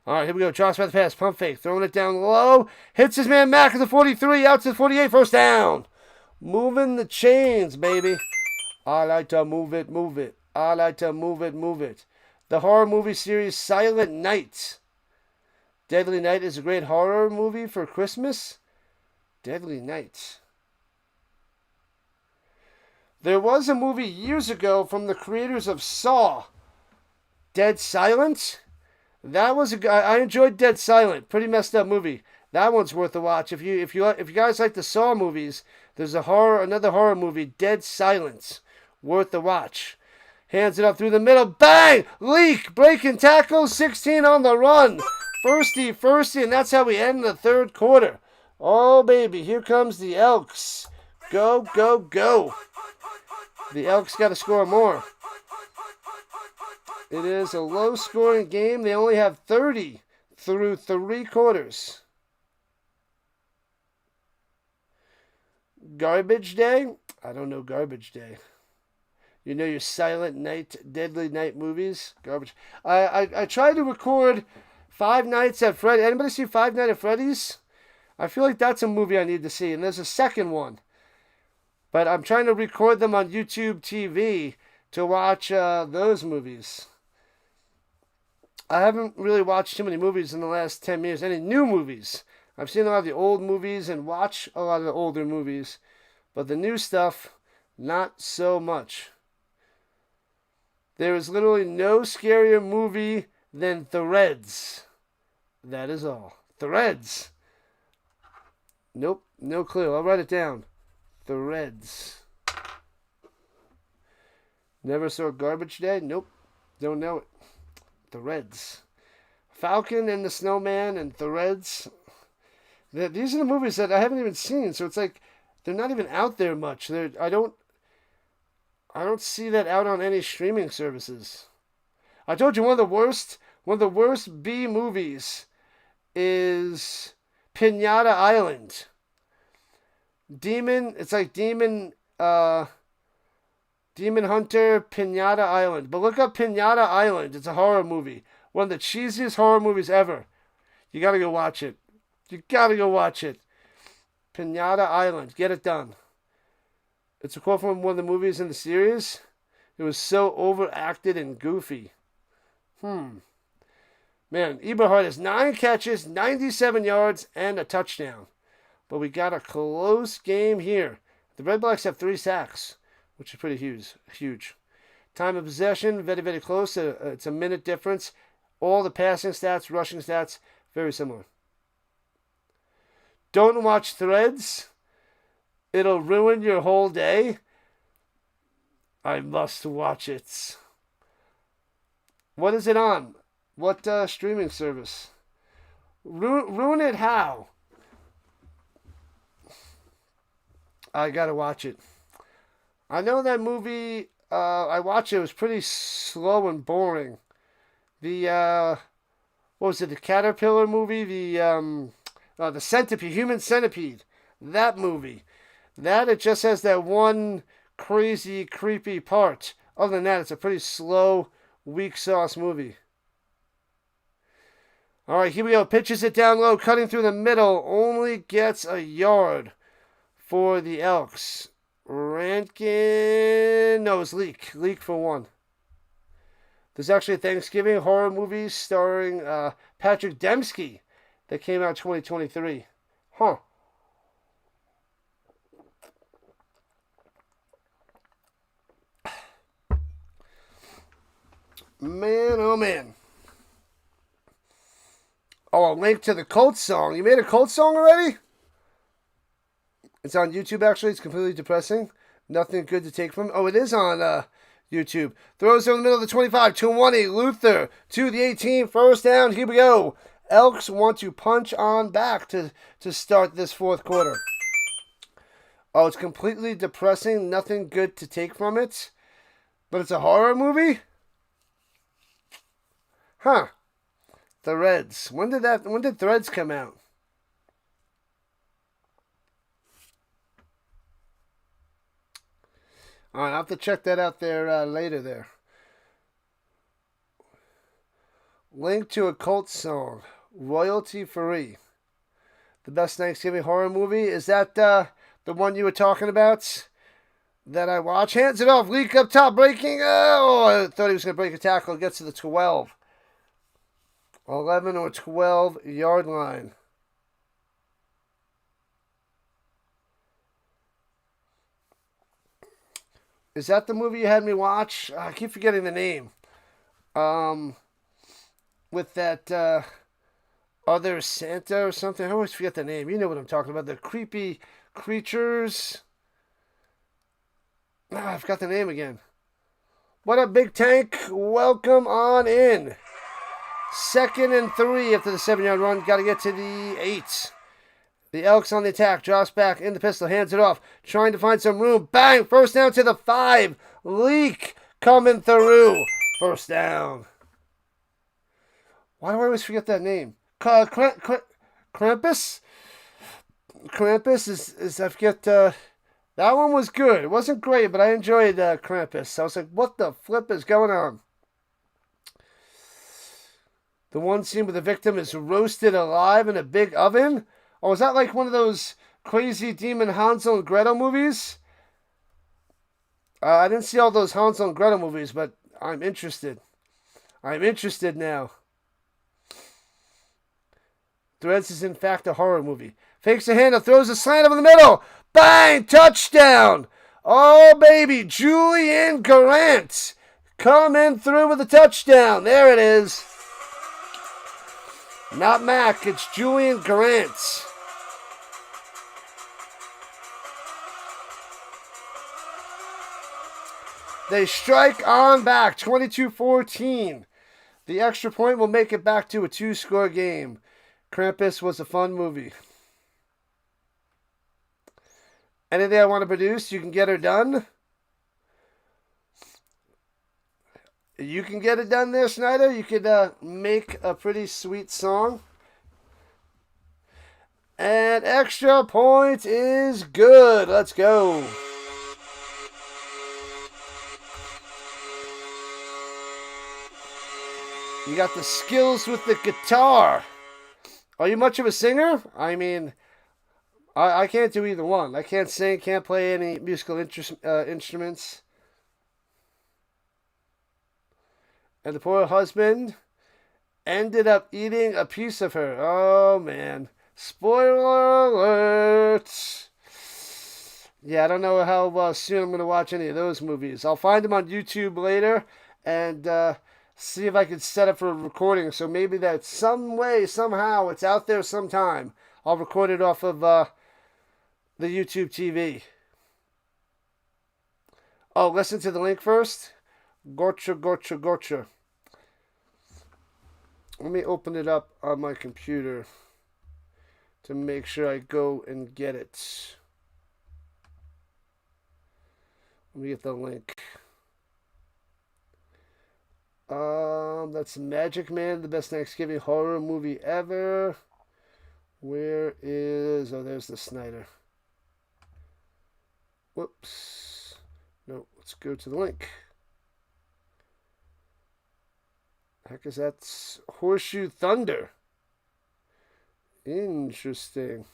A: All right, here we go. Josh by the pass. Pump fake. Throwing it down low. Hits his man Mac at the 43. Out to the 48. First down. Moving the chains, baby. I like to move it, move it. I like to move it, move it. The horror movie series Silent Night. Deadly Night is a great horror movie for Christmas. Deadly Night. There was a movie years ago from the creators of Saw. Dead Silent. That was I enjoyed Dead Silent. Pretty messed up movie. That one's worth a watch. If you guys like the Saw movies, there's another horror movie, Dead Silence, worth a watch. Hands it up through the middle, bang! Leak, breaking tackle, 16 on the run. Firsty, and that's how we end the third quarter. Oh baby, here comes the Elks. Go, go, go. The Elks got to score more. It is a low-scoring game. They only have 30 through 3 quarters. Garbage Day? I don't know Garbage Day. You know your Silent Night, Deadly Night movies? Garbage. I tried to record Five Nights at Freddy's. Anybody see Five Nights at Freddy's? I feel like that's a movie I need to see. And there's a second one. But I'm trying to record them on YouTube TV to watch those movies. I haven't really watched too many movies in the last 10 years. Any new movies. I've seen a lot of the old movies and watch a lot of the older movies. But the new stuff, not so much. There is literally no scarier movie than Threads. That is all. Threads. Nope, no clue. I'll write it down. Threads. Never saw Garbage Day? Nope, don't know it. Threads. Falcon and the Snowman and Threads. These are the movies that I haven't even seen, so it's like they're not even out there much. I don't see that out on any streaming services. I told you one of the worst B movies is Pinata Island. It's like Demon Hunter Pinata Island. But look up Pinata Island. It's a horror movie. One of the cheesiest horror movies ever. You gotta go watch it. Pinata Island. Get it done. It's a quote from one of the movies in the series. It was so overacted and goofy. Man, Eberhard has 9 catches, 97 yards, and a touchdown. But we got a close game here. The Redblacks have 3 sacks, which is pretty huge. Time of possession, very, very close. It's a minute difference. All the passing stats, rushing stats, very similar. Don't watch Threads. It'll ruin your whole day. I must watch it. What is it on? What streaming service? Ruin it how? I gotta watch it. I know that movie. I watched it. It was pretty slow and boring. The what was it? The caterpillar movie. The centipede, human centipede. That movie. That it just has that one crazy, creepy part. Other than that, it's a pretty slow, weak sauce movie. All right, here we go. Pitches it down low, cutting through the middle. Only gets a yard for the Elks. Rankin. No, it's Leak. Leak for one. There's actually a Thanksgiving horror movie starring Patrick Dembski that came out 2023. Huh. Man, oh man. Oh, a link to the Colts song. You made a Colts song already? It's on YouTube, actually. It's completely depressing. Nothing good to take from. Oh, it is on YouTube. Throws over the middle of the 25. 2-1. Luther to the 18. First down. Here we go. Elks want to punch on back to start this fourth quarter. Oh, it's completely depressing. Nothing good to take from it. But it's a horror movie? Huh. Threads. When did Threads come out? All right, I'll have to check that out there later there. Link to a cult song. Royalty free. The best Thanksgiving horror movie. Is that the one you were talking about? That I watch. Hands it off. Leak up top. Breaking. Oh, I thought he was going to break a tackle. Gets to the 12. 11 or 12 yard line. Is that the movie you had me watch? I keep forgetting the name. With that other Santa or something. I always forget the name. You know what I'm talking about. The creepy creatures. I forgot the name again. What up, Big Tank? Welcome on in. 2nd and 3 after the 7-yard run. Got to get to the 8. The Elks on the attack. Drops back in the pistol. Hands it off. Trying to find some room. Bang! First down to the 5. Leak coming through. First down. Why do I always forget that name? Krampus? Krampus is I forget. That one was good. It wasn't great, but I enjoyed Krampus. I was like, what the flip is going on? The one scene where the victim is roasted alive in a big oven? Oh, is that like one of those crazy demon Hansel and Gretel movies? I didn't see all those Hansel and Gretel movies, but I'm interested. I'm interested now. Threads is in fact a horror movie. Fakes a handoff, throws a slant over the middle. Bang! Touchdown! Oh, baby. Julian Grant coming through with a touchdown. There it is. Not Mac, it's Julian Grant. They strike on back, 22-14. The extra point will make it back to a 2-score game. Krampus was a fun movie. Anything I want to produce, you can get her done. You can get it done there, Snyder. You could make a pretty sweet song. And extra point is good. Let's go. You got the skills with the guitar. Are you much of a singer? I mean, I can't do either one. I can't sing, can't play any musical instruments. And the poor husband ended up eating a piece of her. Oh, man. Spoiler alert. Yeah, I don't know how soon I'm going to watch any of those movies. I'll find them on YouTube later and see if I can set up for a recording. So maybe that some way, somehow, it's out there sometime. I'll record it off of the YouTube TV. Oh, listen to the link first. Gotcha. Let me open it up on my computer to make sure I go and get it. Let me get the link. That's Magic Man, the best Thanksgiving horror movie ever. Where is... Oh, there's the Snyder. Whoops. No, let's go to the link. Heck is that? Horseshoe Thunder. Interesting.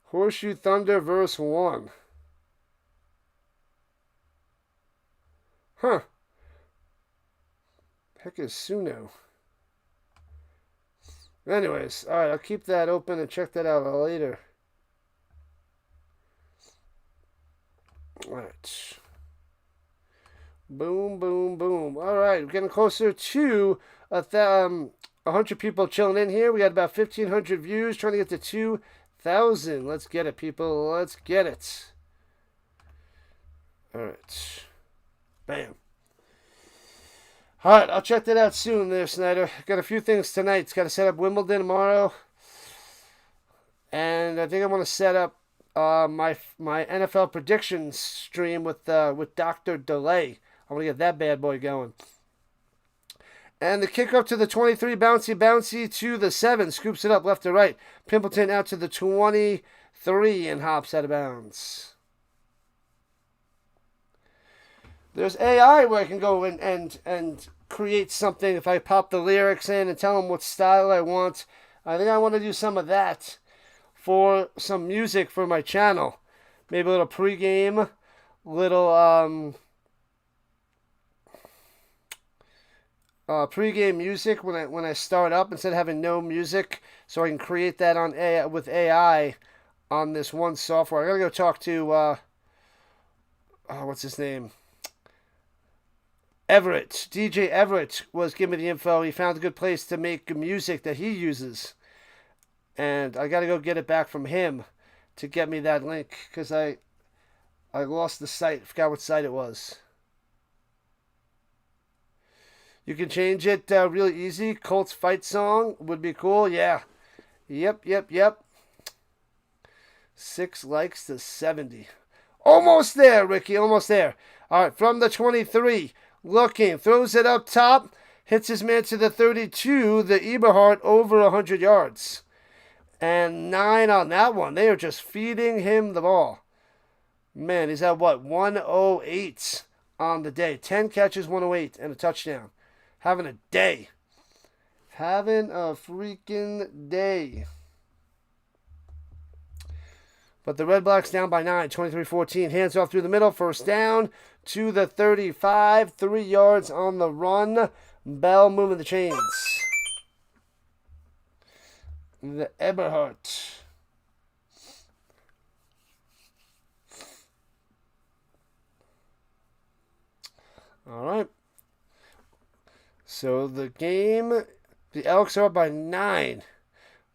A: Horseshoe Thunder verse 1. Huh. Heck is Suno. Anyways, alright, I'll keep that open and check that out later. Alright. Boom. Alright, we're getting closer to 100 people chilling in here. We got about 1,500 views, trying to get to 2,000. Let's get it, people. Let's get it. Alright. Bam. Alright, I'll check that out soon there, Snyder. Got a few things tonight. It's got to set up Wimbledon tomorrow. And I think I want to set up my NFL predictions stream with Dr. Delay. I want to get that bad boy going. And the kickoff to the 23, bouncy to the 7. Scoops it up left to right. Pimpleton out to the 23 and hops out of bounds. There's AI where I can go and create something if I pop the lyrics in and tell them what style I want. I think I want to do some of that for some music for my channel. Maybe a little pregame, little pregame music when I start up instead of having no music, so I can create that on with AI on this one software. I gotta go talk to what's his name? Everett. DJ Everett was giving me the info. He found a good place to make music that he uses. And I got to go get it back from him to get me that link. Because I lost the site. Forgot what site it was. You can change it really easy. Colts fight song would be cool. Yeah. Yep. 6 likes to 70. Almost there, Ricky. Almost there. All right. From the 23. Looking, throws it up top, hits his man to the 32, the Eberhardt over 100 yards. And 9 on that one. They are just feeding him the ball. Man, he's at what? 108 on the day. 10 catches, 108, and a touchdown. Having a day. Having a freaking day. But the Redblacks down by 9, 23-14. Hands off through the middle, first down. To the 35, 3 yards on the run. Bell moving the chains. The Eberhardt. All right. So the game, the Elks are up by 9.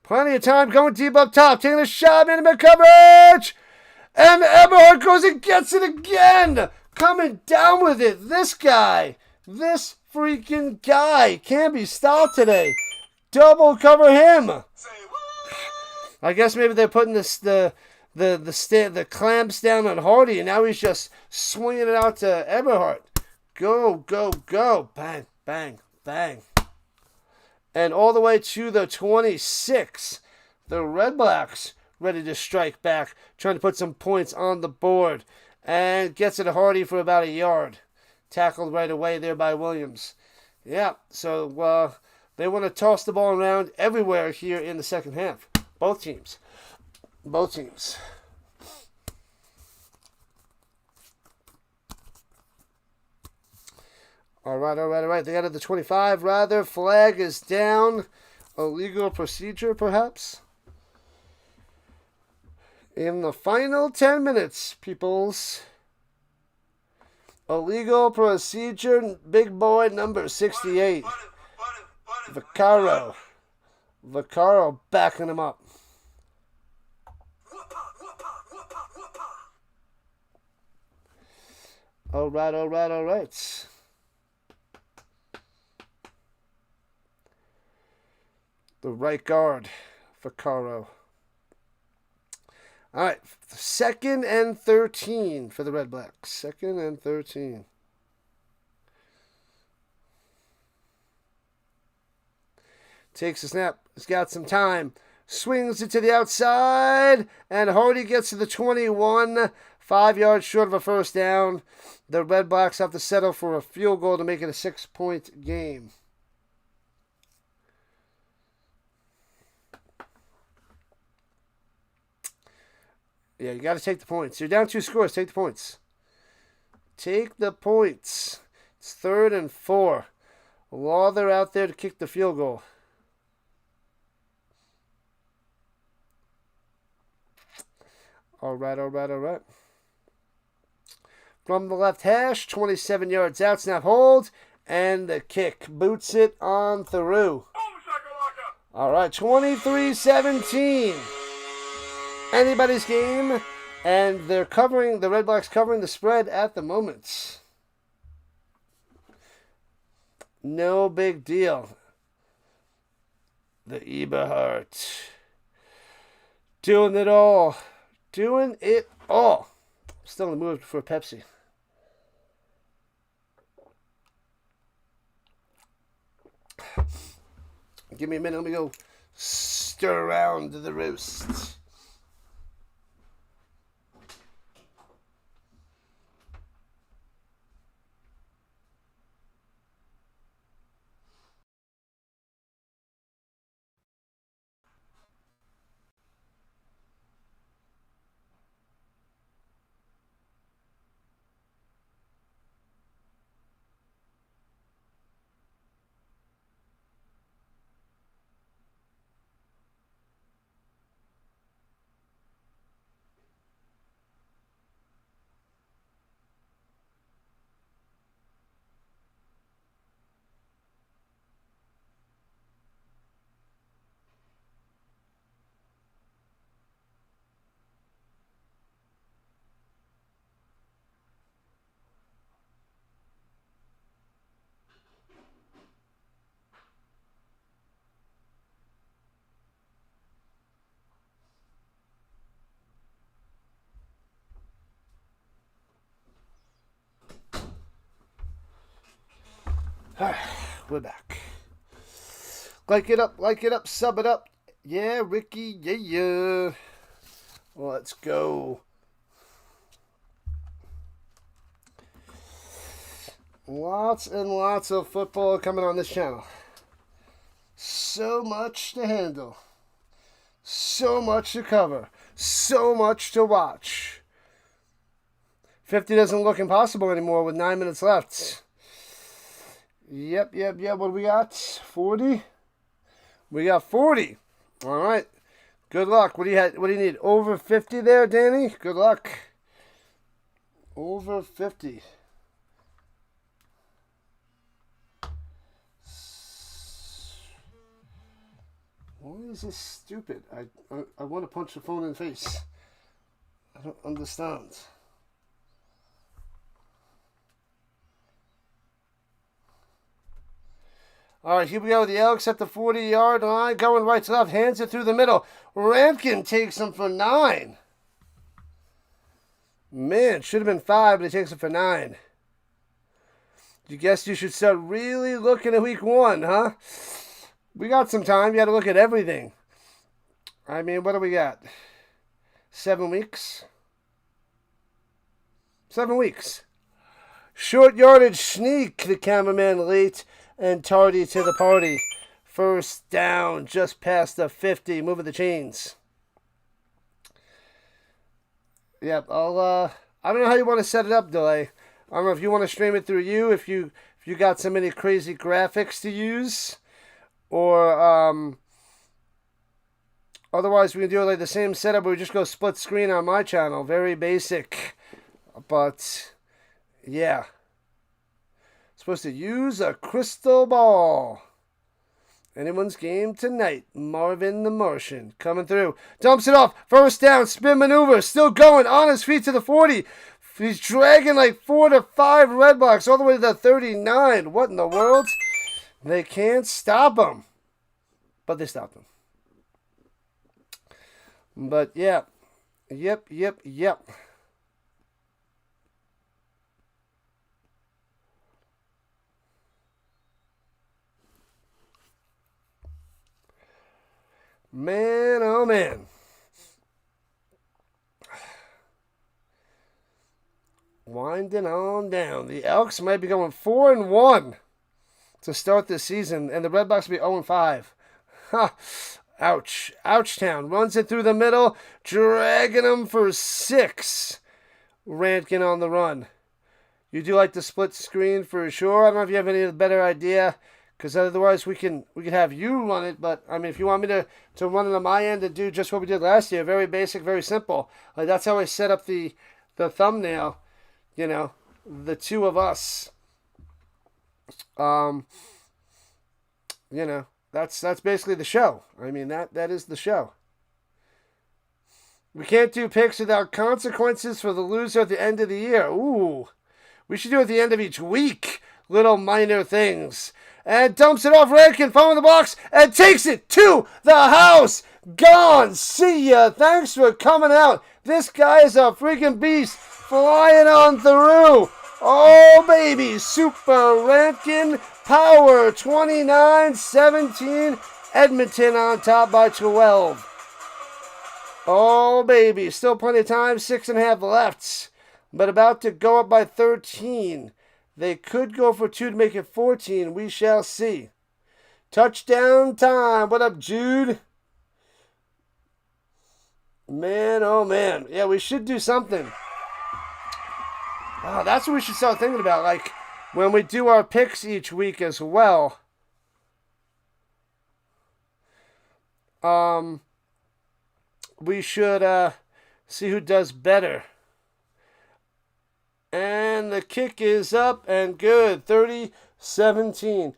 A: Plenty of time going deep up top. Taking a shot, minimum coverage. And Eberhardt goes and gets it again. Coming down with it. This guy. This freaking guy can't be stopped today. Double cover him. I guess maybe they're putting the clamps down on Hardy, and now he's just swinging it out to Eberhardt. Go. Bang, bang, bang. And all the way to the 26. The Redblacks ready to strike back, trying to put some points on the board. And gets it to Hardy for about a yard. Tackled right away there by Williams. Yeah, so they want to toss the ball around everywhere here in the second half. Both teams. All right. They got it at the 25, rather. Flag is down. Illegal procedure, perhaps. In the final 10 minutes, peoples. Illegal procedure, big boy number 68. Vaccaro. Vaccaro backing him up. All right, all right, all right. The right guard, Vaccaro. All right, 2nd and 13 for the Redblacks. 2nd and 13. Takes a snap. He's got some time. Swings it to the outside. And Hardy gets to the 21. 5 yards short of a first down. The Redblacks have to settle for a field goal to make it a 6-point game. Yeah, you got to take the points. You're down 2 scores. Take the points. Take the points. It's 3rd and 4. Lawler out there to kick the field goal. All right, all right, all right. From the left hash, 27 yards out, snap hold, and the kick. Boots it on through. All right, 23-17. Anybody's game, and they're covering, the Redblacks covering the spread at the moment. No big deal. The Eberhardt. Doing it all. Doing it all. Still in the mood for a Pepsi. Give me a minute. Let me go stir around the roast. We're back. Like it up, sub it up. Yeah, Ricky, yeah. Let's go. Lots and lots of football coming on this channel. So much to handle. So much to cover. So much to watch. 50 doesn't look impossible anymore with 9 minutes left. Yep. What do we got? 40? We got 40. All right. Good luck. What do you need? Over 50 there, Danny? Good luck. Over 50. Why is this stupid? I want to punch the phone in the face. I don't understand. All right, here we go. The Elks at the 40-yard line, going right to left, hands it through the middle. Rankin takes him for 9. Man, should have been 5, but he takes it for 9. You guess you should start really looking at week 1, huh? We got some time. You got to look at everything. I mean, what do we got? 7 weeks? 7 weeks. Short yardage sneak, the cameraman late and tardy to the party. First down, just past the 50, moving the chains. Yep, I don't know how you want to set it up, Delay. I don't know if you want to stream it through you, if you got so many crazy graphics to use, or otherwise we can do it like the same setup where we just go split screen on my channel. Very basic, but yeah. Supposed to use a crystal ball. Anyone's game tonight. Marvin the Martian coming through. Dumps it off. First down. Spin maneuver. Still going. On his feet to the 40. He's dragging like 4 to 5 Redblacks all the way to the 39. What in the world? They can't stop him. But they stopped him. But yeah. Yep. Man, oh man. Winding on down. The Elks might be going 4-1 to start this season, and the Redblacks will be 0-5. Ha! Ouch. Ouchtown runs it through the middle, dragging them for 6. Rantkin on the run. You do like the split screen for sure. I don't know if you have any better idea, because otherwise we can have you run it. But I mean, if you want me to run it on my end and do just what we did last year, very basic, very simple. Like that's how I set up the thumbnail. You know, the two of us. You know, that's basically the show. I mean, that is the show. We can't do picks without consequences for the loser at the end of the year. Ooh, we should do it at the end of each week. Little minor things. And dumps it off. Redkin following the box and takes it to the house. Gone. See ya. Thanks for coming out. This guy is a freaking beast. Flying on through. Oh, baby. Super Rantkin power. 29-17. Edmonton on top by 12. Oh, baby. Still plenty of time. 6.5 left. But about to go up by 13. They could go for 2 to make it 14. We shall see. Touchdown time. What up, Jude? Man, oh, man. Yeah, we should do something. Oh, that's what we should start thinking about. Like, when we do our picks each week as well. We should see who does better. And the kick is up and good. 30-17.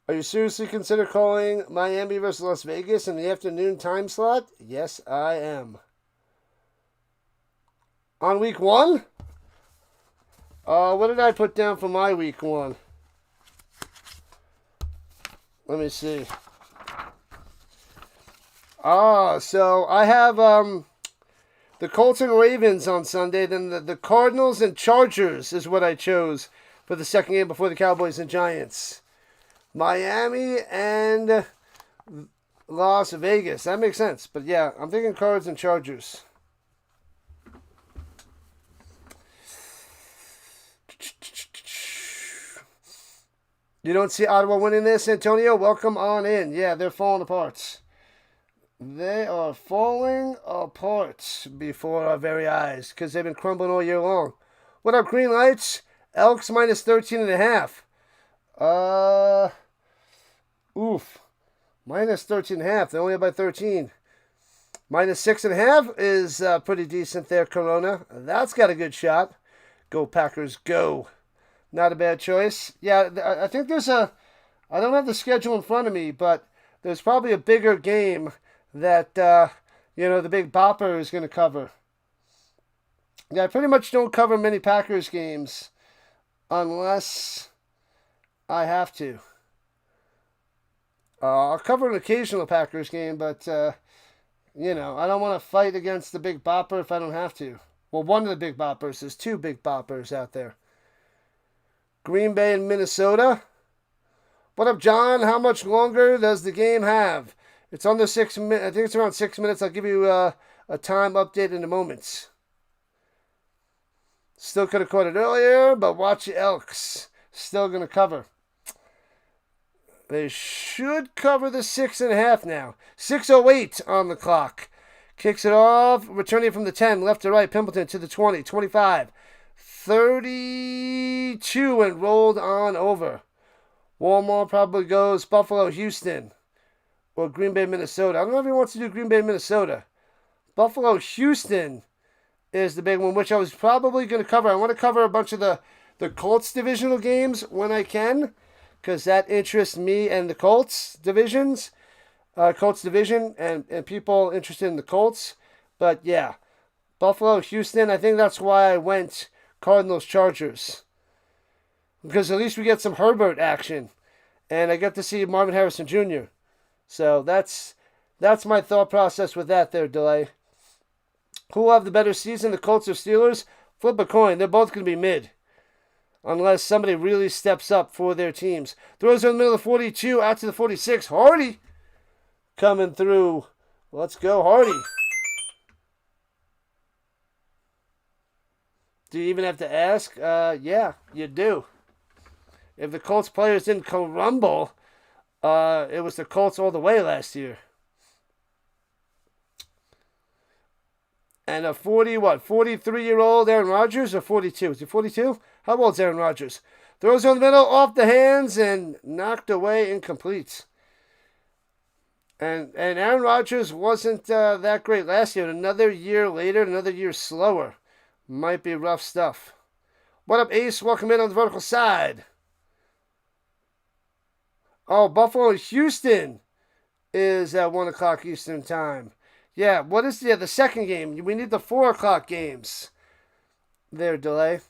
A: Are you seriously consider calling Miami versus Las Vegas in the afternoon time slot? Yes, I am. On week 1? What did I put down for my week 1? Let me see. So I have the Colts and Ravens on Sunday. Then the Cardinals and Chargers is what I chose for the second game before the Cowboys and Giants. Miami and Las Vegas. That makes sense. But yeah, I'm thinking Cards and Chargers. You don't see Ottawa winning this, Antonio? Welcome on in. Yeah, they're falling apart. They are falling apart before our very eyes because they've been crumbling all year long. What up, Green Lights? Elks minus 13.5. Oof. Minus 13.5. They're only up by 13. Minus 6.5 is pretty decent there, Corona. That's got a good shot. Go Packers, go. Not a bad choice. Yeah, I think there's I don't have the schedule in front of me, but there's probably a bigger game that, the Big Bopper is going to cover. Yeah, I pretty much don't cover many Packers games unless I have to. I'll cover an occasional Packers game, but, I don't want to fight against the Big Bopper if I don't have to. Well, one of the Big Boppers. There's 2 Big Boppers out there. Green Bay and Minnesota. What up, John? How much longer does the game have? It's under 6 minutes. I think it's around 6 minutes. I'll give you a time update in a moment. Still could have caught it earlier, but watch the Elks. Still going to cover. They should cover the 6.5 now. 6:08 on the clock. Kicks it off, returning from the 10, left to right, Pimpleton to the 20, 25, 32, and rolled on over. Walmart probably goes Buffalo, Houston. or Green Bay, Minnesota. I don't know if he wants to do Green Bay, Minnesota. Buffalo, Houston is the big one, which I was probably going to cover. I want to cover a bunch of the Colts divisional games when I can, because that interests me and the Colts division, and people interested in the Colts. But yeah, Buffalo, Houston, I think that's why I went Cardinals, Chargers. Because at least we get some Herbert action, and I get to see Marvin Harrison Jr. So that's my thought process with that there, Delay. Who will have the better season, the Colts or Steelers? Flip a coin. They're both going to be mid. Unless somebody really steps up for their teams. Throws in the middle of the 42, out to the 46. Hardy coming through. Let's go, Hardy. Do you even have to ask? Yeah, you do. If the Colts players didn't crumble, it was the Colts all the way last year. And a 43-year-old Aaron Rodgers, or 42? Is he 42? How old is Aaron Rodgers? Throws on the middle, off the hands, and knocked away, incomplete. And Aaron Rodgers wasn't that great last year. Another year later, another year slower. Might be rough stuff. What up, Ace? Welcome in on the vertical side. Oh, Buffalo and Houston is at 1 o'clock Eastern time. Yeah, what is the second game? We need the 4 o'clock games. There, Delay.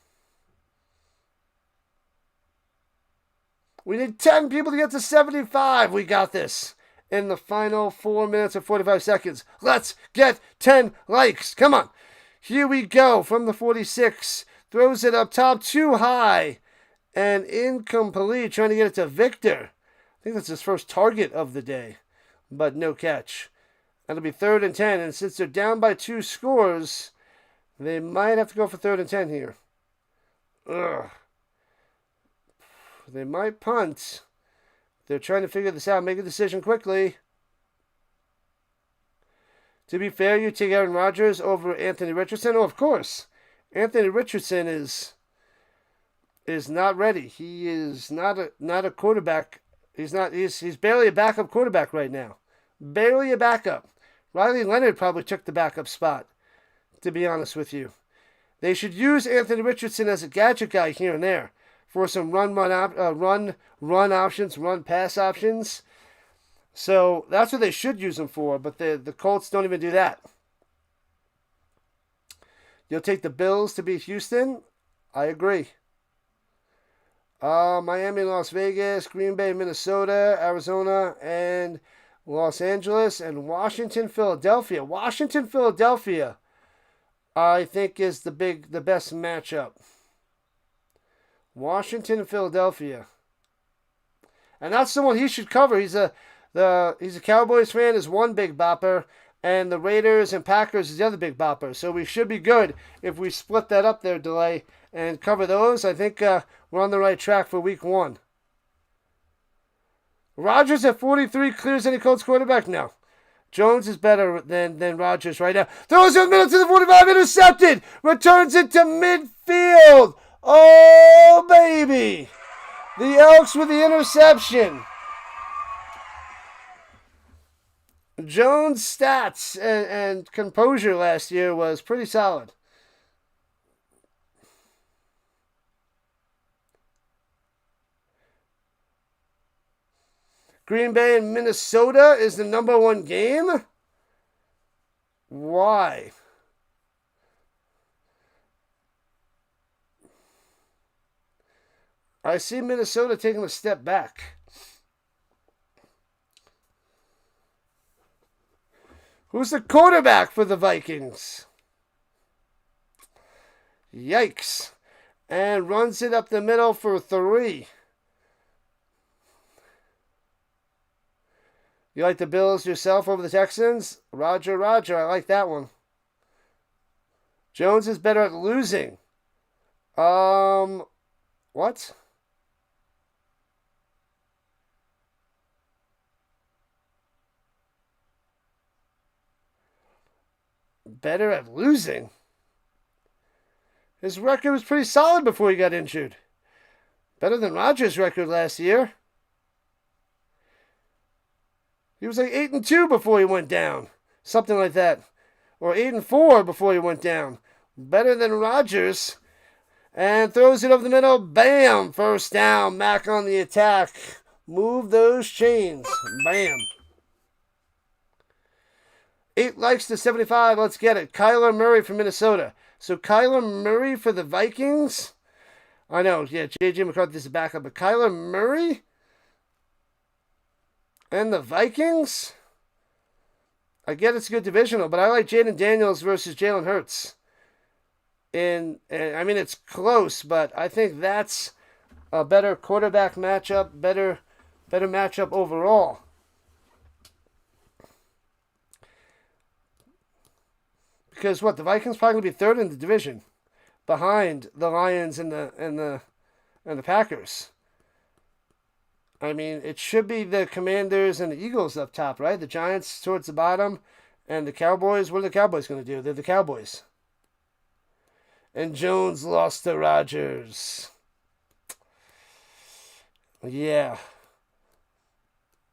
A: We need 10 people to get to 75. We got this in the final 4 minutes and 45 seconds. Let's get 10 likes. Come on. Here we go from the 46. Throws it up top too high. And incomplete. Trying to get it to Victor. I think that's his first target of the day. But no catch. That'll be 3rd and 10. And since they're down by 2 scores, they might have to go for 3rd and 10 here. Ugh. They might punt. They're trying to figure this out. Make a decision quickly. To be fair, you take Aaron Rodgers over Anthony Richardson? Oh, of course. Anthony Richardson is not ready. He is not a quarterback. He's barely a backup quarterback right now. Barely a backup. Riley Leonard probably took the backup spot, to be honest with you. They should use Anthony Richardson as a gadget guy here and there for some run options, run pass options. So that's what they should use him for, but the Colts don't even do that. You'll take the Bills to beat Houston? I agree. Miami, Las Vegas, Green Bay, Minnesota, Arizona, and Los Angeles, and Washington, Philadelphia. Washington, Philadelphia, I think, is the best matchup. Washington and Philadelphia. And that's someone he should cover. He's a Cowboys fan, is one big bopper, and the Raiders and Packers is the other big bopper. So we should be good if we split that up there, Delay, and cover those. I think we're on the right track for week 1. Rodgers at 43 clears any Colts quarterback? No. Jones is better than Rodgers right now. Throws in the middle to the 45, intercepted. Returns it to midfield. Oh, baby. The Elks with the interception. Jones' stats and composure last year was pretty solid. Green Bay and Minnesota is the number 1 game? Why? I see Minnesota taking a step back. Who's the quarterback for the Vikings? Yikes. And runs it up the middle for 3. You like the Bills yourself over the Texans? Roger, I like that one. Jones is better at losing. What? Better at losing? His record was pretty solid before he got injured. Better than Rodgers' record last year. He was like 8-2 before he went down. Something like that. Or 8-4 before he went down. Better than Rodgers. And throws it over the middle. Bam! First down. Mac on the attack. Move those chains. Bam. 8 likes to 75. Let's get it. Kyler Murray from Minnesota. So Kyler Murray for the Vikings? I know, yeah, J.J. McCarthy is a backup. But Kyler Murray? And the Vikings? I get it's good divisional, but I like Jaden Daniels versus Jalen Hurts. And I mean, it's close, but I think that's a better quarterback matchup, better matchup overall. Because what, the Vikings probably going to be third in the division, behind the Lions and the Packers. I mean, it should be the Commanders and the Eagles up top, right? The Giants towards the bottom, and the Cowboys. What are the Cowboys going to do? They're the Cowboys. And Jones lost to Rodgers. Yeah.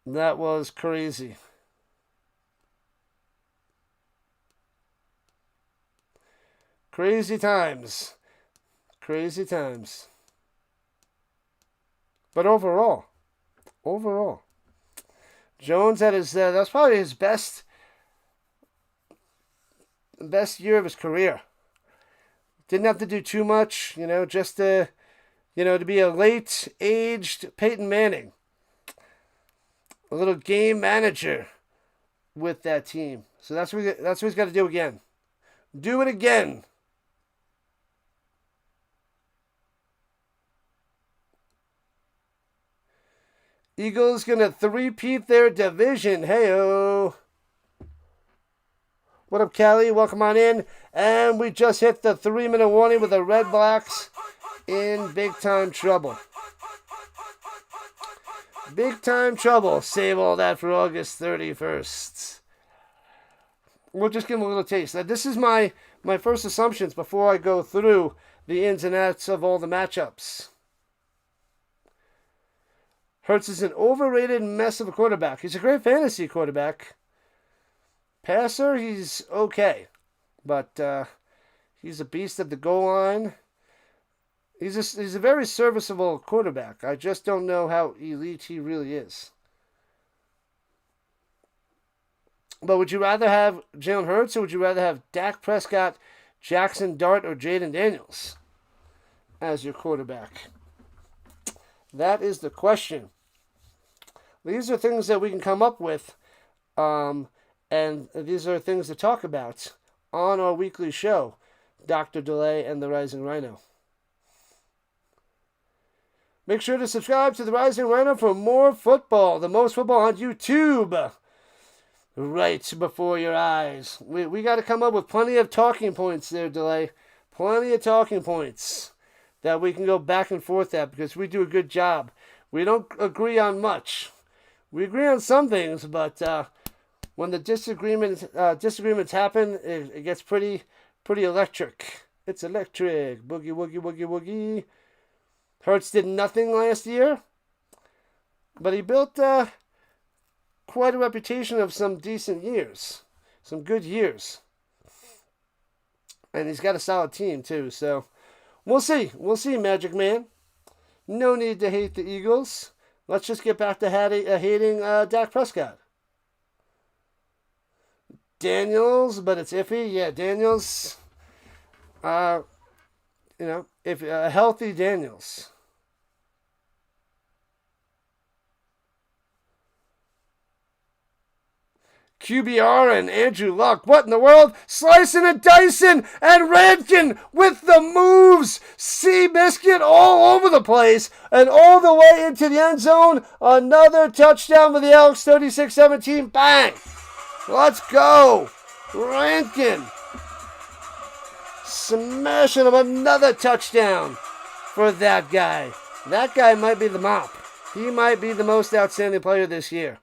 A: That was crazy. Crazy times. Crazy times. But overall, Jones had his, that's probably his best year of his career. Didn't have to do too much, just to be a late-aged Peyton Manning. A little game manager with that team. So that's what he's got to do again. Do it again. Eagles going to three-peat their division. Hey-o. What up, Callie? Welcome on in. And we just hit the 3-minute warning with the Redblacks in big-time trouble. Big-time trouble. Save all that for August 31st. We'll just give them a little taste. Now, this is my first assumptions before I go through the ins and outs of all the matchups. Hurts is an overrated mess of a quarterback. He's a great fantasy quarterback. Passer, he's okay. But he's a beast at the goal line. He's a very serviceable quarterback. I just don't know how elite he really is. But would you rather have Jalen Hurts or would you rather have Dak Prescott, Jackson Dart, or Jaden Daniels as your quarterback? That is the question. These are things that we can come up with, and these are things to talk about on our weekly show, Dr. Delay and the Rising Rhino. Make sure to subscribe to the Rising Rhino for more football, the most football on YouTube, right before your eyes. We got to come up with plenty of talking points there, Delay. Plenty of talking points that we can go back and forth at because we do a good job. We don't agree on much. We agree on some things, but when the disagreements happen, it gets pretty electric. It's electric. Boogie, woogie, woogie, woogie. Hurts did nothing last year, but he built quite a reputation of some decent years, some good years. And he's got a solid team, too, so we'll see. We'll see, Magic Man. No need to hate the Eagles. Let's just get back to hating Dak Prescott. Daniels, but it's iffy. Yeah, Daniels. If a healthy Daniels. QBR and Andrew Luck. What in the world? Slicing and dicing and Rankin with the moves. Seabiscuit all over the place and all the way into the end zone. Another touchdown for the Elks. 36-17. Bang. Let's go. Rankin. Smashing him. Another touchdown for that guy. That guy might be the mop. He might be the most outstanding player this year.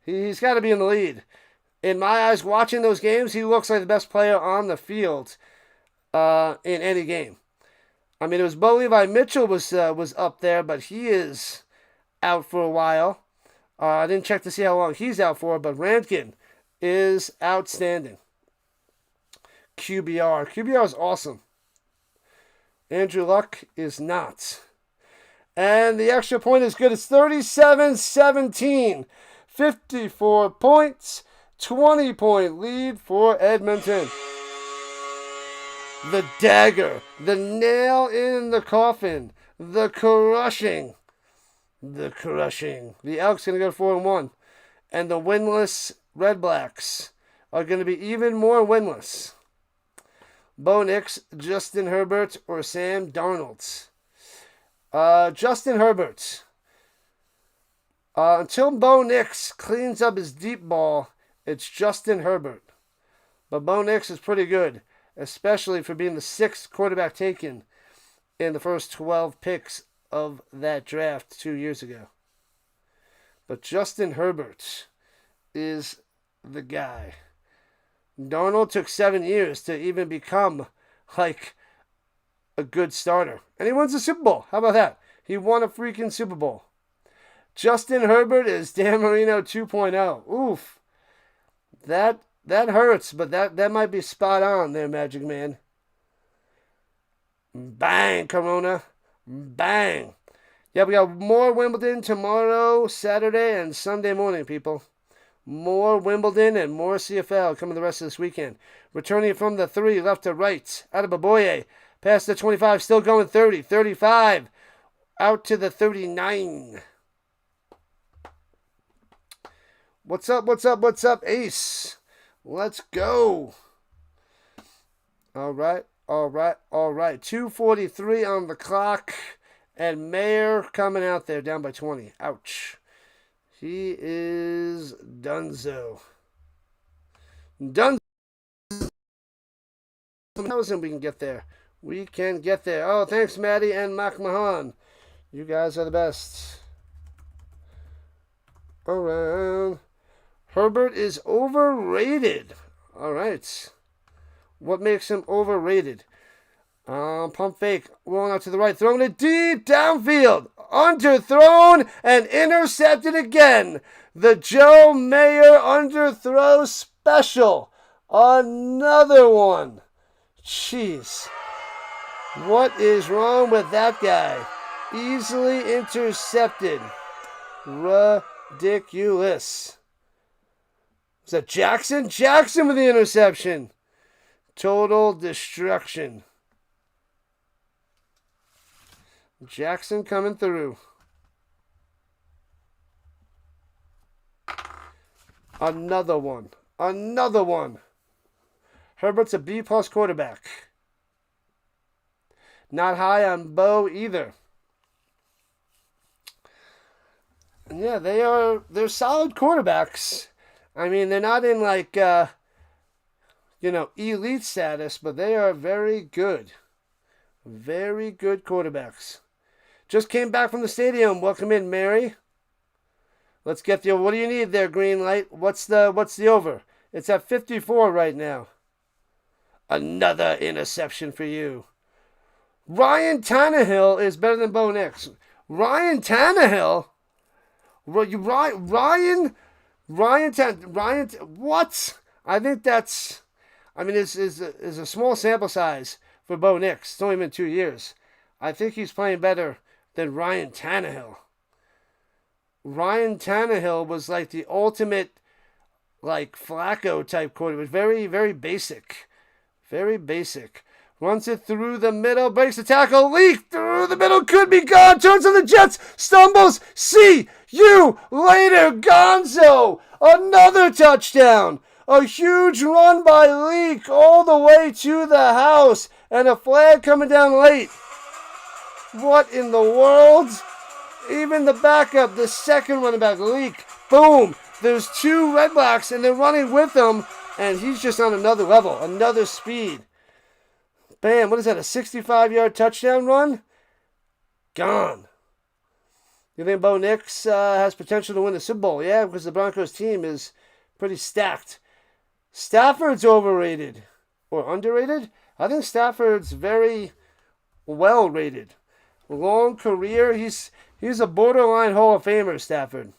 A: He's got to be in the lead. In my eyes, watching those games, he looks like the best player on the field in any game. I mean, it was Bo Levi Mitchell was up there, but he is out for a while. I didn't check to see how long he's out for, but Rankin is outstanding. QBR is awesome. Andrew Luck is not. And the extra point is good. It's 37-17. 54 points. 20-point lead for Edmonton. The dagger. The nail in the coffin. The crushing. The Elks going to go 4-1. And the winless Redblacks are going to be even more winless. Bo Nix, Justin Herbert, or Sam Darnold? Justin Herbert. Until Bo Nix cleans up his deep ball, it's Justin Herbert. But Bo Nix is pretty good, especially for being the 6th quarterback taken in the first 12 picks of that draft 2 years ago. But Justin Herbert is the guy. Darnold took 7 years to even become like a good starter. And he wins the Super Bowl. How about that? He won a freaking Super Bowl. Justin Herbert is Dan Marino 2.0. Oof. That hurts, but that might be spot on there, Magic Man. Bang, Corona. Bang. Yeah, we got more Wimbledon tomorrow, Saturday, and Sunday morning, people. More Wimbledon and more CFL coming the rest of this weekend. Returning from the 3, left to right. Adebaboye. Past the 25, still going 30. 35. Out to the 39. What's up, Ace? Let's go. All right. 2:43 on the clock. And Mayer coming out there, down by 20. Ouch. He is donezo. 1,000 we can get there. Oh, thanks, Maddie and McMahon. You guys are the best. Around. Herbert is overrated. All right. What makes him overrated? Pump fake. Rolling out to the right. Throwing it deep downfield. Underthrown and intercepted again. The Joe Mayer underthrow special. Another one. Jeez. What is wrong with that guy? Easily intercepted. Ridiculous. Was that Jackson? Jackson with the interception. Total destruction. Jackson coming through. Another one. Herbert's a B+ quarterback. Not high on Bo either. And yeah, they're solid quarterbacks. I mean, they're not in like elite status, but they are very good. Very good quarterbacks. Just came back from the stadium. Welcome in, Mary. Let's get the over. What do you need there, green light? What's the over? It's at 54 right now. Another interception for you. Ryan Tannehill is better than Bo Nix. Ryan Tannehill? Ryan, what? I think that's, is a small sample size for Bo Nix. It's only been 2 years. I think he's playing better than Ryan Tannehill. Ryan Tannehill was like the ultimate, like, Flacco type quarterback. Very, very basic. Very basic. Runs it through the middle, breaks the tackle, leak through the middle, could be gone, turns on the Jets, stumbles, see you later, Gonzo. Another touchdown. A huge run by Leak all the way to the house, and a flag coming down late. What in the world? Even the backup, the second running back, Leak, boom. There's 2 Redblacks, and they're running with him, and he's just on another level, another speed. Bam, what is that, a 65-yard touchdown run? Gone. You think Bo Nix has potential to win the Super Bowl? Yeah, because the Broncos team is pretty stacked. Stafford's overrated. Or underrated? I think Stafford's very well rated. Long career. He's a borderline Hall of Famer, Stafford.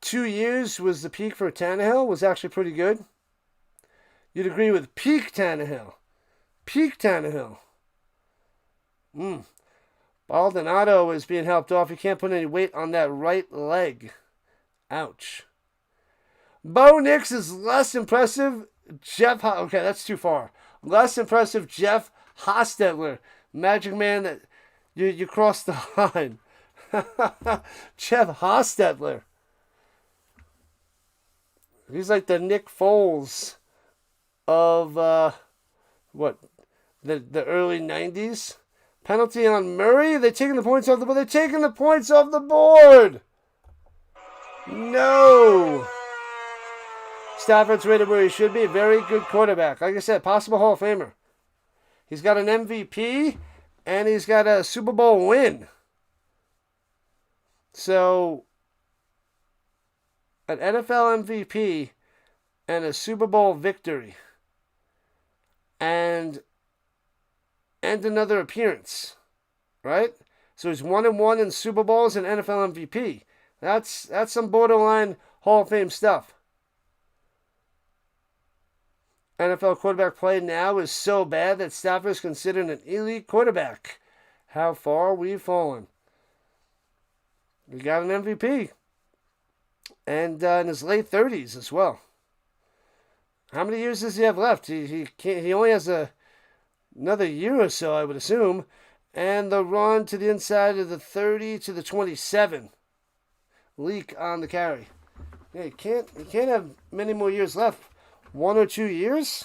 A: 2 years was the peak for Tannehill, was actually pretty good. You'd agree with peak Tannehill. Peak Tannehill. Baldonado is being helped off. He can't put any weight on that right leg. Ouch. Bo Nix is less impressive. Okay, that's too far. Less impressive Jeff Hostetler. Magic Man, that you crossed the line. Jeff Hostetler. He's like the Nick Foles of the early 90s. Penalty on Murray. They're taking the points off the board. They're taking the points off the board. No. Stafford's rated where he should be. Very good quarterback. Like I said, possible Hall of Famer. He's got an MVP and he's got a Super Bowl win. So, an NFL MVP and a Super Bowl victory. And another appearance. Right? So he's 1-1 in Super Bowls and NFL MVP. That's some borderline Hall of Fame stuff. NFL quarterback play now is so bad that Stafford is considered an elite quarterback. How far we've fallen. He got an MVP. And in his late 30s as well. How many years does he have left? He only has another year or so, I would assume. And the run to the inside of the 30 to the 27. Leak on the carry. Yeah, you can't have many more years left. 1 or 2 years.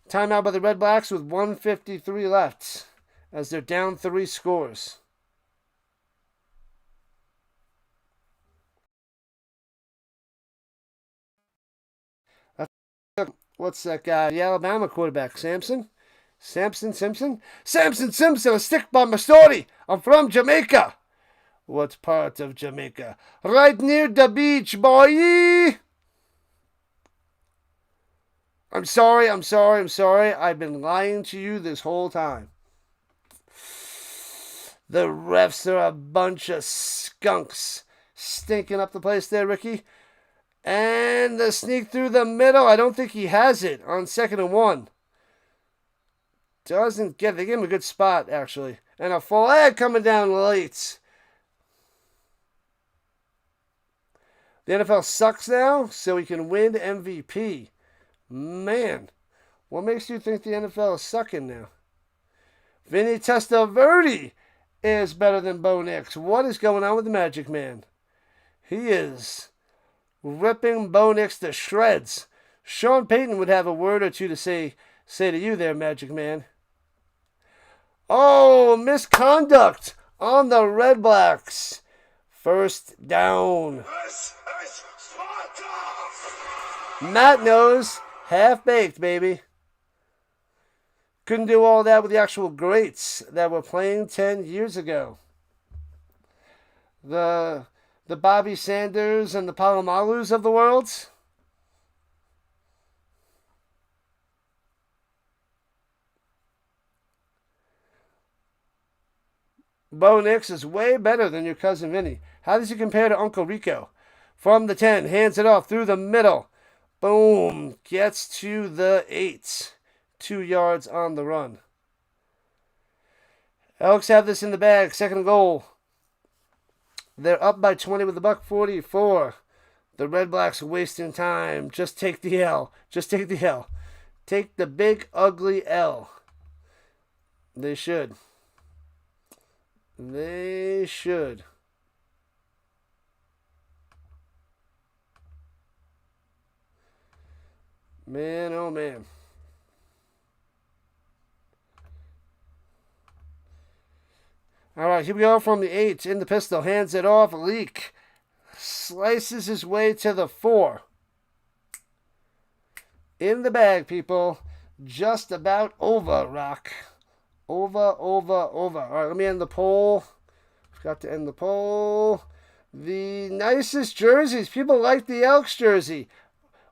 A: Timeout by the Redblacks with 1:53 left as they're down 3 scores. What's that guy? The Alabama quarterback, Samson? Samson Simpson? Samson Simpson, a stick by my story. I'm from Jamaica. What part of Jamaica? Right near the beach, boy. I'm sorry. I've been lying to you this whole time. The refs are a bunch of skunks. Stinking up the place there, Ricky. And the sneak through the middle. I don't think he has it on 2nd and 1. Doesn't get it. They give him a good spot, actually. And a flag coming down late. The NFL sucks now, so he can win MVP. Man, what makes you think the NFL is sucking now? Vinny Testaverde is better than Bo Nix. What is going on with the Magic Man? He is ripping Bo Nix to shreds. Sean Payton would have a word or two to say to you there, Magic Man. Oh, misconduct on the Redblacks. First down. Matt knows. Half-baked, baby. Couldn't do all that with the actual greats that were playing 10 years ago. The Bobby Sanders and the Palomalus of the world. Bo Nix is way better than your cousin Vinny. How does he compare to Uncle Rico? From the 10, hands it off through the middle. Boom. Gets to the 8. 2 yards on the run. Elks have this in the bag. 2nd goal. They're up by 20 with the $1.44. The Redblacks are wasting time. Just take the L. Take the big, ugly L. They should. Man, oh man. All right, here we go from the 8 in the pistol. Hands it off. Leak. Slices his way to the 4. In the bag, people. Just about over, Rock. Over. All right, let me end the poll. Forgot to end the poll. The nicest jerseys. People like the Elks jersey.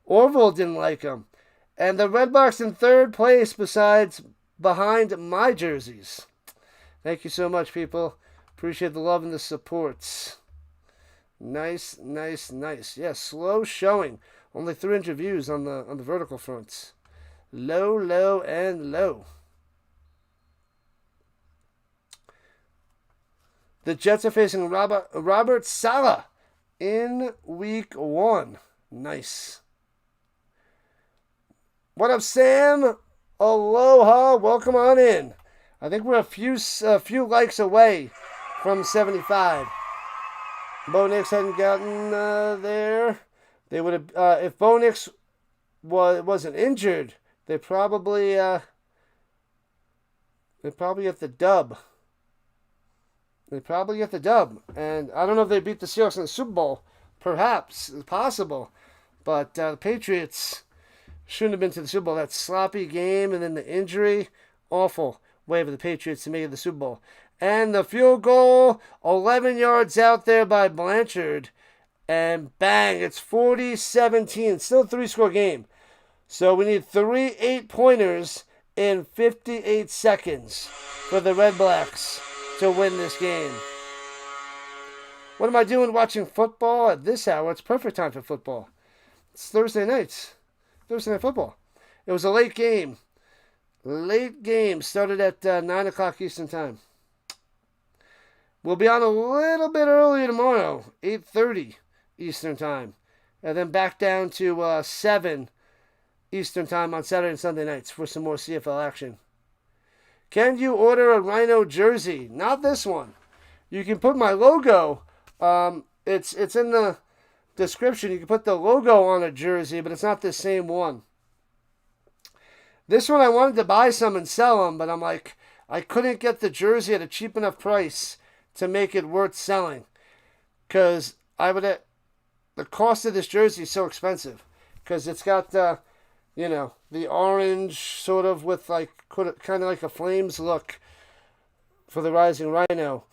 A: Orville didn't like them. And the Redblacks in 3rd place behind my jerseys. Thank you so much, people. Appreciate the love and the support. Nice, nice, nice. Yeah, slow showing. Only 300 views on the vertical fronts. Low, low, and low. The Jets are facing Robert Saleh in week 1. Nice. What up, Sam? Aloha. Welcome on in. I think we're a few likes away from 75. Bo Nix hadn't gotten there. They would have if Bo Nix wasn't injured. They probably get the dub. They probably get the dub. And I don't know if they beat the Seahawks in the Super Bowl. Perhaps. It's possible. But the Patriots shouldn't have been to the Super Bowl. That sloppy game and then the injury. Awful way for the Patriots to make it the Super Bowl. And the field goal, 11 yards out there by Blanchard. And bang, it's 40-17. Still a 3-score game. So we need 3 8-pointers in 58 seconds for the Redblacks to win this game. What am I doing watching football at this hour? It's perfect time for football. It's Thursday nights. Thursday night football. It was a late game. Late game. Started at 9 o'clock Eastern time. We'll be on a little bit earlier tomorrow. 8:30 Eastern time. And then back down to 7 Eastern time on Saturday and Sunday nights for some more CFL action. Can you order a Rhino jersey? Not this one. You can put my logo. It's in the description. You can put the logo on a jersey, but it's not the same one. This one I wanted to buy some and sell them, but I'm like, I couldn't get the jersey at a cheap enough price to make it worth selling. Because the cost of this jersey is so expensive. Because it's got the orange sort of with kind of like a Flames look for the Rising Rhino.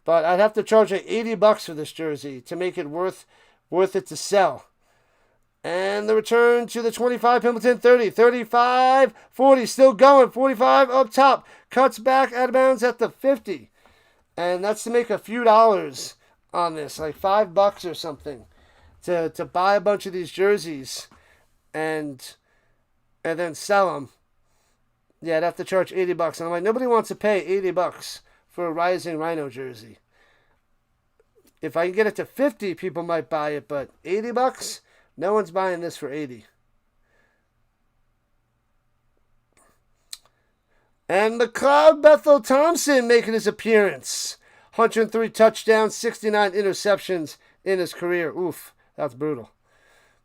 A: But I'd have to charge like $80 for this jersey to make it worth it to sell. And the return to the 25, Pimpleton 30, 35, 40, still going, 45 up top, cuts back out of bounds at the 50. And that's to make a few dollars on this, like $5 or something, to buy a bunch of these jerseys and then sell them. Yeah, I'd have to charge $80. And I'm like, nobody wants to pay $80 for a Rising Rhino jersey. If I can get it to 50, people might buy it, but $80? No one's buying this for 80. And McLeod Bethel Thompson making his appearance. 103 touchdowns, 69 interceptions in his career. Oof, that's brutal.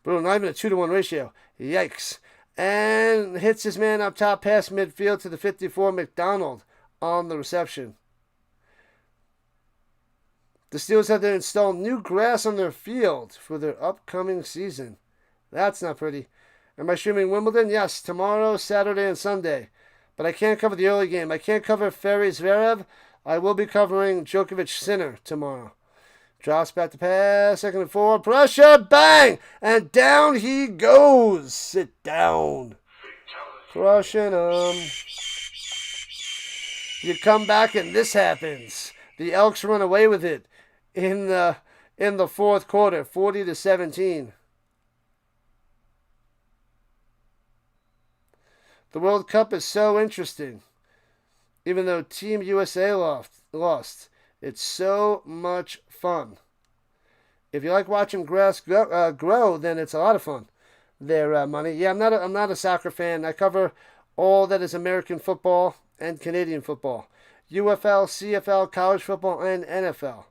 A: Brutal, not even a 2-to-1 ratio. Yikes. And hits his man up top past midfield to the 54, McDonald, on the reception. The Steelers had to install new grass on their field for their upcoming season. That's not pretty. Am I streaming Wimbledon? Yes, tomorrow, Saturday, and Sunday. But I can't cover the early game. I can't cover Ferry Zverev. I will be covering Djokovic Sinner tomorrow. Drops back to pass, 2nd and 4. Pressure, bang! And down he goes. Sit down. Crushing him. You come back and this happens. The Elks run away with it in the fourth quarter, 40-17. The World Cup is so interesting. Even though Team USA lost, it's so much fun. If you like watching grass grow, then it's a lot of fun. There, Money. Yeah, I'm not a soccer fan. I cover all that is American football and Canadian football. UFL, CFL, college football, and NFL.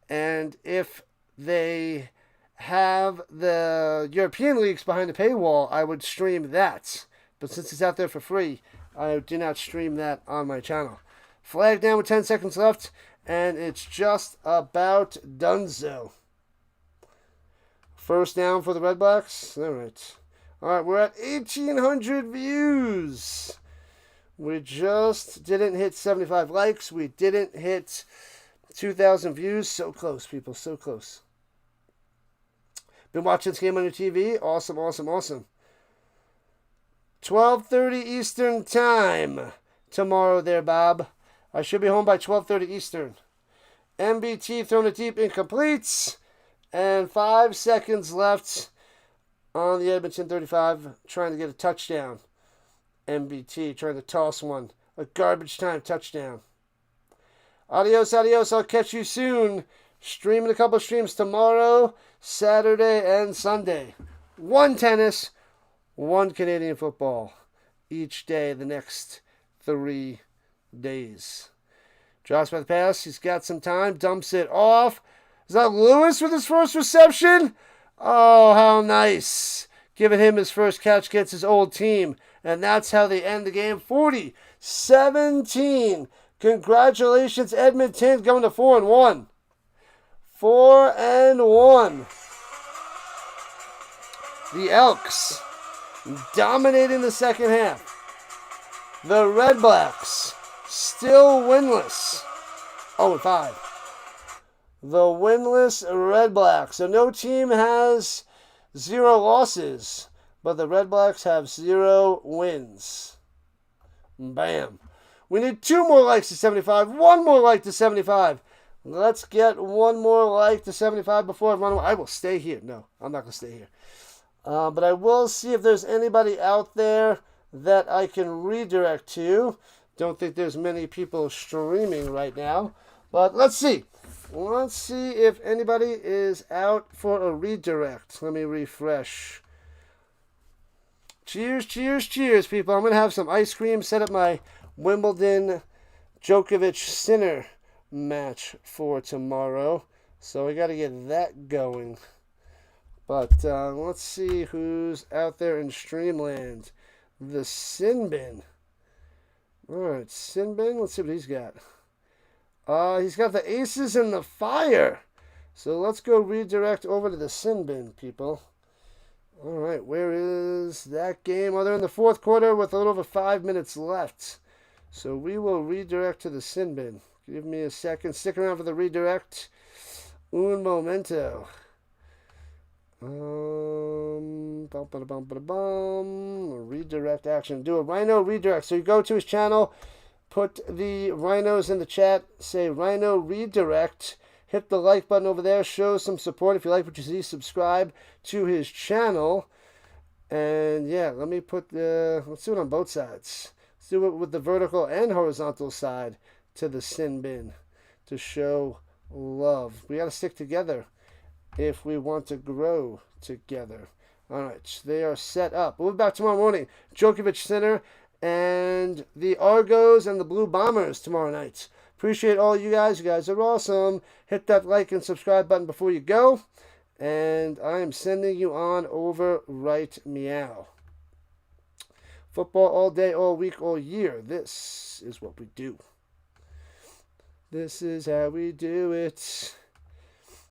A: And if they have the European leagues behind the paywall, I would stream that. But since it's out there for free, I do not stream that on my channel. Flag down with 10 seconds left, and it's just about donezo. First down for the Redblacks. All right, we're at 1,800 views. We just didn't hit 75 likes. We didn't hit 2,000 views. So close, people. So close. Been watching this game on your TV? Awesome, awesome, awesome. 12:30 Eastern time tomorrow there, Bob. I should be home by 12:30 Eastern. MBT thrown it deep, incomplete. And 5 seconds left on the Edmonton 35, trying to get a touchdown. MBT trying to toss one. A garbage time touchdown. Adios, adios. I'll catch you soon. Streaming a couple streams tomorrow, Saturday, and Sunday. 1 tennis, 1 Canadian football each day the next 3 days. Drops by the pass. He's got some time. Dumps it off. Is that Lewis with his first reception? Oh, how nice. Giving him his first catch against his old team. And that's how they end the game. 40-17. Congratulations, Edmonton, going to 4-1. 4-1. The Elks dominating the second half. The Redblacks still winless. 0-5. The winless Redblacks. So no team has 0 losses, but the Redblacks have 0 wins. Bam. We need 2 more likes to 75. 1 more like to 75. Let's get 1 more like to 75 before I run away. I will stay here. No, I'm not going to stay here. But I will see if there's anybody out there that I can redirect to. Don't think there's many people streaming right now. But let's see. Let's see if anybody is out for a redirect. Let me refresh. Cheers, cheers, cheers, people. I'm going to have some ice cream, set up my Wimbledon Djokovic-Sinner match for tomorrow. So we got to get that going. But let's see who's out there in Streamland. The Sinbin. Alright, Sinbin. Let's see what he's got. He's got the Aces and the Fire. So let's go redirect over to the Sinbin, people. Alright, where is that game? Oh, they're in the 4th quarter with a little over 5 minutes left. So we will redirect to the Sinbin. Give me a second. Stick around for the redirect. Un momento. Redirect action. Do a Rhino redirect. So you go to his channel, put the Rhinos in the chat, say Rhino redirect, hit the like button over there, show some support. If you like what you see, subscribe to his channel. And yeah, let me put the, let's do it on both sides. Let's do it with the vertical and horizontal side to the Sinbin to show love. We got to stick together if we want to grow together. All right, they are set up. We'll be back tomorrow morning. Djokovic Center and the Argos and the Blue Bombers tomorrow night. Appreciate all you guys. You guys are awesome. Hit that like and subscribe button before you go. And I am sending you on over right meow. Football all day, all week, all year. This is what we do. This is how we do it.